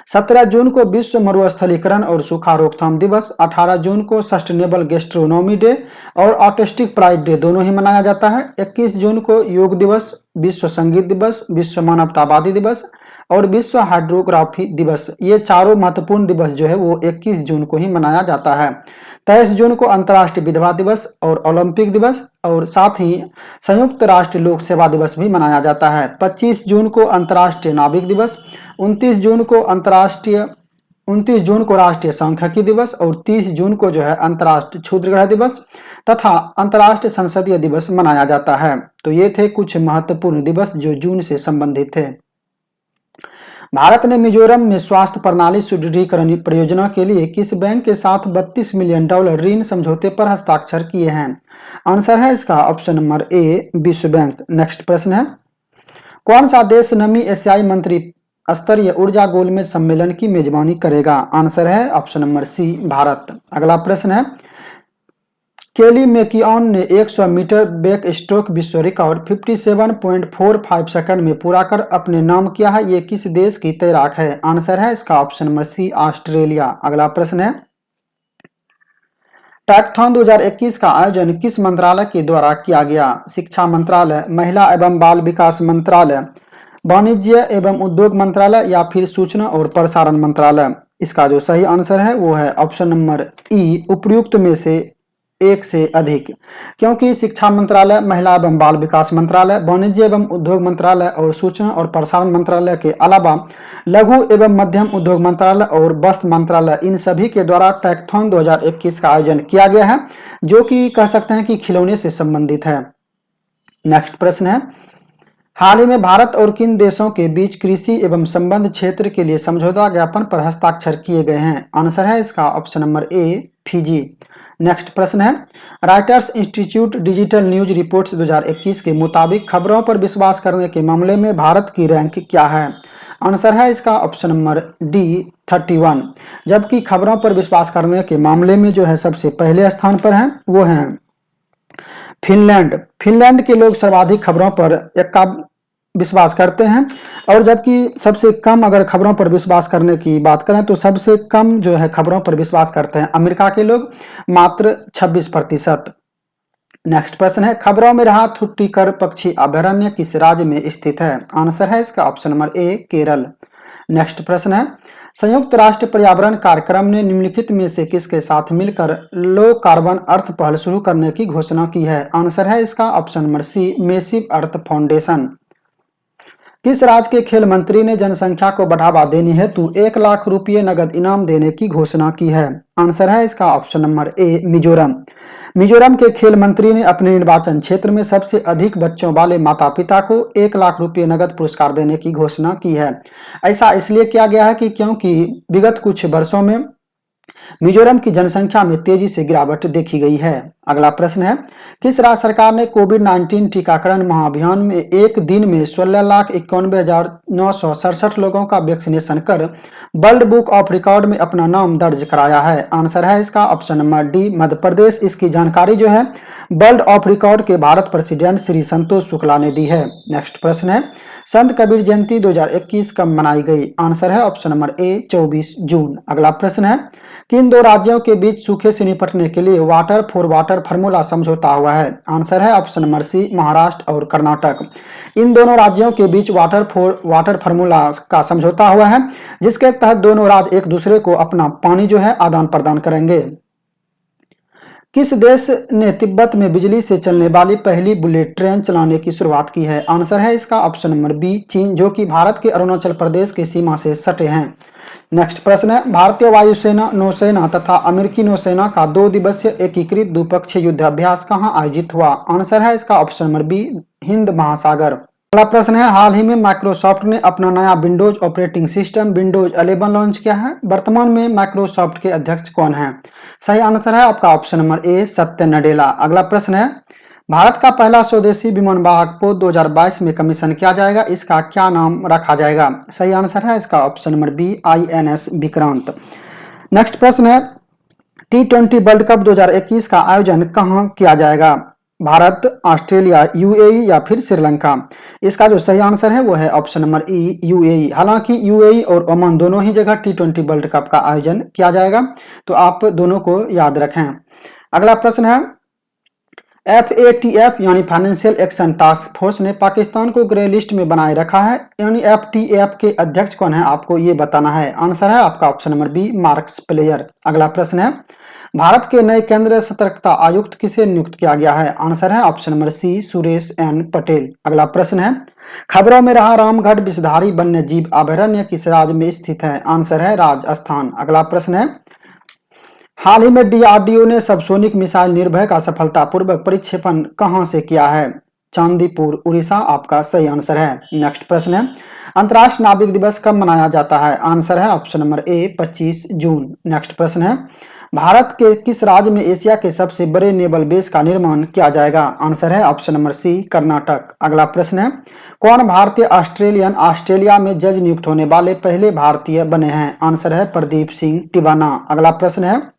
17 जून को विश्व मरुस्थलीकरण और सूखा रोकथाम दिवस। 18 जून को सस्टेनेबल गैस्ट्रोनॉमी डे और ऑटिस्टिक प्राइड डे दोनों ही मनाया जाता है। 21 जून को योग दिवस, विश्व संगीत दिवस, विश्व मानवतावादी दिवस और विश्व हाइड्रोग्राफी दिवस, ये चारों महत्वपूर्ण दिवस जो है वो 21 जून को ही मनाया जाता है। 23 जून को अंतर्राष्ट्रीय विधवा दिवस और ओलंपिक दिवस और साथ ही संयुक्त राष्ट्र लोक सेवा दिवस भी मनाया जाता है। 25 जून को अंतर्राष्ट्रीय नाविक दिवस। 29 जून को राष्ट्रीय सांख्यिकी दिवस और 30 जून को जो है अंतर्राष्ट्रीय क्षुद्रग्रह दिवस तथा अंतर्राष्ट्रीय संसदीय दिवस मनाया जाता है। तो ये थे कुछ महत्वपूर्ण दिवस जो जून से संबंधित थे। भारत ने मिजोरम में स्वास्थ्य प्रणाली सुदृढ़ीकरण परियोजना के लिए किस बैंक के साथ $32 मिलियन ऋण समझौते पर हस्ताक्षर किए हैं? आंसर है इसका ऑप्शन नंबर ए, विश्व बैंक। नेक्स्ट प्रश्न है, कौन सा देश नमी एशियाई मंत्री स्तरीय ऊर्जा गोलमेज सम्मेलन की मेजबानी करेगा? आंसर है ऑप्शन नंबर सी, भारत। अगला प्रश्न है, केली मैकिऑन ने 100 मीटर बैक स्ट्रोक विश्व रिकॉर्ड 57.45 सेकंड में पूरा कर अपने नाम किया है। ये किस देश की तैराक है? आंसर है इसका ऑप्शन नंबर सी, ऑस्ट्रेलिया। अगला प्रश्न है, ट्रैकथॉन 2021 का आयोजन किस मंत्रालय के द्वारा किया गया? शिक्षा मंत्रालय, महिला एवं बाल विकास मंत्रालय, वाणिज्य एवं उद्योग मंत्रालय या फिर सूचना और प्रसारण मंत्रालय? इसका जो सही आंसर है वो है ऑप्शन नंबर ई, उपयुक्त में से एक से अधिक, क्योंकि शिक्षा मंत्रालय, महिला एवं बाल विकास मंत्रालय, वाणिज्य एवं उद्योग मंत्रालय और सूचना और प्रसारण मंत्रालय के अलावा लघु एवं मध्यम उद्योग मंत्रालय और वस्त्र मंत्रालय, इन सभी के द्वारा टैक्थॉन 2021 का आयोजन किया गया है, जो कि कह सकते हैं कि खिलौने से संबंधित है। नेक्स्ट प्रश्न है, हाल ही में भारत और किन देशों के बीच कृषि एवं संबंध क्षेत्र के लिए समझौता ज्ञापन पर हस्ताक्षर किए गए हैं? आंसर है इसका ऑप्शन नंबर ए, फिजी। नेक्स्ट प्रश्न है, writers institute digital news reports 2021 के मुताबिक खबरों पर विश्वास करने के मामले में भारत की रैंक क्या है? आंसर है इसका ऑप्शन नंबर डी, 31। जबकि खबरों पर विश्वास करने के मामले में जो है सबसे पहले स्थान पर है वो है फिनलैंड। फिनलैंड के लोग सर्वाधिक खबरों पर विश्वास करते हैं, और जबकि सबसे कम अगर खबरों पर विश्वास करने की बात करें तो सबसे कम जो है खबरों पर विश्वास करते हैं अमेरिका के लोग, मात्र 26%। नेक्स्ट प्रश्न है, खबरों में रहा थुट्टीकर पक्षी अभयारण्य किस राज्य में स्थित है? आंसर है इसका ऑप्शन नंबर ए, केरल। नेक्स्ट प्रश्न है, संयुक्त राष्ट्र पर्यावरण कार्यक्रम ने निम्नलिखित में से किसके साथ मिलकर लो कार्बन अर्थ पहल शुरू करने की घोषणा की है? आंसर है इसका ऑप्शन नंबर सी, मेसिव अर्थ फाउंडेशन। किस राज्य के खेल मंत्री ने जनसंख्या को बढ़ावा देने हेतु 1 लाख रुपये नगद इनाम देने की घोषणा की है? आंसर है इसका ऑप्शन नंबर ए, मिजोरम। मिजोरम के खेल मंत्री ने अपने निर्वाचन क्षेत्र में सबसे अधिक बच्चों वाले माता पिता को 1 लाख रुपये नगद पुरस्कार देने की घोषणा की है। ऐसा इसलिए किया गया है कि क्योंकि विगत कुछ वर्षों में मिजोरम की जनसंख्या में तेजी से गिरावट देखी गई है। अगला प्रश्न है, किस राज्य सरकार ने कोविड-19 टीकाकरण महाअभियान में एक दिन में 16,91,967 लोगों का वैक्सीनेशन कर वर्ल्ड बुक ऑफ रिकॉर्ड में अपना नाम दर्ज कराया है? आंसर है इसका option number D, Madhya Pradesh. इसकी जानकारी जो है वर्ल्ड ऑफ रिकॉर्ड के भारत प्रेसिडेंट श्री संतोष शुक्ला ने दी है। नेक्स्ट प्रश्न है, संत कबीर जयंती 2021 कब मनाई गई? आंसर है ऑप्शन नंबर ए, 24 जून। अगला प्रश्न है, किन दो राज्यों के बीच सूखे से निपटने के लिए वाटर फॉर वाटर फार्मूला समझौता हुआ है? आंसर है ऑप्शन नंबर सी, महाराष्ट्र और कर्नाटक। इन दोनों राज्यों के बीच वाटर फॉर वाटर फार्मूला का समझौता हुआ है, जिसके तहत दोनों राज्य एक दूसरे को अपना पानी जो है आदान प्रदान करेंगे। किस देश ने तिब्बत में बिजली से चलने वाली पहली बुलेट ट्रेन चलाने की शुरुआत की है? आंसर है इसका ऑप्शन नंबर बी, चीन, जो कि भारत के अरुणाचल प्रदेश की सीमा से सटे हैं। नेक्स्ट प्रश्न है, भारतीय वायुसेना, नौसेना तथा अमेरिकी नौसेना का 2 दिवसीय एकीकृत द्विपक्षीय युद्धाभ्यास कहां आयोजित हुआ? आंसर है इसका ऑप्शन नंबर बी, हिंद महासागर। अगला प्रश्न है, हाल ही में माइक्रोसॉफ्ट ने अपना नया Windows operating system Windows 11 launch किया है। वर्तमान में माइक्रोसॉफ्ट के अध्यक्ष कौन है? सही आंसर है आपका ऑप्शन नंबर ए, सत्य नडेला। अगला प्रश्न है, भारत का पहला स्वदेशी विमान वाहक पोत 2022 में कमीशन किया जाएगा, इसका क्या नाम रखा जाएगा? सही आंसर है इसका option number B, INS Vikrant. Next प्रश्न है, T20 वर्ल्ड कप 2021 का आयोजन कहां किया जाएगा? भारत, ऑस्ट्रेलिया, UAE या फिर श्रीलंका? इसका जो सही आंसर है वो है ऑप्शन नंबर ई, UAE। हालांकि UAE और ओमान दोनों ही जगह T20 वर्ल्ड कप का आयोजन किया जाएगा, तो आप दोनों को याद रखें। अगला प्रश्न है, FATF यानी फाइनेंशियल एक्शन टास्क फोर्स ने पाकिस्तान को ग्रे लिस्ट में बनाए रखा है, यानी FATF के अध्यक्ष कौन है आपको ये बताना है। आंसर है आपका option number B, MX player. अगला प्रश्न है, भारत के नए केंद्रीय सतर्कता आयुक्त किसे नियुक्त किया गया है? आंसर है option number C, Suresh N Patel. अगला प्रश्न है, खबरों में रहा रामगढ़ विषधारी वन्य जीव अभयारण्य किस राज्य में स्थित है? आंसर है राजस्थान। अगला प्रश्न है, हाल ही में DRDO ने सबसोनिक मिसाइल निर्भय का सफलतापूर्वक परीक्षेपण कहां से किया है? चांदीपुर, उड़ीसा आपका सही आंसर है। नेक्स्ट प्रश्न है, अंतर्राष्ट्रीय नाविक दिवस कब मनाया जाता है? आंसर है ऑप्शन नंबर ए, 25 जून। नेक्स्ट प्रश्न है, भारत के किस राज्य में एशिया के सबसे बड़े नेवल बेस का निर्माण किया जाएगा? आंसर है ऑप्शन नंबर सी, कर्नाटक। अगला प्रश्न है, कौन भारतीय ऑस्ट्रेलिया में जज नियुक्त होने वाले पहले भारतीय बने हैं? आंसर है प्रदीप सिंह टिवाना। अगला प्रश्न है,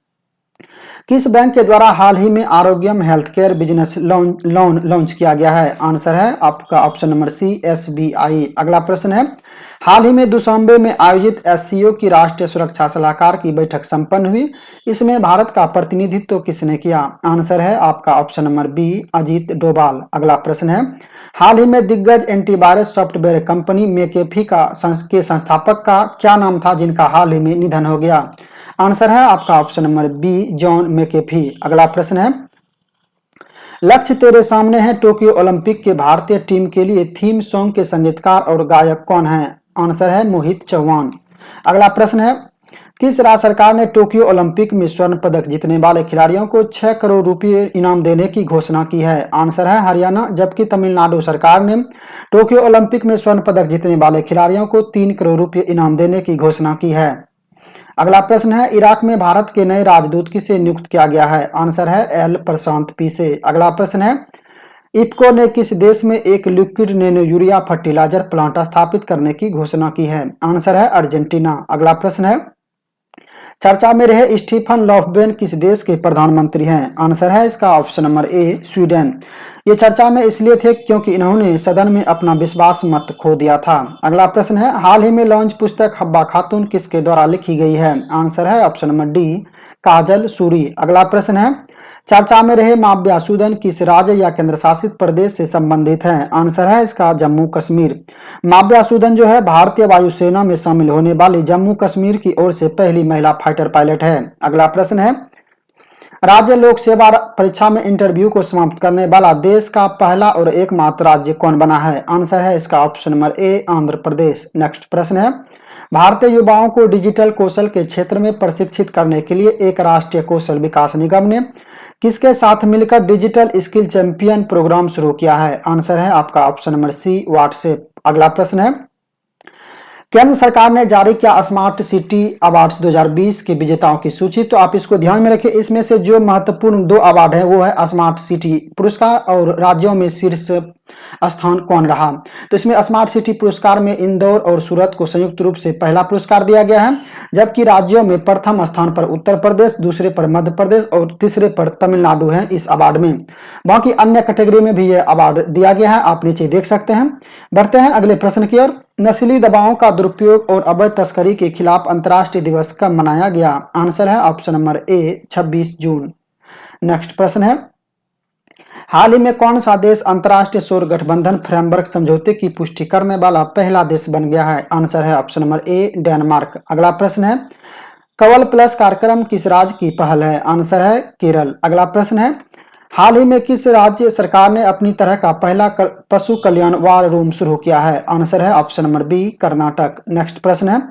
किस बैंक के द्वारा हाल ही में Arogyam health care business loan launch किया गया है? आंसर है आपका ऑप्शन नंबर सी, SBI। अगला प्रश्न है, हाल ही में दुशांबे में आयोजित SCO की राष्ट्रीय सुरक्षा सलाहकार की बैठक संपन्न हुई, इसमें भारत का प्रतिनिधित्व किसने किया? आंसर है आपका option number B, Ajit Doval. अगला प्रश्न है, हाल ही में दिग्गज एंटीवायरस सॉफ्टवेयर कंपनी मैकेफी के संस्थापक का क्या नाम था, जिनका हाल ही में निधन हो गया? आंसर है आपका option number B, John McAfee. अगला प्रश्न है, लक्ष्य तेरे सामने है टोक्यो ओलंपिक के भारतीय टीम के लिए थीम सॉन्ग के संगीतकार और गायक कौन है? आंसर है मोहित चौहान। अगला प्रश्न है, किस राज्य सरकार ने टोक्यो ओलंपिक में स्वर्ण पदक जीतने वाले खिलाड़ियों को 6 करोड़ रुपए इनाम देने की घोषणा की है? आंसर है हरियाणा। जबकि तमिलनाडु सरकार ने टोक्यो ओलंपिक में स्वर्ण पदक जीतने वाले खिलाड़ियों को 3 करोड़ रुपए इनाम देने की घोषणा की है। अगला प्रश्न है, इराक में भारत के नए राजदूत किसे नियुक्त किया गया है? आंसर है एल प्रशांत पी से। अगला प्रश्न है, इफ्को ने किस देश में एक liquid nano urea fertiliser plant स्थापित करने की घोषणा की है? आंसर है अर्जेंटीना। अगला प्रश्न है, चर्चा में रहे स्टीफन लॉफ्वेन किस देश के प्रधानमंत्री हैं? आंसर है इसका ऑप्शन नंबर ए स्वीडन। ये चर्चा में इसलिए थे क्योंकि इन्होंने सदन में अपना विश्वास मत खो दिया था। अगला प्रश्न है, हाल ही में लॉन्च पुस्तक हब्बा खातून किसके द्वारा लिखी गई है? आंसर है ऑप्शन नंबर डी काजल सूरी। अगला प्रश्न है, चर्चा में रहे माब्या सूदन किस राज्य या केंद्र शासित प्रदेश से संबंधित है? आंसर है इसका जम्मू कश्मीर। माब्या सूदन जो है भारतीय वायुसेना में शामिल होने वाली जम्मू कश्मीर की ओर से पहली महिला फाइटर पायलट है। अगला प्रश्न है, राज्य लोक सेवा परीक्षा में इंटरव्यू को समाप्त करने वाला देश का पहला और एकमात्र राज्य कौन बना है? आंसर है इसका ऑप्शन नंबर ए आंध्र प्रदेश। नेक्स्ट प्रश्न है, भारतीय युवाओं को डिजिटल कौशल के क्षेत्र में प्रशिक्षित करने के लिए एक राष्ट्रीय कौशल विकास निगम ने किसके साथ मिलकर डिजिटल स्किल चैंपियन प्रोग्राम शुरू किया है? आंसर है आपका ऑप्शन नंबर सी व्हाट्सएप। अगला प्रश्न है, केंद्र सरकार ने जारी किया स्मार्ट सिटी अवार्ड्स 2020 के विजेताओं की सूची। तो आप इसको ध्यान में रखें, इसमें से जो महत्वपूर्ण 2 अवार्ड है वो है स्मार्ट सिटी पुरस्कार और राज्यों में शीर्ष स्थान कौन रहा। तो इसमें स्मार्ट सिटी पुरस्कार में इंदौर और सूरत को संयुक्त रूप से पहला पुरस्कार दिया गया है, जबकि राज्यों में प्रथम स्थान पर उत्तर प्रदेश, दूसरे पर मध्य प्रदेश और तीसरे पर तमिलनाडु है इस अवार्ड में। बाकी अन्य कैटेगरी में भी यह अवार्ड दिया गया है, आप नीचे देख सकते हैं। बढ़ते हैं अगले प्रश्न की ओर। नशीली दवाओं का दुरुपयोग और अवैध तस्करी के खिलाफ अंतर्राष्ट्रीय दिवस कब मनाया गया? आंसर है ऑप्शन नंबर ए 26 जून। नेक्स्ट प्रश्न है, हाल ही में कौन सा देश अंतर्राष्ट्रीय सौर गठबंधन फ्रेमवर्क समझौते की पुष्टि करने वाला पहला देश बन गया है? आंसर है ऑप्शन नंबर ए डेनमार्क। अगला प्रश्न है, कवल प्लस कार्यक्रम किस राज्य की पहल है? आंसर है केरल। अगला प्रश्न है, हाल ही में किस राज्य सरकार ने अपनी तरह का पहला पशु कल्याण वार रूम शुरू किया है? आंसर है option number B Karnataka. Next प्रश्न है,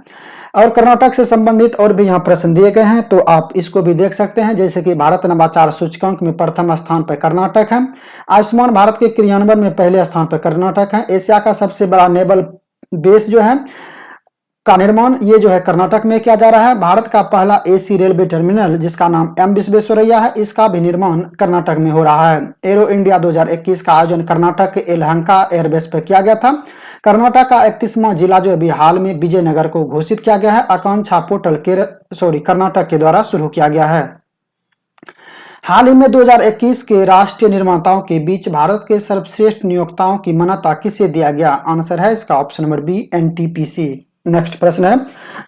और कर्नाटक से संबंधित और भी यहाँ प्रश्न दिए गए हैं तो आप इसको भी देख सकते हैं, जैसे कि भारत नवाचार सूचकांक में प्रथम स्थान पर कर्नाटक है, आयुष्मान भारत के क्रियान्वयन में पहले स्थान पर कर्नाटक है, एशिया का सबसे बड़ा नेवल बेस जो है का निर्माण ये जो है कर्नाटक में किया जा रहा है, भारत का पहला एसी रेलवे टर्मिनल जिसका नाम एम विश्वेश्वरैया है इसका भी निर्माण कर्नाटक में हो रहा है। एरो इंडिया 2021 का आयोजन कर्नाटक के यलहंका एयरबेस पर किया गया था। कर्नाटक का 31वां जिला जो अभी हाल में विजयनगर को घोषित किया गया है। आकांक्षा पोर्टल कर्नाटक के द्वारा शुरू किया गया है। हाल ही में 2021 के राष्ट्रीय निर्माताओं के बीच भारत के सर्वश्रेष्ठ नियोक्ताओं की मान्यता किसे दिया गया? आंसर है इसका option number B NTPC. Next प्रश्न है,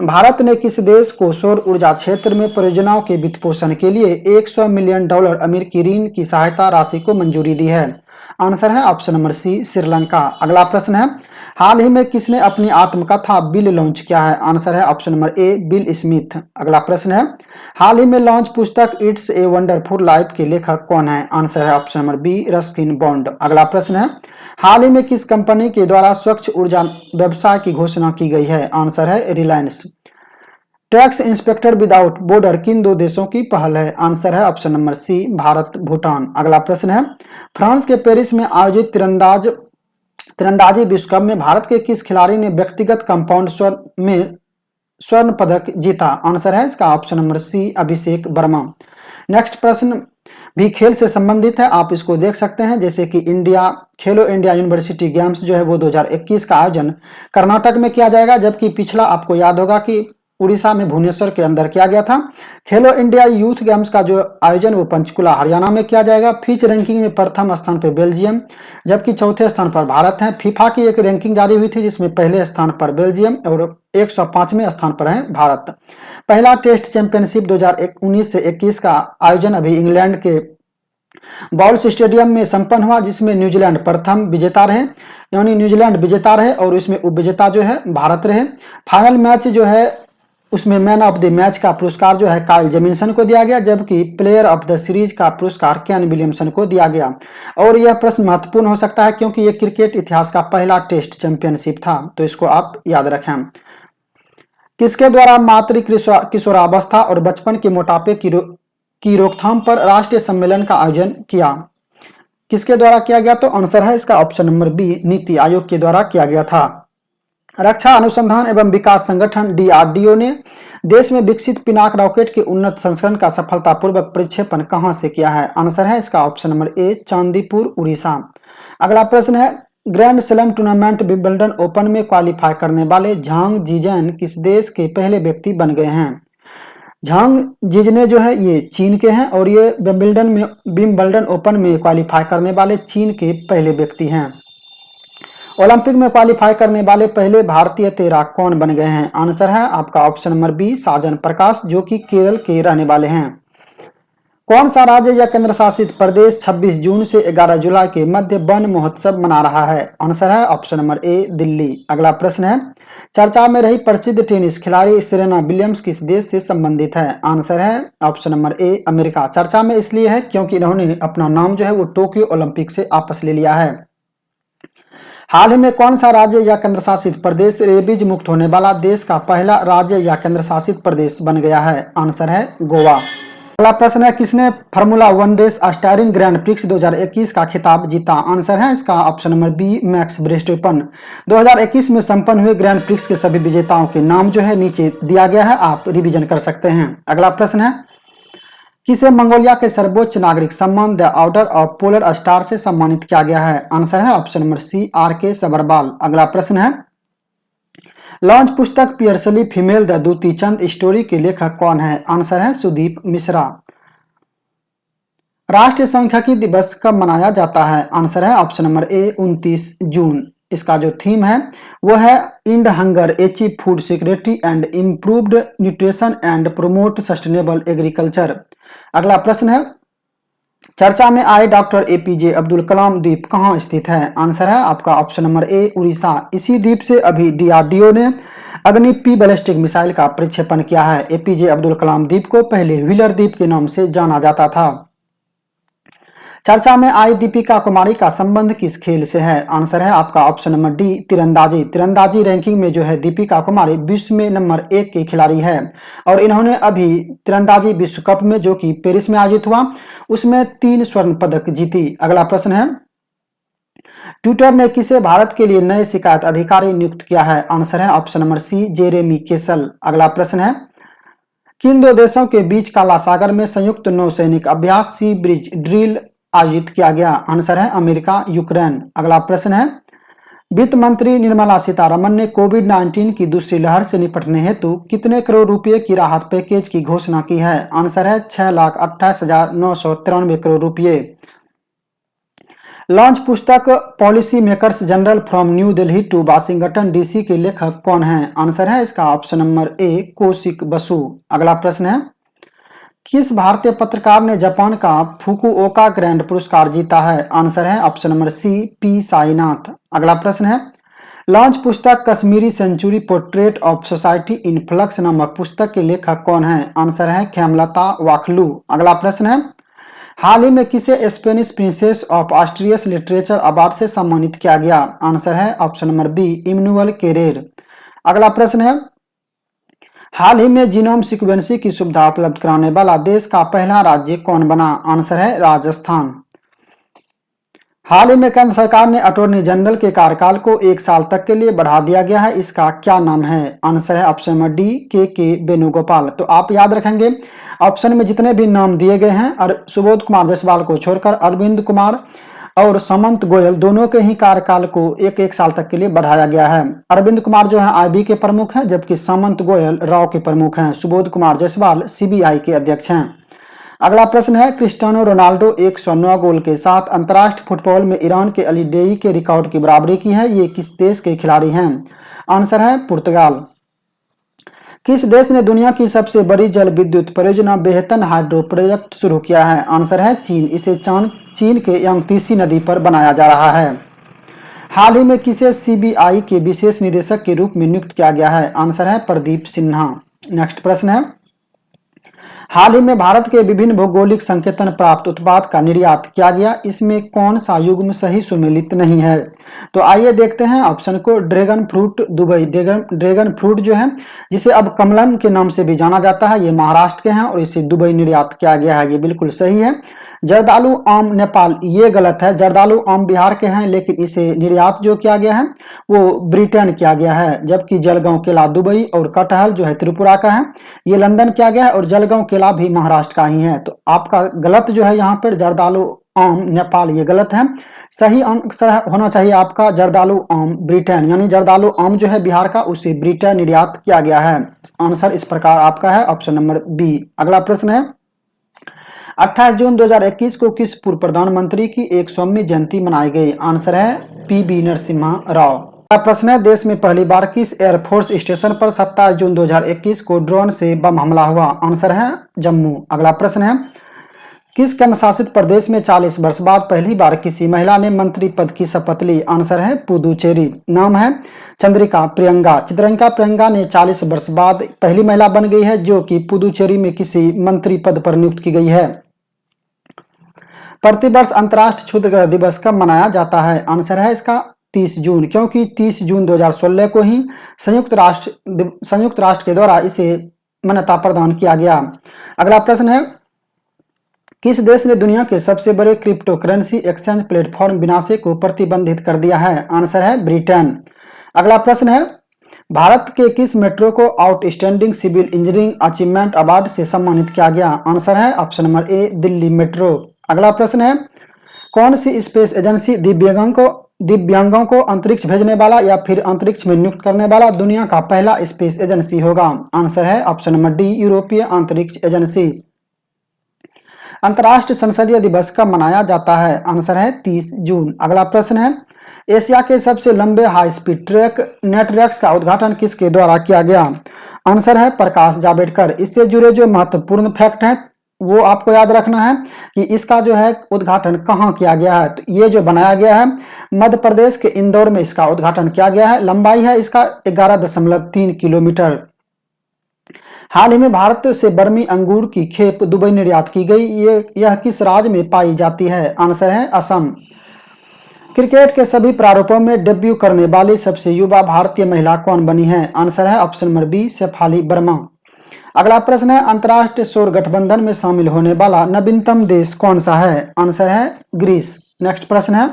भारत ने किस देश को सौर ऊर्जा क्षेत्र में परियोजनाओं के वित्त पोषण के लिए $100 मिलियन अमेरिकी ऋण की सहायता राशि को मंजूरी दी है? आंसर है ऑप्शन नंबर सी श्रीलंका। अगला प्रश्न है, हाल ही में किसने अपनी आत्मकथा बिल लॉन्च किया है? आंसर है ऑप्शन नंबर ए बिल स्मिथ। अगला प्रश्न है, हाल ही में लॉन्च पुस्तक इट्स ए वंडरफुल लाइफ के लेखक कौन है? आंसर है option number B Ruskin Bond. अगला प्रश्न है, हाल ही में किस कंपनी के द्वारा स्वच्छ ऊर्जा व्यवसाय की घोषणा की गई है? आंसर है Reliance. Tax inspectors without borders किन 2 देशों की पहल है? आंसर है option number C Bharat Bhutan. अगला प्रश्न है, फ्रांस के पेरिस में आयोजित तीरंदाजी विश्व कप में भारत के किस खिलाड़ी ने व्यक्तिगत कंपाउंड स्वर्ण पदक जीता? आंसर है इसका ऑप्शन नंबर सी अभिषेक वर्मा। नेक्स्ट प्रश्न भी खेल से संबंधित है, आप इसको देख सकते हैं, जैसे कि खेलो इंडिया यूनिवर्सिटी गेम्स जो है वो 2021 का आयोजन कर्नाटक में किया जाएगा, जबकि पिछला आपको याद होगा कि उड़ीसा में भुवनेश्वर के अंदर किया गया था। खेलो इंडिया यूथ गेम्स का जो आयोजन वो पंचकुला हरियाणा में किया जाएगा। फिच रैंकिंग में प्रथम स्थान पर बेल्जियम, जबकि चौथे स्थान पर भारत है। फीफा की एक रैंकिंग जारी हुई थी जिसमें पहले स्थान पर बेल्जियम और 105वें स्थान पर है भारत। पहला टेस्ट चैंपियनशिप 2019 से 21 का आयोजन अभी इंग्लैंड के बाउल्स स्टेडियम में संपन्न हुआ, जिसमें न्यूजीलैंड प्रथम विजेता रहे, यानी न्यूजीलैंड विजेता रहे और इसमें उपविजेता जो है भारत रहे। फाइनल मैच जो है उसमें मैन ऑफ द मैच का पुरस्कार जो है काइल जेमिसन को दिया गया, जबकि प्लेयर ऑफ द सीरीज का पुरस्कार केन विलियमसन को दिया गया। और यह प्रश्न महत्वपूर्ण हो सकता है क्योंकि यह क्रिकेट इतिहास का पहला टेस्ट चैंपियनशिप था, तो इसको आप याद रखें। किसके द्वारा मातृ किशोरावस्था और बचपन के मोटापे की रोकथाम पर राष्ट्रीय सम्मेलन का आयोजन किया? किसके द्वारा किया गया? तो आंसर है इसका option number B, NITI Aayog के द्वारा किया गया था। रक्षा अनुसंधान एवं विकास संगठन डीआरडीओ ने देश में विकसित पिनाक रॉकेट के उन्नत संस्करण का सफलतापूर्वक प्रक्षेपण कहां से किया है? आंसर है इसका ऑप्शन नंबर ए, चांदीपुर, उड़ीसा। अगला प्रश्न है, grand slam tournament Wimbledon open में क्वालिफाई करने वाले झांग जीजैन किस देश के पहले व्यक्ति बन गए हैं? झांग जीजने जो है ये चीन के हैं और ये विंबलडन ओपन में क्वालिफाई करने वाले चीन के पहले व्यक्ति हैं। ओलंपिक में क्वालिफाई करने वाले पहले भारतीय तैराक कौन बन गए हैं? आंसर है आपका ऑप्शन नंबर बी, साजन प्रकाश, जो कि केरल के रहने वाले हैं। कौन सा राज्य या केंद्र शासित प्रदेश 26 जून से 11 जुलाई के मध्य वन महोत्सव मना रहा है? आंसर है ऑप्शन नंबर ए, दिल्ली। अगला प्रश्न है, चर्चा में रही प्रसिद्ध टेनिस खिलाड़ी सेरेना विलियम्स किस देश से संबंधित है? आंसर है ऑप्शन नंबर ए, अमेरिका। चर्चा में इसलिए है क्योंकि इन्होंने अपना नाम जो है वो टोक्यो ओलंपिक से वापस ले लिया है। हाल ही में कौन सा राज्य या केंद्र शासित प्रदेश रेबीज मुक्त होने वाला देश का पहला राज्य या केंद्र शासित प्रदेश बन गया है? आंसर है गोवा। अगला प्रश्न है, किसने formula 1 race Styrian grand prix 2021 का खिताब जीता? आंसर है इसका option number B, Max Verstappen. 2021 में संपन्न हुए ग्रैंड प्रिक्स के सभी विजेताओं के नाम जो है नीचे दिया गया है, आप रिवीजन कर सकते हैं। अगला प्रश्न है, किसे मंगोलिया के सर्वोच्च नागरिक सम्मान the order of polar star से सम्मानित किया गया है? आंसर है ऑप्शन नंबर सी, आर के सबरवाल। अगला प्रश्न है, लॉन्च पुस्तक पियर्सली female the Dutee Chand story के लेखक कौन है? आंसर है सुदीप मिश्रा। राष्ट्रीय सांख्यिकी दिवस कब मनाया जाता है? आंसर है ऑप्शन नंबर ए, 29 जून। इसका जो थीम है वो है end hunger, achieve food security and improved nutrition and promote sustainable agriculture. अगला प्रश्न है, चर्चा में आए डॉक्टर एपीजे अब्दुल कलाम द्वीप कहाँ स्थित है? आंसर है आपका ऑप्शन नंबर ए, उड़ीसा। इसी द्वीप से अभी डीआरडीओ ने अग्नि पी बैलिस्टिक मिसाइल का प्रक्षेपण किया है। एपीजे अब्दुल कलाम द्वीप को पहले व्हीलर द्वीप के नाम से जाना जाता था। चर्चा में आई दीपिका कुमारी का संबंध किस खेल से है? आंसर है आपका ऑप्शन नंबर डी, तीरंदाजी। तीरंदाजी रैंकिंग में जो है दीपिका कुमारी विश्व में नंबर 1 के खिलाड़ी है और इन्होंने अभी तीरंदाजी विश्व कप में जो कि पेरिस में आयोजित हुआ उसमें 3 स्वर्ण पदक जीती। अगला प्रश्न है, ट्विटर ने किसे भारत के लिए नए शिकायत अधिकारी नियुक्त किया है? आंसर है option number C, Jeremy Kessel. अगला प्रश्न है, किन 2 देशों के बीच काला सागर में संयुक्त नौसैनिक अभ्यास सी ब्रिज ड्रिल आयोजित किया गया? आंसर है अमेरिका, यूक्रेन। अगला प्रश्न है, वित्त मंत्री निर्मला सीतारमण ने कोविड-19 की दूसरी लहर से निपटने हेतु कितने करोड़ रुपए की राहत पैकेज की घोषणा की है? आंसर है 6,28,993 करोड़ रुपए। लॉन्च पुस्तक policy makers journal from new Delhi to Washington DC के लेखक कौन है? आंसर है इसका option number A, Kaushik Basu. अगला प्रश्न है, किस भारतीय पत्रकार ने जापान का फुकुओका ग्रैंड पुरस्कार जीता है? आंसर है option number C, P Sainath. अगला प्रश्न है, लॉन्च पुस्तक Kashmiri century portrait of society in flux नामक पुस्तक के लेखक कौन है? आंसर है खेमलता वाखलू। अगला प्रश्न है, हाल ही में किसे Spanish princess of Asturias literature award से सम्मानित किया गया? आंसर है option number B, Emmanuel Carrère. अगला प्रश्न है, हाल ही में जीनोम सीक्वेंसिंग की सुविधा उपलब्ध कराने वाला देश का पहला राज्य कौन बना? आंसर है राजस्थान। हाल ही में केंद्र सरकार ने अटॉर्नी जनरल के कार्यकाल को 1 साल तक के लिए बढ़ा दिया गया है, इसका क्या नाम है? आंसर है ऑप्शन नंबर डी, के वेणुगोपाल। तो आप याद रखेंगे ऑप्शन में जितने भी नाम दिए गए हैं और सुबोध कुमार जायसवाल को छोड़कर अरविंद कुमार और सामंत गोयल दोनों के ही कार्यकाल को 1 साल तक के लिए बढ़ाया गया है। अरविंद कुमार जो है आईबी के प्रमुख हैं, जबकि सामंत गोयल राव के प्रमुख हैं। सुबोध कुमार जायसवाल सीबीआई के अध्यक्ष हैं। अगला प्रश्न है, क्रिस्टियानो रोनाल्डो 109 गोल के साथ अंतर्राष्ट्रीय फुटबॉल में ईरान के अली डेई के रिकॉर्ड की बराबरी की है। ये किस देश के खिलाड़ी हैं? आंसर है पुर्तगाल। किस देश ने दुनिया की सबसे बड़ी जल विद्युत परियोजना बेहतन हाइड्रो प्रोजेक्ट शुरू किया है? आंसर है चीन। इसे चीन के यांगत्से नदी पर बनाया जा रहा है। हाल ही में किसे सीबीआई के विशेष निदेशक के रूप में नियुक्त किया गया है? आंसर है प्रदीप सिन्हा। नेक्स्ट प्रश्न है, हाल ही में भारत के विभिन्न भौगोलिक संकेतन प्राप्त उत्पाद का निर्यात किया गया, इसमें कौन सा युग्म सही सुमेलित नहीं है? तो आइए देखते हैं ऑप्शन को। Dragon fruit Dubai, dragon fruit जो है जिसे अब कमलन के नाम से भी जाना जाता है, ये महाराष्ट्र के हैं और इसे दुबई निर्यात किया गया है, ये बिल्कुल सही है। जर्दालू आम नेपाल, ये गलत है। जर्दालू आम बिहार के हैं लेकिन इसे निर्यात जो किया गया है वो ब्रिटेन किया गया है, जबकि जलगांव केला दुबई और कटहल जो है त्रिपुरा का है, ये लंदन किया गया है और जलगांव केला भी महाराष्ट्र का ही है। तो आपका गलत जो है यहाँ पर जर्दालू आम नेपाल, ये गलत है। सही आंसर होना चाहिए आपका जर्दालू आम ब्रिटेन, यानी जर्दालू आम जो है बिहार का, उसे ब्रिटेन निर्यात किया गया है। आंसर इस प्रकार आपका है ऑप्शन नंबर बी। अगला प्रश्न है, 28 जून 2021 को किस पूर्व प्रधानमंत्री की 100वीं जयंती मनाई गई? आंसर है पीवी नरसिम्हा राव। अगला प्रश्न है, देश में पहली बार किस एयरफोर्स स्टेशन पर 27 जून 2021 को ड्रोन से बम हमला हुआ? आंसर है जम्मू। अगला प्रश्न है, किस केंद्र शासित प्रदेश में 40 वर्ष बाद पहली बार किसी महिला ने मंत्री पद की शपथ ली? आंसर है पुदुचेरी। नाम है चंद्रिका प्रियंका। चित्रंका प्रियंका ने 40 वर्ष बाद पहली महिला बन गई है जो कि पुदुचेरी में किसी मंत्री पद पर नियुक्त की गई है। प्रतिवर्ष अंतर्राष्ट्रीय क्षुद्र दिवस कब मनाया जाता है? आंसर है इसका 30 जून, क्योंकि 30 जून 2016 को ही संयुक्त राष्ट्र के द्वारा इसे मान्यता प्रदान किया गया। अगला प्रश्न है, किस देश ने दुनिया के सबसे बड़े क्रिप्टो करेंसी एक्सचेंज प्लेटफॉर्म बिनासे को प्रतिबंधित कर दिया है? आंसर है ब्रिटेन। अगला प्रश्न है, भारत के किस मेट्रो को outstanding civil engineering achievement award से सम्मानित किया गया? आंसर है option number A Delhi metro. अगला प्रश्न है, कौन सी स्पेस एजेंसी दिव्यांगों को अंतरिक्ष भेजने वाला या फिर अंतरिक्ष में नियुक्त करने वाला दुनिया का पहला स्पेस एजेंसी होगा? आंसर है ऑप्शन नंबर डी यूरोपीय अंतरिक्ष एजेंसी। अंतर्राष्ट्रीय संसदीय दिवस कब मनाया जाता है? आंसर है 30 जून। अगला प्रश्न है, एशिया के सबसे लंबे हाई स्पीड ट्रैक नेटवर्क का उद्घाटन किसके द्वारा किया गया? आंसर है प्रकाश जावड़ेकर। इससे जुड़े जो महत्वपूर्ण फैक्ट हैं वो आपको याद रखना है कि इसका जो है उद्घाटन कहाँ किया गया है। तो ये जो बनाया गया है मध्य प्रदेश के इंदौर में इसका उद्घाटन किया गया है। लंबाई है इसका 11.3 किलोमीटर। हाल ही में भारत से बर्मी अंगूर की खेप दुबई निर्यात की गई, यह किस राज्य में पाई जाती है? आंसर है असम। क्रिकेट के सभी प्रारूपों में डेब्यू करने वाली सबसे युवा भारतीय महिला कौन बनी है? आंसर है option number B Shefali Verma. अगला प्रश्न है, अंतर्राष्ट्रीय सौर गठबंधन में शामिल होने वाला नवीनतम देश कौन सा है? आंसर है ग्रीस। नेक्स्ट प्रश्न है,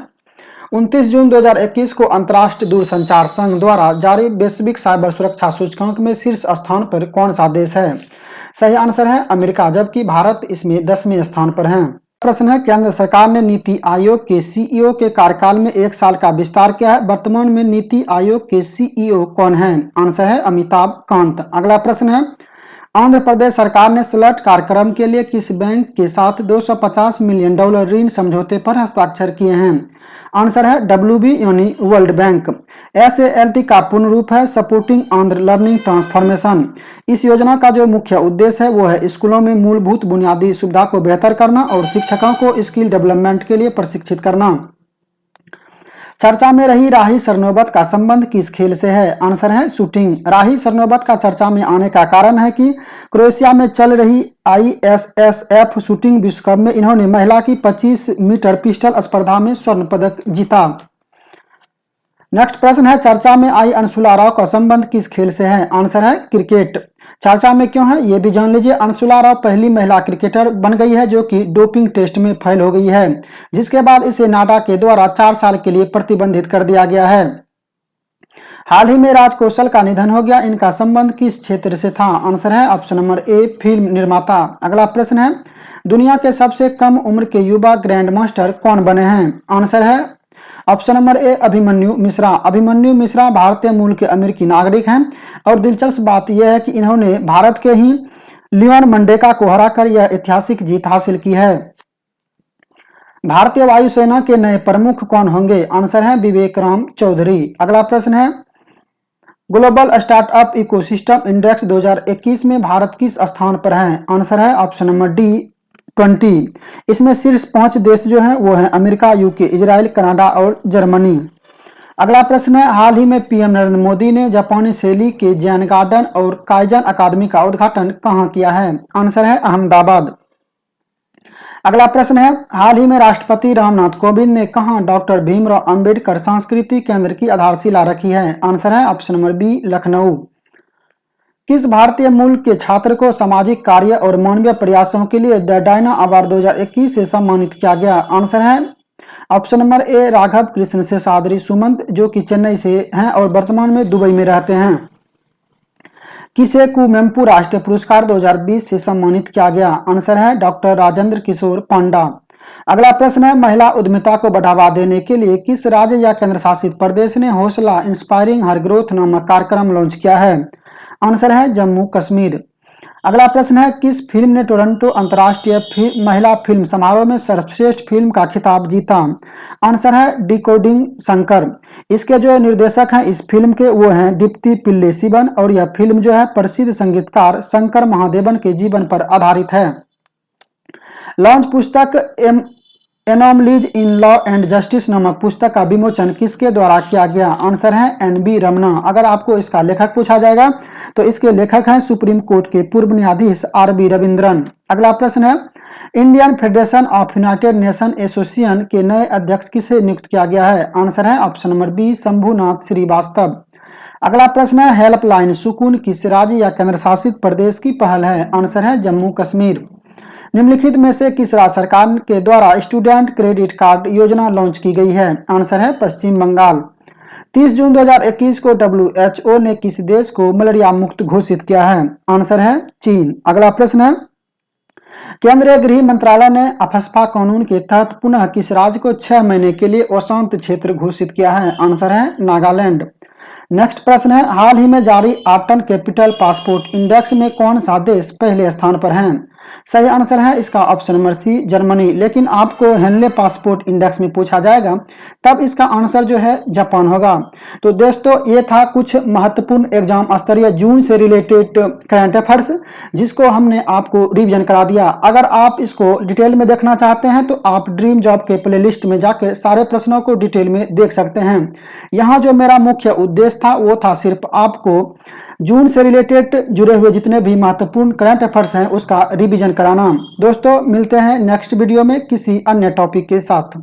29 जून 2021 को अंतर्राष्ट्रीय दूरसंचार संघ द्वारा जारी वैश्विक साइबर सुरक्षा सूचकांक में शीर्ष स्थान पर कौन सा देश है? सही आंसर है अमेरिका, जबकि भारत इसमें 10वें स्थान पर है। प्रश्न है, केंद्र सरकार ने नीति आयोग के सीईओ के कार्यकाल में 1 साल का विस्तार किया है। वर्तमान में नीति आयोग के सीईओ कौन है? आंसर है अमिताभ कांत। अगला प्रश्न है, आंध्र प्रदेश सरकार ने स्लट कार्यक्रम के लिए किस बैंक के साथ $250 मिलियन ऋण समझौते पर हस्ताक्षर किए हैं? आंसर है WB यानी वर्ल्ड बैंक। SALT का पूर्ण रूप है सपोर्टिंग आंध्र लर्निंग ट्रांसफॉर्मेशन। इस योजना का जो मुख्य उद्देश्य है वो है स्कूलों में मूलभूत बुनियादी सुविधा को बेहतर करना और शिक्षकों को स्किल डेवलपमेंट के लिए प्रशिक्षित करना। चर्चा में रही राही सरनोबत का संबंध किस खेल से है? आंसर है शूटिंग। राही सरनोबत का चर्चा में आने का कारण है कि क्रोएशिया में चल रही ISSF शूटिंग विश्व कप में इन्होंने महिला की 25 मीटर पिस्टल स्पर्धा में स्वर्ण पदक जीता। नेक्स्ट प्रश्न है, चर्चा में आई अंशुला राव का संबंध किस खेल से है? आंसर है क्रिकेट। चर्चा में क्यों है ये भी जान लीजिए। अंशुला राव पहली महिला क्रिकेटर बन गई है जो कि डोपिंग टेस्ट में फेल हो गई है, जिसके बाद इसे नाडा के द्वारा 4 साल के लिए प्रतिबंधित कर दिया गया है। हाल ही में राज कौशल का निधन हो गया, इनका संबंध किस क्षेत्र से था? आंसर है ऑप्शन नंबर ए फिल्म निर्माता। अगला प्रश्न है, दुनिया के सबसे कम उम्र के युवा ग्रैंड मास्टर कौन बने हैं? आंसर है ऑप्शन नंबर ए अभिमन्यु मिश्रा। अभिमन्यु मिश्रा भारतीय मूल के अमेरिकी नागरिक हैं और दिलचस्प बात यह है कि इन्होंने भारत के ही लियोन मंडेका को हराकर यह ऐतिहासिक जीत हासिल की है। भारतीय वायुसेना के नए प्रमुख कौन होंगे? आंसर है विवेक राम चौधरी। अगला प्रश्न है, ग्लोबल स्टार्टअप इकोसिस्टम इंडेक्स 2021 में भारत किस स्थान पर है? आंसर है ऑप्शन नंबर डी 20। इसमें शीर्ष 5 देश जो हैं वो हैं अमेरिका, यूके, इजराइल, कनाडा और जर्मनी। अगला प्रश्न है, हाल ही में पीएम नरेंद्र मोदी ने जापानी शैली के जैन गार्डन और काइजन अकादमी का उद्घाटन कहाँ किया है? आंसर है अहमदाबाद। अगला प्रश्न है, हाल ही में राष्ट्रपति रामनाथ कोविंद ने कहां डॉक्टर भीमराव अंबेडकर सांस्कृतिक केंद्र की आधारशिला रखी है? आंसर है ऑप्शन नंबर बी, लखनऊ। किस भारतीय मूल के छात्र को सामाजिक कार्य और मानवीय प्रयासों के लिए द डायना अवार्ड 2021 से सम्मानित किया गया? आंसर है ऑप्शन नंबर ए, राघव कृष्ण शेषाद्री सुमंत, जो कि चेन्नई से हैं और वर्तमान में दुबई में रहते हैं। किसे कुवेंपु राष्ट्रीय पुरस्कार 2020 से सम्मानित किया गया? आंसर है डॉक्टर राजेंद्र किशोर पांडा। अगला प्रश्न है, महिला उद्यमिता को बढ़ावा देने के लिए किस राज्य या केंद्र शासित प्रदेश ने हौसला इंस्पायरिंग हर ग्रोथ नामक कार्यक्रम लॉन्च किया है? आंसर है जम्मू कश्मीर। अगला प्रश्न है, किस फिल्म ने टोरंटो अंतर्राष्ट्रीय महिला फिल्म समारोह में सर्वश्रेष्ठ फिल्म का खिताब जीता? आंसर है डिकोडिंग शंकर। इसके जो निर्देशक हैं इस फिल्म के वो हैं दीप्ति पिल्ले शिवन, और यह फिल्म जो है प्रसिद्ध संगीतकार शंकर महादेवन के जीवन पर आधारित है। लॉन्च पुस्तक anomalies in law and justice नामक पुस्तक का विमोचन किसके द्वारा किया गया? आंसर है एन.बी. रमना। अगर आपको इसका लेखक पूछा जाएगा तो इसके लेखक हैं सुप्रीम कोर्ट के पूर्व न्यायाधीश आर.बी. रविंद्रन। अगला प्रश्न है, Indian federation of United nation association के नए अध्यक्ष किसे नियुक्त किया गया है? आंसर है option number B, Shambhunath Srivastava. अगला प्रश्न है, हेल्पलाइन सुकून किस राज्य या केंद्र शासित प्रदेश की पहल है? आंसर है जम्मू कश्मीर। निम्नलिखित में से किस राज्य सरकार के द्वारा स्टूडेंट क्रेडिट कार्ड योजना लॉन्च की गई है? आंसर है पश्चिम बंगाल। 30 जून 2021 को WHO ने किस देश को मलेरिया मुक्त घोषित किया है? आंसर है चीन। अगला प्रश्न है, केंद्रीय गृह मंत्रालय ने अफस्पा कानून के तहत पुनः किस राज्य को 6 महीने के लिए अशांत क्षेत्र घोषित किया है? आंसर है नागालैंड। नेक्स्ट प्रश्न है, हाल ही में जारी आर्टन कैपिटल पासपोर्ट इंडेक्स में कौन सा देश पहले स्थान पर है? सही आंसर है इसका ऑप्शन नंबर सी, जर्मनी। लेकिन आपको हेनले पासपोर्ट इंडेक्स में पूछा जाएगा तब इसका आंसर जो है जापान होगा। तो दोस्तों ये था कुछ महत्वपूर्ण एग्जाम स्तरीय जून से रिलेटेड करंट अफेयर्स जिसको हमने आपको रिवीजन करा दिया। अगर आप इसको डिटेल में देखना चाहते हैं तो आप ड्रीम जॉब के प्लेलिस्ट में जाकर सारे प्रश्नों को डिटेल में देख सकते हैं। यहाँ जो मेरा मुख्य उद्देश्य था वो था सिर्फ आपको जून से रिलेटेड जुड़े हुए जितने भी महत्वपूर्ण करंट अफेयर्स हैं उसका रिवीजन कराना। दोस्तों मिलते हैं नेक्स्ट वीडियो में किसी अन्य टॉपिक के साथ।